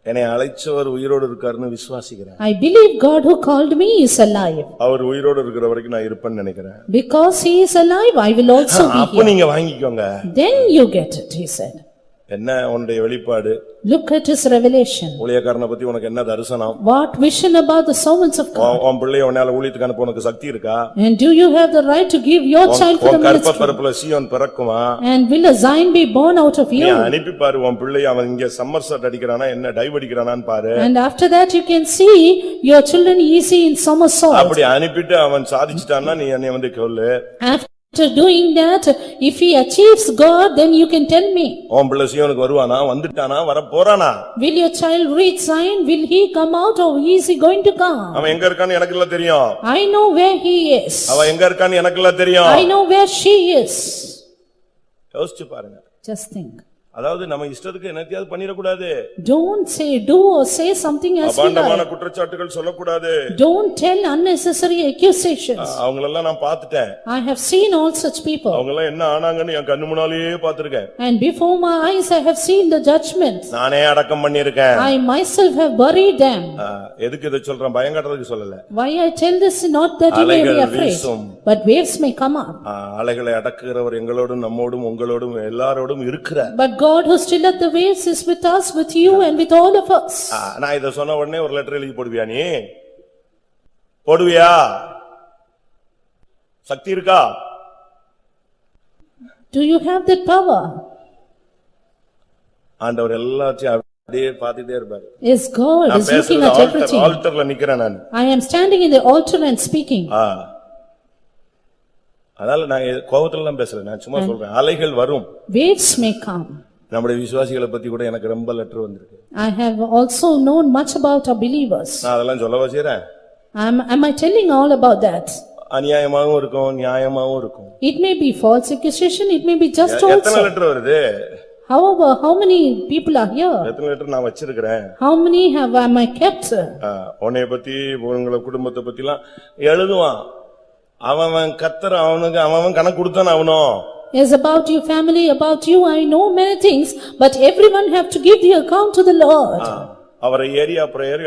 என்னை அழைச்சவர் உயிரோடு இருக்காருன்னு விசுவாசிக்கிறேன். I believe God who called me is alive. அவர் உயிரோடு இருக்கிற வரைக்கும் நான் இருப்பேன்னு நினைக்கிறேன். Because he is alive, I will also be அப்ப here. நீங்க வாங்கிக்கோங்க. Then you get it, he said. என்ன உன்னுடைய வெளிப்பாடு? Look at his revelation. ஊழியக்காரனை பத்தி உனக்கு என்ன தரிசனம்? What vision about the servants of God? உன் பிள்ளையை உன்னால ஊழியத்துக்கு அனுப்ப உனக்கு சக்தி இருக்கா? And do you have the right to give your child for the உன் ministry? கர்ப்பப்பரப்புல Zion பிறக்குமா? And will a Zion be born out of நீ you? அனுப்பி பாரு உன் பிள்ளையை, அவன் இங்க சம்மர் சட் அடிக்கிறானா என்ன டைவ் அடிக்கிறானான்னு பாரு. And after that you can see your children easy in somersault. அப்படி அனுப்பிட்டு அவன் சாதிச்சிட்டான்னா நீ என்னை வந்து சொல்லு. After doing that, if he achieves God, then you can tell me. உன் பிள்ளை சீயோனுக்கு வருவானா, வந்துட்டானா, வர போறானா? Will your child reach Zion? Will he come out or is he going to come? அவன் எங்க இருக்கான்னு எனக்கு எல்லாம் தெரியும். I know where he is. அவ எங்க இருக்கான்னு எனக்கு எல்லாம் தெரியும். I know where she is. யோசிச்சு பாருங்க. Just think. அதாவது நம்ம இஷ்டத்துக்கு என்னத்தையாவது பண்ணிடக்கூடாது. Don't say, do or say something as we அபாண்டமான like. குற்றச்சாட்டுகள் சொல்லக்கூடாது. Don't tell unnecessary accusations. அவங்களெல்லாம் நான் பார்த்துட்டேன். I have seen all such people. அவங்கெல்லாம் என்ன ஆனாங்கன்னு என் கண்ணு முன்னாலேயே பார்த்திருக்கேன். And before my eyes I have seen the judgment. நானே அடக்கம் பண்ணியிருக்கேன். I myself have buried them. எதுக்கு இதை சொல்றேன்? பயங்கறதுக்கு சொல்லல. Why I tell this, not that you may be afraid, but waves may come up. அலைகளை அடக்குகிறவர் எங்களோடும் நம்மோடும் உங்களோடும் எல்லாரோடும் இருக்கிறார். But God who stilleth the waves is with us, with you and with all of us. நான் இத சொன்ன உடனே ஒரு letter எழுதி போடுவியா? நீ போடுவியா? சக்தி இருக்கா? Do you have that power? ஆண்டவர் எல்லாத்தையும் அப்படியே பார்த்துட்டே இருப்பாரு. Yes, God is looking at everything. ஆல்டர்ல நிக்கிறேன் நான். I am standing in the altar and speaking. அதனால நான் கோபத்துல எல்லாம் பேசல, நான் சும்மா சொல்றேன். அலைகள் வரும். Waves may come. நம்முடைய விசுவாசிகளை பத்தி கூட எனக்கு ரொம்ப லெட்டர் வந்திருக்கு. I have also known much about our believers. நான் அதெல்லாம் சொல்லவா செய்றேன்? Am I telling all about that? அநியாயமாவும் இருக்கும், நியாயமாவும் இருக்கும். It may be false accusation, it may be just also. எத்தனை லெட்டர் வருது? However, how many people are here? எத்தனை letter நான் வச்சிருக்கிறேன்? How many am I kept? உன்னை பத்தி உங்கள குடும்பத்தை பத்திலாம் எழுதுவான். அவன் கத்தர், அவனுக்கு அவன் கணக்கு கொடுத்தான் அவனும். Yes, about your family, about you, I know many things, but everyone have to give the account to the Lord. அவரை ஏரியா பிரேயர்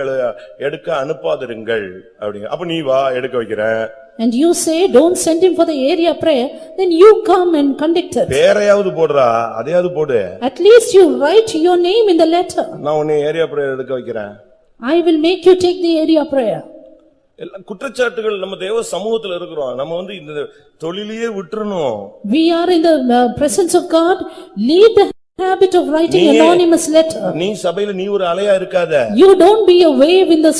எடுக்க அனுப்பாதிருங்கள் அப்படிங்க. அப்ப நீ வா, எடுக்க வைக்கிறேன். And you say, don't send him for the area prayer, then you come and conduct it. பேரையாவது போடுறா, அதையாவது போடு. At least you write your name in the letter. நான் உன்னை ஏரியா பிரேயர் எடுக்க வைக்கிறேன். I will make you take the area prayer. எல்லா குற்றச்சாட்டுகள் நம்ம தேவ சமூகத்துல இருக்கிறோம். நம்ம இந்த தொழிலையே விட்டுறணும். We are in the presence of God. Leave the habit of writing anonymous letter. நீ சபையில நீ ஒரு அலையா இருக்காத. You don't be a wave in the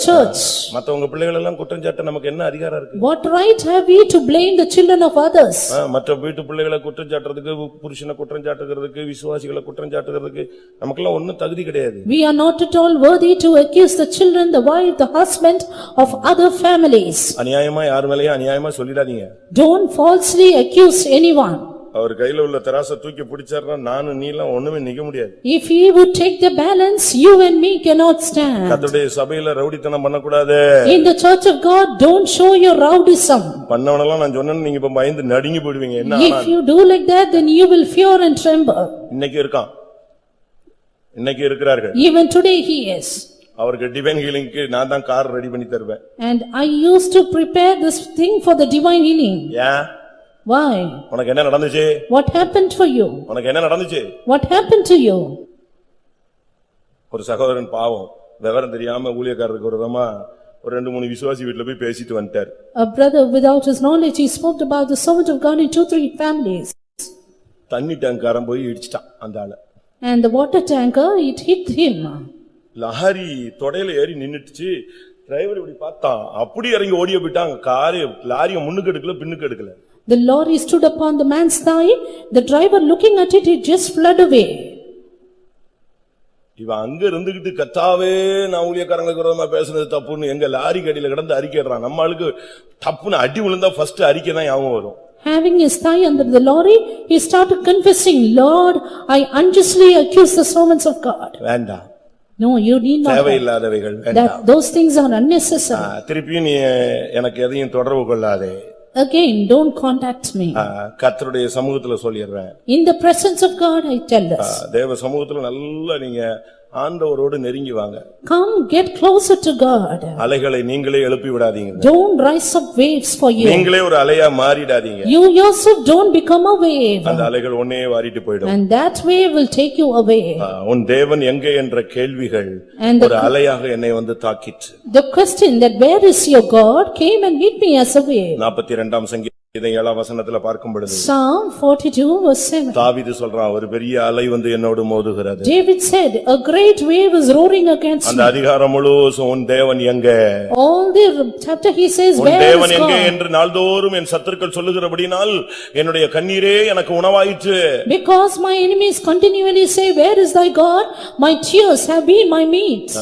church. மத்தவங்க பிள்ளைகள் எல்லாம் குற்றம் சாட்ட நமக்கு என்ன அதிகாரம் இருக்கு? What right have we to blame the children of others? மற்ற வீட்டு பிள்ளைகளை குற்றம் சாட்டுறதுக்கு, புருஷனை குற்றம் சாட்டுகிறதுக்கு, விசுவாசிகளை குற்றம் சாட்டுகிறதுக்கு நமக்கெல்லாம் ஒண்ணும் தகுதி கிடையாது. We are not at all worthy to accuse the children, the wife, the husband of other families. அநியாயமா யார் மேலயும் அநியாயமா சொல்லிடாதீங்க. Don't falsely accuse anyone. அவர் கையில உள்ள தராசை தூக்கி பிடிச்சாருன்னா நானும் நீலாம் ஒண்ணுமே நிக்க முடியாது. If he would take the balance, you and me cannot stand. கர்த்தருடைய சபையில ரவுடித்தனம் பண்ணக்கூடாது. In the church of God, don't show your rowdyism. பண்ணவனெல்லாம் நான் சொன்னேன்னு நீங்க இப்ப பயந்து நடுங்கி போடுவீங்க. என்ன If you do like that, then you will fear and tremble. இன்னைக்கு இருக்கான், இன்னைக்கு இருக்கிறார்கள். Even today he is. அவருக்கு டிவைன் ஹீலிங்க்கு நான் தான் கார் ரெடி பண்ணி தருவேன். And I used to prepare this thing for the divine healing. Yeah. Why? உனக்கு என்ன நடந்துச்சு? What happened for you? உனக்கு என்ன நடந்துச்சு? What happened to you? ஒரு சகோதரன் பாவம் விவரம் தெரியாம ஊழியக்காரருக்கு விரோதமா ஒரு 2-3 விசுவாசி வீட்ல போய் பேசிட்டு வந்துட்டார். A brother without his knowledge, he spoke about the servant of God in 2-3 families. தண்ணி டேங்காரன் போய் இடிச்சிட்டான் அந்த ஆளு. And the water tanker, it hit him. Lorry தொடையில ஏறி நின்னுட்டுச்சு. டிரைவர் இப்படி பார்த்தான், அப்படி இறங்கி ஓடிய போயிட்டாங்க. காரை லாரியை முன்னுக்கு எடுக்கல, பின்னுக்கு எடுக்கல. The lorry stood upon the man's thigh. The driver looking at it, he just fled away. இவன் அங்க இருந்துகிட்டு கத்தாவே நான் ஊழியக்காரங்களுக்கு விரோதமா பேசுனது தப்புன்னு எங்க லாரி கடியில கிடந்து அறிக்கைறான். நம்ம ஆளுக்கு தப்புன்னு அடி விழுந்தா ஃபர்ஸ்ட் அறிக்கை தான் ஞாபகம் வரும். Having his thigh under the lorry, he started confessing, Lord, I unjustly accuse the servants of God. வேண்டாம். No, you need not. தேவையில்லாதவைகள் வேண்டாம். Those things are unnecessary. திருப்பி நீ எனக்கு எதையும் தொடர்பு கொள்ளாதே. Again, don't contact me. கர்த்தருடைய சமூகத்துல சொல்லிடுறேன். In the presence of God, I tell this. தேவ சமூகத்துல நல்லா நீங்க ஆண்டவரோடு நெருங்கி வாங்க. Come get closer to God. அலைகளை நீங்களே எழுப்பி விடாதீங்க. Don't rise up waves for you. நீங்களே ஒரு அலையா மாறிடாதீங்க. You yourself don't become a wave. அந்த அலைகள் ஒண்ணே வாரிட்டு போய்டும். And that wave will take you away. உன் தேவன் எங்கே என்ற கேள்விகள் ஒரு அலையாக என்னை வந்து தாக்கிற்று. The question that where is your God came and hit me as a wave. 42ஆம் சங்கீதம் 7ஆம் வசனத்துல பார்க்கும் பொழுது Psalm 42 verse 7. தாவீது சொல்றான், ஒரு பெரிய அலை வந்து என்னோடு மோதுகிறது. David said, a great wave is roaring against me. அந்த அதிகாரம் முழுவதும் உன் தேவன் எங்கே? All the chapter he says, உன் where is தேவன் எங்கே God? என்று நாள்தோறும் என் சத்துருக்கள் சொல்லுகிறபடினால் என்னுடைய கண்ணீரே எனக்கு உணவாயிற்று. Because my enemies continually say, where is thy God? My tears have been my meat.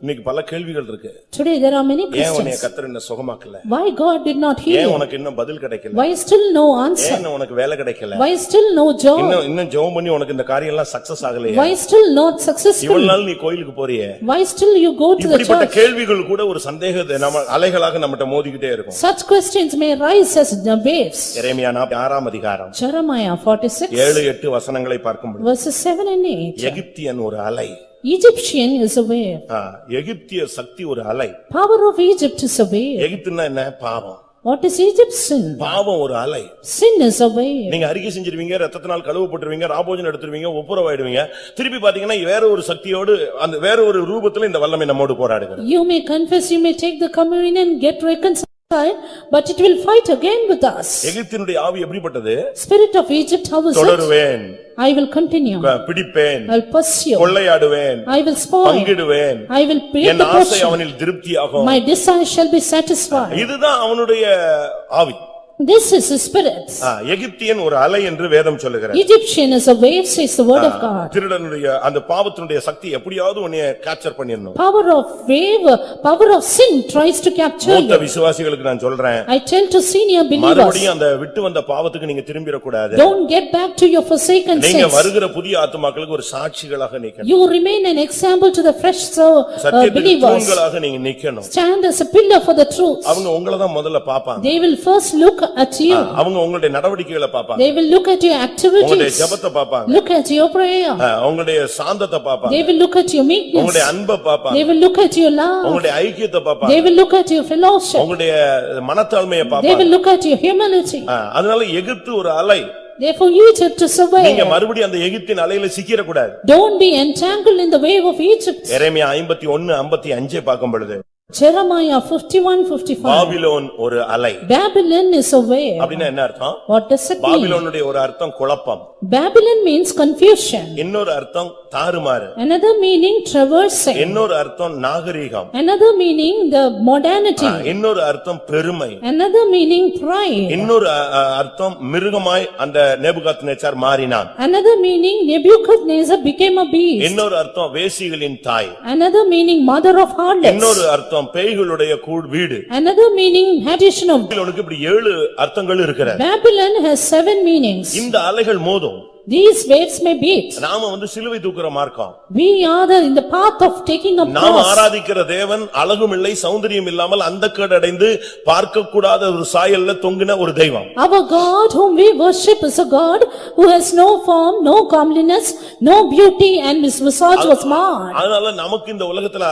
இன்னைக்கு பல கேள்விகள் இருக்கு. Today there are many ஏன் உன்னை questions. கர்த்தர் என்ன சுகமாக்கல? Why God did not heal? ஏன் உனக்கு இன்னும் பதில் கிடைக்கல? Why still no answer? ஏன் உனக்கு வேலை கிடைக்கல? Why still no job? இன்னும் ஜெபம் பண்ணி உனக்கு இந்த காரியம் எல்லாம் சக்சஸ் ஆகலையா? Why still not successful? இவ்வளவு நாள் நீ கோயிலுக்கு போறியே. Why still you go to the இப்படிப்பட்ட church? கேள்விகள் கூட ஒரு சந்தேகத்தை நம்ம அலைகளாக நம்மட்ட மோதிக்கிட்டே இருக்கும். Such questions may rise as the waves. எரேமியா 6ஆம் அதிகாரம் Jeremiah 46 7-8 வசனங்களை பார்க்கும்போது verses 7 and 8. எகிப்தியன் ஒரு அலை. Egyptian is a wave. எகிப்திய சக்தி ஒரு அலை. Power of Egypt is a wave. எகிப்துன்னா என்ன? பாவம். What is Egypt's sin? பாவம் ஒரு அலை. Sin is a wave. நீங்க அறிக்கை செஞ்சிருவீங்க, ரத்தத்தினால் கழுவப்பட்டுருவீங்க, ராபோஜனம் எடுத்துருவீங்க, ஒப்புரவாயிடுவீங்க. திருப்பி பாத்தீங்கன்னா வேற ஒரு சக்தியோடு அந்த வேற ஒரு ரூபத்துல இந்த வல்லமை நம்மோடு போராடுகிறது. You may confess, you may take the communion and get reconciled, but it will fight again with us. எகிப்தினுடைய ஆவி எப்படிப்பட்டது? Spirit of Egypt, how is it? தொடருவேன், I will continue. பிடிப்பேன், I will pursue. கொள்ளையாடுவேன், I will spoil. பங்கிடுவேன். I will pay N the ஆசை portion. அவனில் திருப்தியாகும். My desire shall be satisfied. இதுதான் அவனுடைய ஆவி. This is his spirit. எகிப்தியன் ஒரு அலை என்று வேதம் சொல்லுகிறது. Egyptian is a wave, says the word of God. திருடனுடைய அந்த பாவத்தினுடைய சக்தி எப்படியாவது உன்னை கேப்சர் பண்ணிடணும். Power of wave, power of sin tries to capture மூத்த you. விசுவாசிகளுக்கு நான் சொல்றேன், I tell to senior believers, மறுபடியும் அந்த விட்டு வந்த பாவத்துக்கு நீங்க திரும்பிர கூடாது. don't get back to your forsaken நீங்க sins. வருகிற புதிய ஆத்துமாக்களுக்கு ஒரு சாட்சிகளாக நிக்கணும். You remain an example to the fresh சத்தியத்துக்கு believers. தூண்களாக நீங்க நிக்கணும். Stand as a pillar for the truth. அவங்க உங்களை தான் முதல்ல பாப்பாங்க. They will first look at you. அவங்க உங்களுடைய நடவடிக்கைகளை பாப்பாங்க. They will look at your உங்களுடைய activities. ஜெபத்தை பாப்பாங்க. Look at your prayer. உங்களுடைய சாந்தத்தை பாப்பாங்க. They will look at your meekness. உங்களுடைய அன்பை பாப்பாங்க. They will look at your love. உங்களுடைய ஐக்கியத்தை பாப்பாங்க. They will look at your fellowship. உங்களுடைய மனத்தாழ்மையை They பாப்பாங்க. will look at your humility. அதனால எகிப்து ஒரு அலை. Therefore Egypt is a நீங்க wave. மறுபடியும் அந்த எகிப்தின் அலையில சிக்கிர கூடாது. Don't be entangled in the wave of Egypt. எரேமியா 51:55 பார்க்கும் பொழுது Jeremiah 51:55. பாபிலோன் ஒரு அலை. Babylon is a wave. அப்படின்னா என்ன அர்த்தம்? What does it mean? பாபிலோனுடைய ஒரு அர்த்தம் குழப்பம். Babylon means confusion. இன்னொரு அர்த்தம் தாறுமாறு. Another meaning traversing. இன்னொரு அர்த்தம் நாகரீகம். Another meaning the modernity. இன்னொரு அர்த்தம் பெருமை. Another meaning pride. இன்னொரு அர்த்தம் மிருகமாய் அந்த நேபுகாத்நேச்சார் மாறினான். Another meaning Nebuchadnezzar became a beast. இன்னொரு அர்த்தம் வேசிகளின் தாய். Another meaning mother of harlots. இன்னொரு அர்த்தம் பேய்களுடைய வீடு. Another meaning addition of. பாபிலோனுக்கு இப்படி 7 அர்த்தங்கள் இருக்கிறது. Babylon has 7 meanings. இந்த அலைகள் மோதும். These waves may beat. நாம சிலுவை தூக்குற மார்க்கம். We are in the path of taking up நாம் cross. ஆராதிக்கிற தேவன் அழகும் இல்லை சௌந்தரியம் இல்லாமல் அந்தக்கேடு அடைந்து பார்க்க கூடாத ஒரு சாயல்ல தொங்கின ஒரு தெய்வம். Our God whom we worship is a God who has no form, no comeliness, no beauty, and his visage was marred. அதனால நமக்கு இந்த உலகத்துல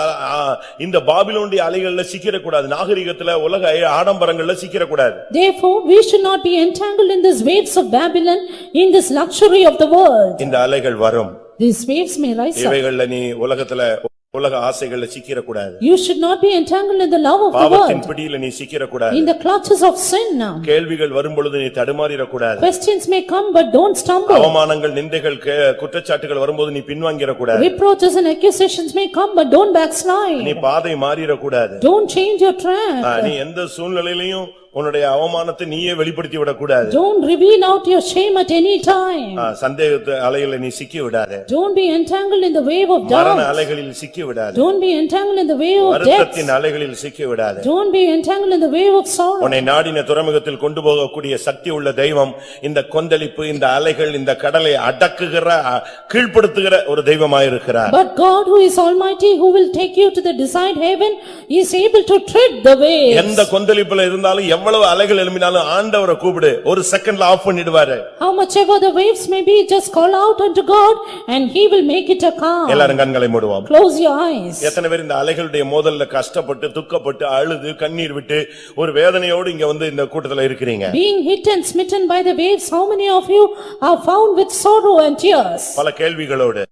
இந்த பாபிலோனுடைய அலைகள்ல சிக்கிர கூடாது. நாகரிகத்துல உலக ஆடம்பரங்கள்ல சிக்கிர கூடாது. Therefore we should not be entangled in these waves of Babylon, in this luxury of the world. இந்த அலைகள் வரும். These waves may rise up. இவைகள்ல நீ உலக ஆசைகள்ல சிக்கிர கூடாது. You should not be entangled in the love of the பாவத்தின் world, பிடியில நீ சிக்கிர கூடாது. in the clutches of sin now. கேள்விகள் வரும்பொழுது நீ தடுமாறிர கூடாது. Questions may come but don't stumble. அவமானங்கள் நிந்தைகள் குற்றச்சாட்டுகள் வரும்போது நீ பின்வாங்கிர கூடாது. Reproaches and accusations may come but don't backslide. நீ பாதை மாறிர கூடாது. Don't change your track. நீ எந்த சூழ்நிலையிலும் உன்னுடைய அவமானத்தை நீயே வெளிப்படுத்தி விட கூடாது. Don't reveal out your shame at any time. சந்தேகத்து அலையில நீ சிக்கி விடாதே. Don't be entangled in the wave of மரண doubt. அலைகளில் சிக்கி சிக்கி விடாதே. Don't be entangled in the way of death. வருத்தத்தின் அலைகளில் சிக்கி விடாதே. Don't be entangled in the way of sorrow. உன்னை நாடின துறைமுகத்தில் கொண்டு போகக்கூடிய சக்தி உள்ள தெய்வம் இந்த கொந்தளிப்பு, இந்த அலைகள், இந்த கடலை அடக்குகிற, கீழ்ப்படுத்துகிற ஒரு தெய்வமாயிருக்கிறார். But God who is almighty, who will take you to the desired heaven, is able to tread the waves. எந்த கொந்தளிப்புல இருந்தாலும் எவ்வளவு அலைகள் எழும்பினாலும் ஆண்டவரை கூப்பிடு, ஒரு செகண்ட்ல ஆஃப் பண்ணிடுவாரு. How much ever the waves may be, just call out unto God and he will make it a calm. எல்லாரும் கண்களை மூடுவோம். Close your eyes. எத்தனை பேர் இந்த அலைகளுடைய மோதல்ல கஷ்டப்பட்டு துக்கப்பட்டு அழுது கண்ணீர் விட்டு ஒரு வேதனையோடு இங்க வந்து இந்த கூட்டத்துல இருக்கிறீங்க? Being hit and smitten by the waves, how many of you are found with sorrow and tears? பல கேள்விகளோடு,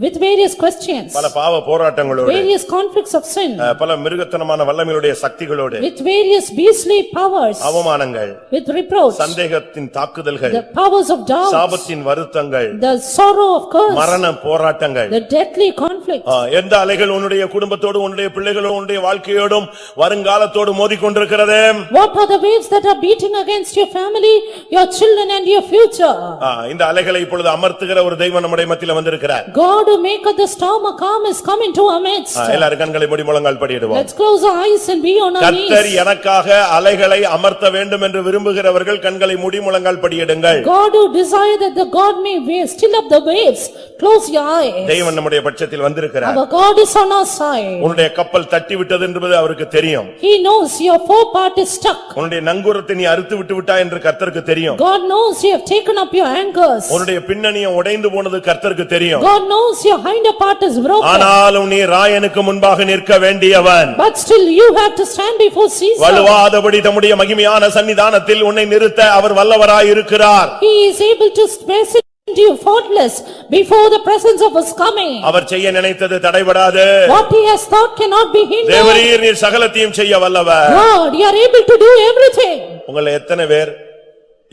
With various questions, பல பாவ போராட்டங்களோடு, various conflicts of sin, பல மிருகத்தனமான வல்லமையுடைய சக்திகளோடு, with various beastly powers, அவமானங்கள், with reproach, சந்தேகத்தின் தாக்குதல்கள், the powers of doubt, சாபத்தின் வருத்தங்கள், the sorrow of curse, மரண போராட்டங்கள், the deadly conflict. எந்த அலைகள் உன்னுடைய குடும்பத்தோடு, உன்னுடைய பிள்ளைகளோடு, உன்னுடைய வாழ்க்கையோடும் வருங்காலத்தோடு மோதிக்கொண்டிருக்கிறது? What are the waves that are beating against your family, your children and your future? இந்த அலைகளை இப்பொழுது அமர்த்துகிற ஒரு தெய்வம் நம்முடைய மத்தியில வந்திருக்கிறார். God who maketh the storm a calm is come into our midst. எல்லாரும் கண்களை மூடி முழங்கால் படியிடுவோம். Let's close our eyes and be on our knees. கர்த்தர் எனக்காக அலைகளை அமர்த்த வேண்டும் என்று விரும்புகிறவர்கள் கண்களை மூடி முழங்கால் படியிடுங்கள். God who desire that the God may still up the waves, close your eyes. தெய்வம் நம்முடைய பட்சத்தில் வந்திருக்கிறார். Our God is on our side. உன்னுடைய கப்பல் தட்டி விட்டது என்பது அவருக்கு தெரியும். He knows your forepart is stuck. உன்னுடைய நங்கூரத்தை நீ அறுத்து விட்டு விட்டாய் என்று கர்த்தருக்கு தெரியும். God knows you have taken up your anchors. உன்னுடைய பின்னணியம் உடைந்து போனது கர்த்தருக்கு தெரியும். God knows your hinder part is broken. ஆனாலும் நீ ராயனுக்கு முன்பாக நிற்க வேண்டியவன். But still you have to stand before Caesar. வலுவாதபடி தம்முடைய மகிமையான சன்னிதானத்தில் உன்னை நிறுத்த அவர் வல்லவராய் இருக்கிறார். He is able to place you faultless before the presence of his coming. அவர் செய்ய நினைத்தது தடைபடாது. What he has thought cannot be hindered. தேவரீர் நீர் சகலத்தையும் செய்ய வல்லவர். God, you are able to do everything. உங்களை எத்தனை பேர்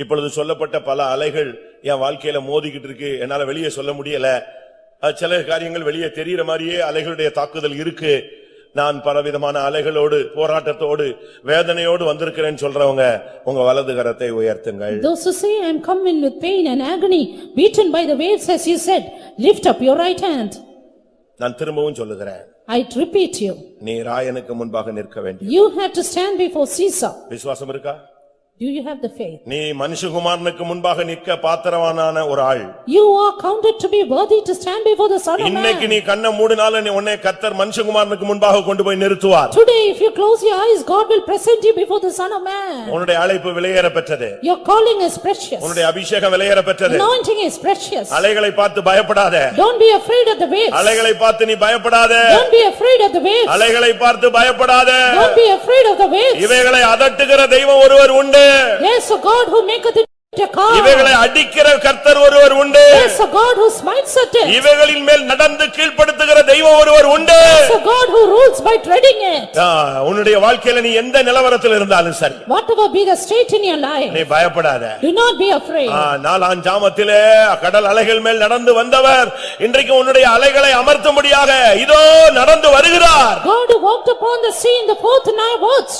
இப்பொழுது சொல்லப்பட்ட பல அலைகள் என் வாழ்க்கையில மோதிக்கிட்டு இருக்கு, என்னால வெளியே சொல்ல முடியல, சில காரியங்கள் வெளியே தெரிகிற மாதிரியே அலைகளுடைய தாக்குதல் இருக்கு, நான் பலவிதமான அலைகளோடு போராட்டத்தோடு வேதனையோடு வந்திருக்கிறேன்னு சொல்றவங்க உங்க வலது கரத்தை உயர்த்துங்கள். Those who say I am coming with pain and agony, beaten by the waves as you said, lift up your right hand. நான் திரும்பவும் சொல்லுகிறேன், I repeat you. நீ ராயனுக்கு முன்பாக நிற்க வேண்டும். You have to stand before Caesar. விசுவாசம் இருக்கா? Do you have the faith? நீ மனுஷகுமாரனுக்கு முன்பாக நிற்க பாத்திரவானான ஒரு ஆள். You are counted to be worthy to stand before the Son of Man. இன்னைக்கு நீ கண்ணை மூடினால நீ உன்னை கர்த்தர் மனுஷகுமாரனுக்கு முன்பாக கொண்டு போய் நிறுத்துவார். Today if you close your eyes, God will present you before the Son of Man. உன்னுடைய அழைப்பு விலையேற பெற்றது. Your calling is precious. உன்னுடைய அபிஷேகம் விலையேற பெற்றது. Anointing is precious. அலைகளை பார்த்து பயப்படாதே. Don't be afraid of the waves. அலைகளை பார்த்து நீ பயப்படாதே. Don't be afraid of the waves. அலைகளை பார்த்து பயப்படாதே. Don't be afraid of the waves. இவைகளை அதட்டுகிற தெய்வம் ஒருவர் உண்டு. Yes, a God who maketh it a calm. இவைகளை அடிக்கிற கர்த்தர் ஒருவர் உண்டு. Yes, a God who smites at it. இவைகளின் மேல் நடந்து கீழ்ப்படுத்துகிற தெய்வம் ஒருவர் உண்டு. Yes, a God who rules by treading it. உன்னுடைய வாழ்க்கையில நீ எந்த நிலவரத்தில் இருந்தாலும் சரி, Whatever be the state in your life, நீ பயப்படாதே. do not be afraid. நாலாம் ஜாமத்திலே கடல் அலைகள் மேல் நடந்து வந்தவர் இன்றைக்கு உன்னுடைய அலைகளை அமர்த்தும்படியாக இதோ நடந்து வருகிறார். God who walked upon the sea in the fourth night watch,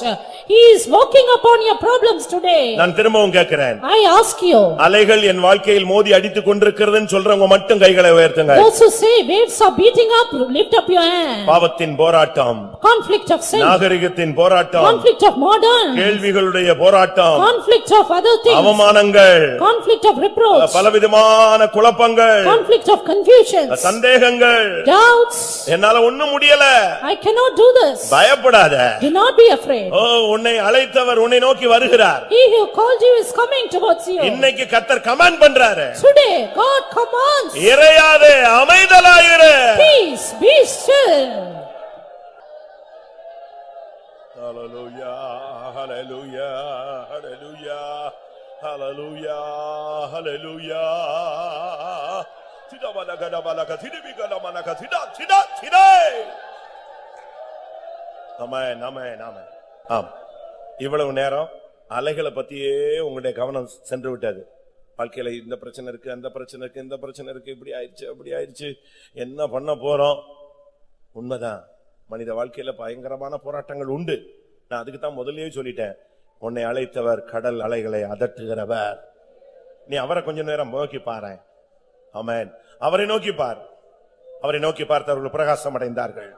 he is walking upon your problems today. நான் திரும்பவும் கேட்கிறேன், I ask you, அலைகள் என் வாழ்க்கையில் மோதி அடித்துக் கொண்டிருக்கிறதுன்னு சொல்றவங்க மட்டும் கைகளை உயர்த்துங்க. those who say waves are beating up, lift up your hand. பாவத்தின் போராட்டம், Conflict of sin, நாகரிகத்தின் போராட்டம், conflict of modern, கேள்விகளுடைய போராட்டம், conflict of other things, அவமானங்கள், conflict of reproach, பலவிதமான குழப்பங்கள், conflict of confusions, சந்தேகங்கள், doubts. என்னால ஒண்ணும் முடியல, I cannot do this. பயப்படாத. Do not be afraid. உன்னை அழைத்தவர் உன்னை நோக்கி வருகிறார். He who called you is coming towards you. இன்னைக்கு கர்த்தர் கமாண்ட் பண்றாரு. Today God commands, இறையாதே, அமைதலாயிரு. peace, be still. Hallelujah, hallelujah, hallelujah, hallelujah, hallelujah. Sida balaka balaka sidibika manaka sida sida sida. ஆமென் ஆமென் ஆமென். ஆம், இவ்வளவு நேரம் அலைகளை பத்தியே உங்களுடைய கவனம் சென்று விட்டது. வாழ்க்கையில இந்த பிரச்சனை இருக்கு, அந்த பிரச்சனை இருக்கு, இந்த பிரச்சனை இருக்கு, இப்படி ஆயிடுச்சு அப்படி ஆயிடுச்சு, என்ன பண்ண போறோம்? உண்மைதான், மனித வாழ்க்கையில பயங்கரமான போராட்டங்கள் உண்டு. நான் அதுக்கு தான் முதல்லயே சொல்லிட்டேன், உன்னை அழைத்தவர் கடல் அலைகளை அதட்டுகிறவர். நீ அவரை கொஞ்ச நேரம் நோக்கி பாரு. ஆமென், அவரை நோக்கி பார். அவரை நோக்கி பார்த்து அவர்கள் பிரகாசம் அடைந்தார்கள்.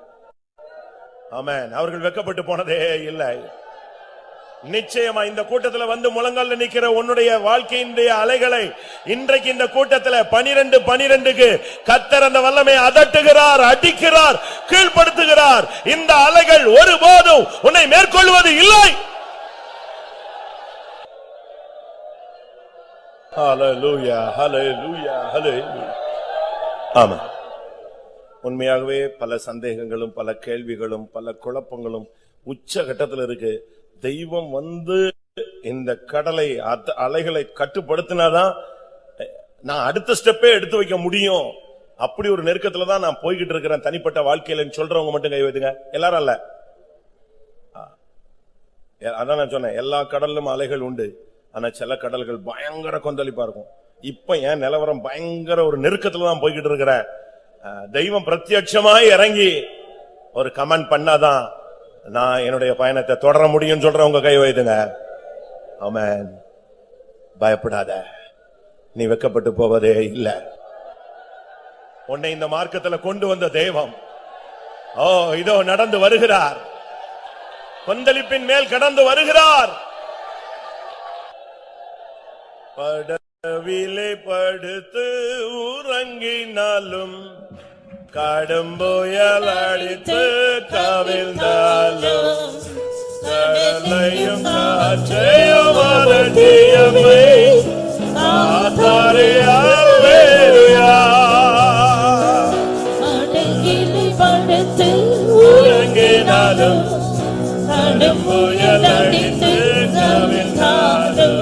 ஆமென். அவர்கள் வெட்கப்பட்டு போனதே இல்லை. நிச்சயமா இந்த கூட்டத்துல வந்து முழங்கால்ல நிக்கிற உன்னுடைய வாழ்க்கையினுடைய அலைகளை இன்றைக்கு இந்த கூட்டத்துல 12-12க்கு கர்த்தர் அந்த வல்லமை அதட்டுகிறார், அடிக்கிறார், கீழ்ப்படுத்துகிறார். இந்த அலைகள் ஒருபோதும் உன்னை மேற்கொள்வது இல்லை. ஹல்லேலூயா, ஹல்லேலூயா, ஹல்லேலூயா. ஆமென். உண்மையாகவே பல சந்தேகங்களும் பல கேள்விகளும் பல குழப்பங்களும் உச்ச கட்டத்தில் இருக்கு. தெய்வம் வந்து இந்த கடலை அலைகளை கட்டுப்படுத்தினாதான் நான் அடுத்த ஸ்டெப்பே எடுத்து வைக்க முடியும். அப்படி ஒரு நெருக்கத்துல தான் நான் போய்கிட்டு இருக்கிறேன் தனிப்பட்ட வாழ்க்கையில சொல்றவங்க மட்டும் கை வைத்துங்க. எல்லாரும் அல்ல. அதான் நான் சொன்னேன், எல்லா கடலிலும் அலைகள் உண்டு. ஆனா சில கடல்கள் பயங்கர கொந்தளிப்பா இருக்கும். இப்ப என் நிலவரம் பயங்கர ஒரு நெருக்கத்துல தான் போய்கிட்டு இருக்கிறேன். தெய்வம் பிரத்யட்சமாய் இறங்கி ஒரு கமெண்ட் பண்ணாதான் நான் என்னுடைய பயணத்தை தொடர முடியும் சொல்றவங்க கை வைத்துங்க. ஆமென். பயப்படாத, நீ வெட்கப்பட்டு போவதே இல்ல. உன்னை இந்த மார்க்கத்துல கொண்டு வந்த தெய்வம் இதோ நடந்து வருகிறார். கொந்தளிப்பின் மேல் கடந்து வருகிறார். படவிலே படுத்து உறங்கினாலும் கடும் புயல் அடித்து கவிழ்ந்தாலும் கடலையும் காற்றையும் அதட்டியமை காத்தாரே அல்லேலூயா. படகிலே படுத்து உறங்கினாலும் கடும் புயல் அடித்து கவிழ்ந்தாலும்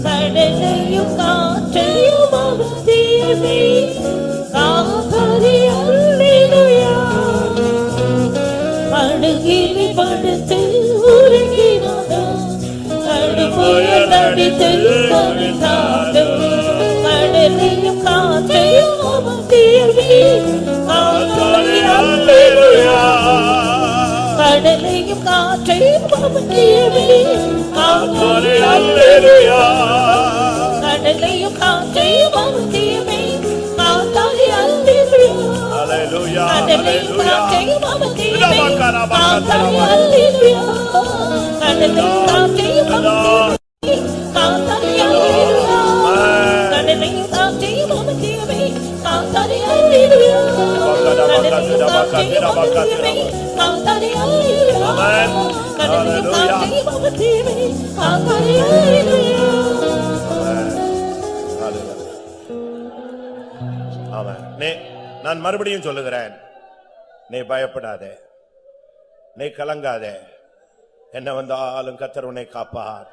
கடலையும் காற்றையும் அவதியமே காத்தாரே அல்லேலூயா. படகிலே படுத்து உறங்கினாலும் கடும் புயல் அடித்து கவிழ்ந்தாலும் கடலையும் காற்றையும் அவதியமே காத்தாரே அல்லேலூயா. கடலையும் காற்றையும் அவதியமே காத்தாரே அல்லேலூயா. கடலையும் காற்றையும் அவதியமே காத்தாரே அல்லேலூயா. ஹல்லேலூயா, கடலையும் ஹல்லேலூயா. காற்றையும் அவதியமே காத்தாரே அல்லேலூயா. கடலையும் காற்றையும் அவதியமே காத்தாரே அல்லேலூயா. கடலையும் காற்றையும் அவதியமே காத்தாரே அல்லேலூயா. கடலையும் காற்றையும் அவதியமே காத்தாரே அல்லேலூயா. கடலையும் காற்றையும் அவதியமே காத்தாரே அல்லேலூயா. நான் மறுபடியும் சொல்லுகிறேன், நீ பயப்படாதே, நீ கலங்காதே. என்ன வந்தாலும் கர்த்தர் உன்னை காப்பார்.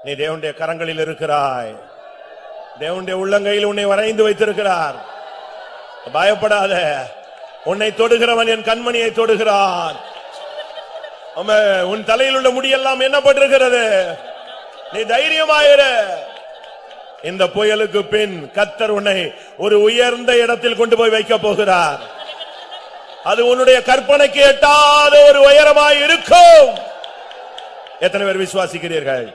நீ தேவனுடைய கரங்களில் இருக்கிறாய். தேவனுடைய உள்ளங்கையில் உன்னை வரைந்து வைத்திருக்கிறார். பயப்படாத. உன்னை தொடுகிறவன் என் கண்மணியை தொடுகிறான். உன் தலையில் உள்ள முடியெல்லாம் எண்ணப்பட்டிருக்கிறது. நீ தைரியமாயிரு. இந்த புயலுக்கு பின் கர்த்தர் உன்னை ஒரு உயர்ந்த இடத்தில் கொண்டு போய் வைக்க போகிறார். அது உன்னுடைய கற்பனைக்கு எட்டாத ஒரு உயரமாய் இருக்கும். எத்தனை பேர் விசுவாசிக்கிறீர்கள்?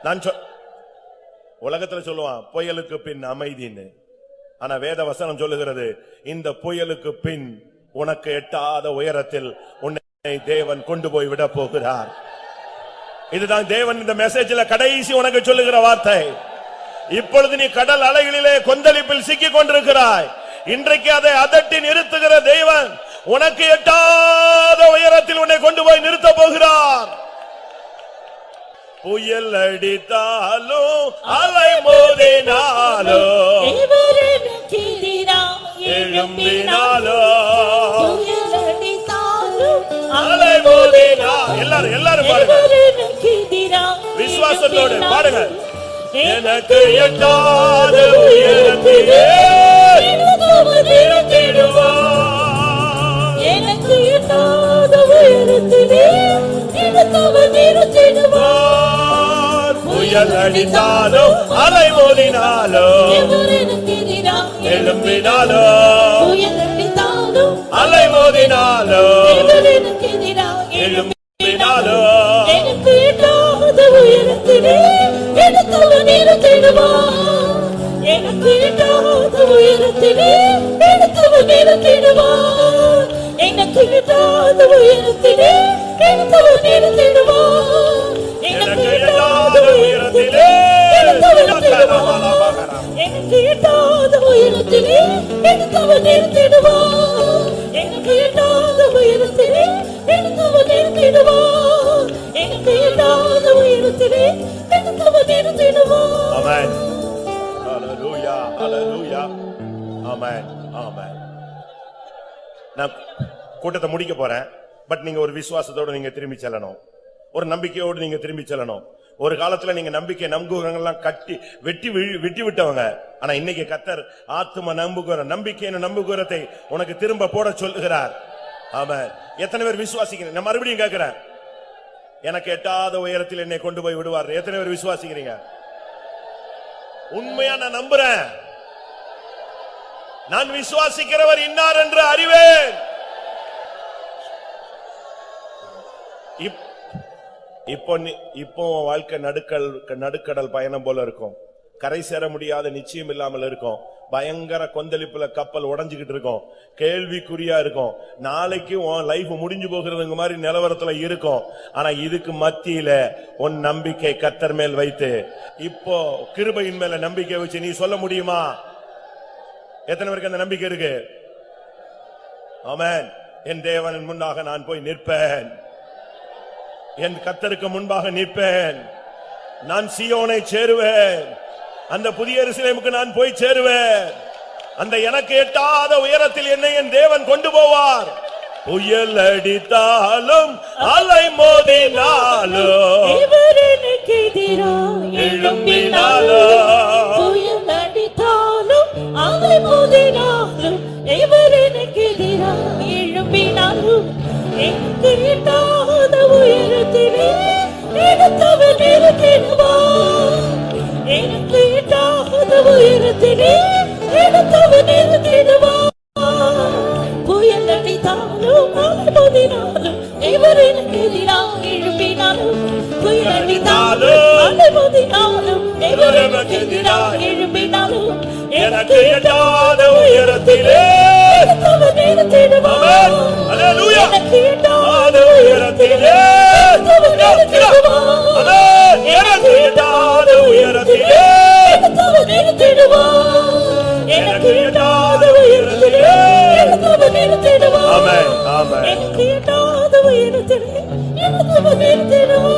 நான் உலகத்துல சொல்லுவான் புயலுக்கு பின் அமைதின்னு. ஆனா வேத வசனம் சொல்லுகிறது, இந்த புயலுக்கு பின் உனக்கு எட்டாத உயரத்தில் உன்னை தேவன் கொண்டு போய் விட போகிறார். இதுதான் தேவன் இந்த மெசேஜ்ல கடைசி உனக்கு சொல்லுகிற வார்த்தை. இப்பொழுது நீ கடல் அலைகளிலே கொந்தளிப்பில் சிக்கிக் கொண்டிருக்கிறாய். இன்றைக்கு அதை அதட்டி நிறுத்துகிற தேவன் உனக்கு எட்டாத உயரத்தில் உன்னை கொண்டு போய் நிறுத்த போகிறார். புயல் அடித்தாலும் அலை மோதினாலும் எழும்பினாலும் அலை மோதினாலும் எல்லாரும் பாருங்க, விசுவாசத்தோடு பாடுங்க. எனக்கு எட்டாத உயரத்திலே நிறுத்திடுவார். எனக்கு எட்டாத உயரத்திலே நிறுத்திடுவார். புயல் அடித்தாலும் அலை மோதினாலும் எழும்பினாலும் புயல் அடித்தாலும் அலை மோதினாலும் எழும்பினாலும் எனக்கு எட்டாத உயரத்திலே எடுத்தவன் நிறுத்திடுவார். எனக்கு எட்டாத நிறுத்திடுவார். எனக்கு எட்டாத உயரத்திலே எடுத்தவர் நிறுத்திடுவார். எனக்கு எட்டாத உயரத்திலே எடுத்தவர் நிறுத்திடுவார். எனக்கு எட்டாத உயரத்திலே எடுத்தவர் நிறுத்திடுவார். எனக்கு எட்டாத உயரத்திலே எடுத்தவர் நிறுத்திடுவார். எனக்கு எட்டாத உயரத்திலே எடுத்தவர் நிறுத்திடுவார். ஆமென். ஹalleluya ஹalleluya. ஆமென் ஆமென். நான் கூட்டத்தை முடிக்க போறேன். பட் நீங்க ஒரு விசுவாசத்தோட நீங்க திரும்பி செல்லணும். ஒரு நம்பிக்கையோடு நீங்க திரும்பி செல்லணும். ஒரு காலத்துல நீங்க நம்பிக்கை நம்புகிறவங்கலாம் கட்டி வெட்டி விட்டவங்க. ஆனா இன்னைக்கு கர்த்தர் ஆத்தும நம்புகிற நம்பிக்கையின் நம்புகிறதை உனக்கு திரும்ப போட சொல்லுகிறார். ஆமென். எத்தனை பேர் விசுவாசிக்கிறீங்க? நான் மறுபடியும் கேட்கிறேன். எனக்கு எட்டாத உயரத்தில் என்னை கொண்டு போய் விடுவார். எத்தனை பேர் விசுவாசிக்கிறீங்க? உண்மையா நான் நம்புறேன். நான் விசுவாசிக்கிறவர் இன்னார் என்று அறிவேன். இப்போ வாழ்க்கை நடுக்கடல் பயணம் போல இருக்கும். கரை சேர முடியாத நிச்சயம் இல்லாமல் இருக்கும். பயங்கர கொந்தளிப்புல கப்பல் உடைஞ்சுகிட்டு இருக்கும். கேள்விக்குறியா இருக்கும். நாளைக்கு உன் லைஃப் முடிஞ்சு போகிறதுங்க மாதிரி நிலவரத்துல இருக்கும். ஆனா இதுக்கு மத்தியில உன் நம்பிக்கை கர்த்தர் மேல் வைத்து இப்போ கிருபையின் மேல நம்பிக்கை வச்சு நீ சொல்ல முடியுமா? எத்தனை பேருக்கு அந்த நம்பிக்கை இருக்கு? ஆமென். என் தேவனின் முன்னாக நான் போய் நிற்பேன். என் கர்த்தருக்கு முன்பாக நிற்பேன். நான் சீயோனை சேருவேன். அந்த புதிய எருசலேமுக்கு நான் போய் சேருவேன். அந்த எனக்கு எட்டாத உயரத்தில் என்னை என் தேவன் கொண்டு போவார். புயல் அடித்தாலும் அலை மோதினாலும் இவர் எனக்கு எதிராக எழும்பினாலும், புயல் அடித்தாலும் அலை மோதினாலும், இவர் எனக்கு எதிராக எழும்பினாலும், எனக்கு எட்டாத உயரத்திலே எடுத்தவர் நிறுத்திடுவார். எனக்கு எட்டாத உயரத்திலே எடுத்தவர் நிறுத்திடுவார். புயல் அடித்தாலும் அலை மோதினாலும், இவர் எனக்கு எதிராக எழும்பினாலும், புயல் அடித்தாலும் அலை மோதினாலும், இவர் எனக்கு எதிராக எழும்பினாலும், எனக்கு எட்டாத உயரத்திலே எடுத்தவர் நிறுத்திடுவார். அல்லேலூயா. எனக்கு எட்டாத உயரத்திலே எடுத்தவர் நிறுத்திடுவார். எனக்கு எட்டாத உயரத்திலே எடுத்தவர் நிறுத்திடுவார். எனக்கு எட்டாத உயரத்திலே எடுத்தவர் நிறுத்திடுவார். ஆமென் ஆமென். எனக்கு எட்டாத உயரத்திலே எடுத்தவர் நிறுத்திடுவார்.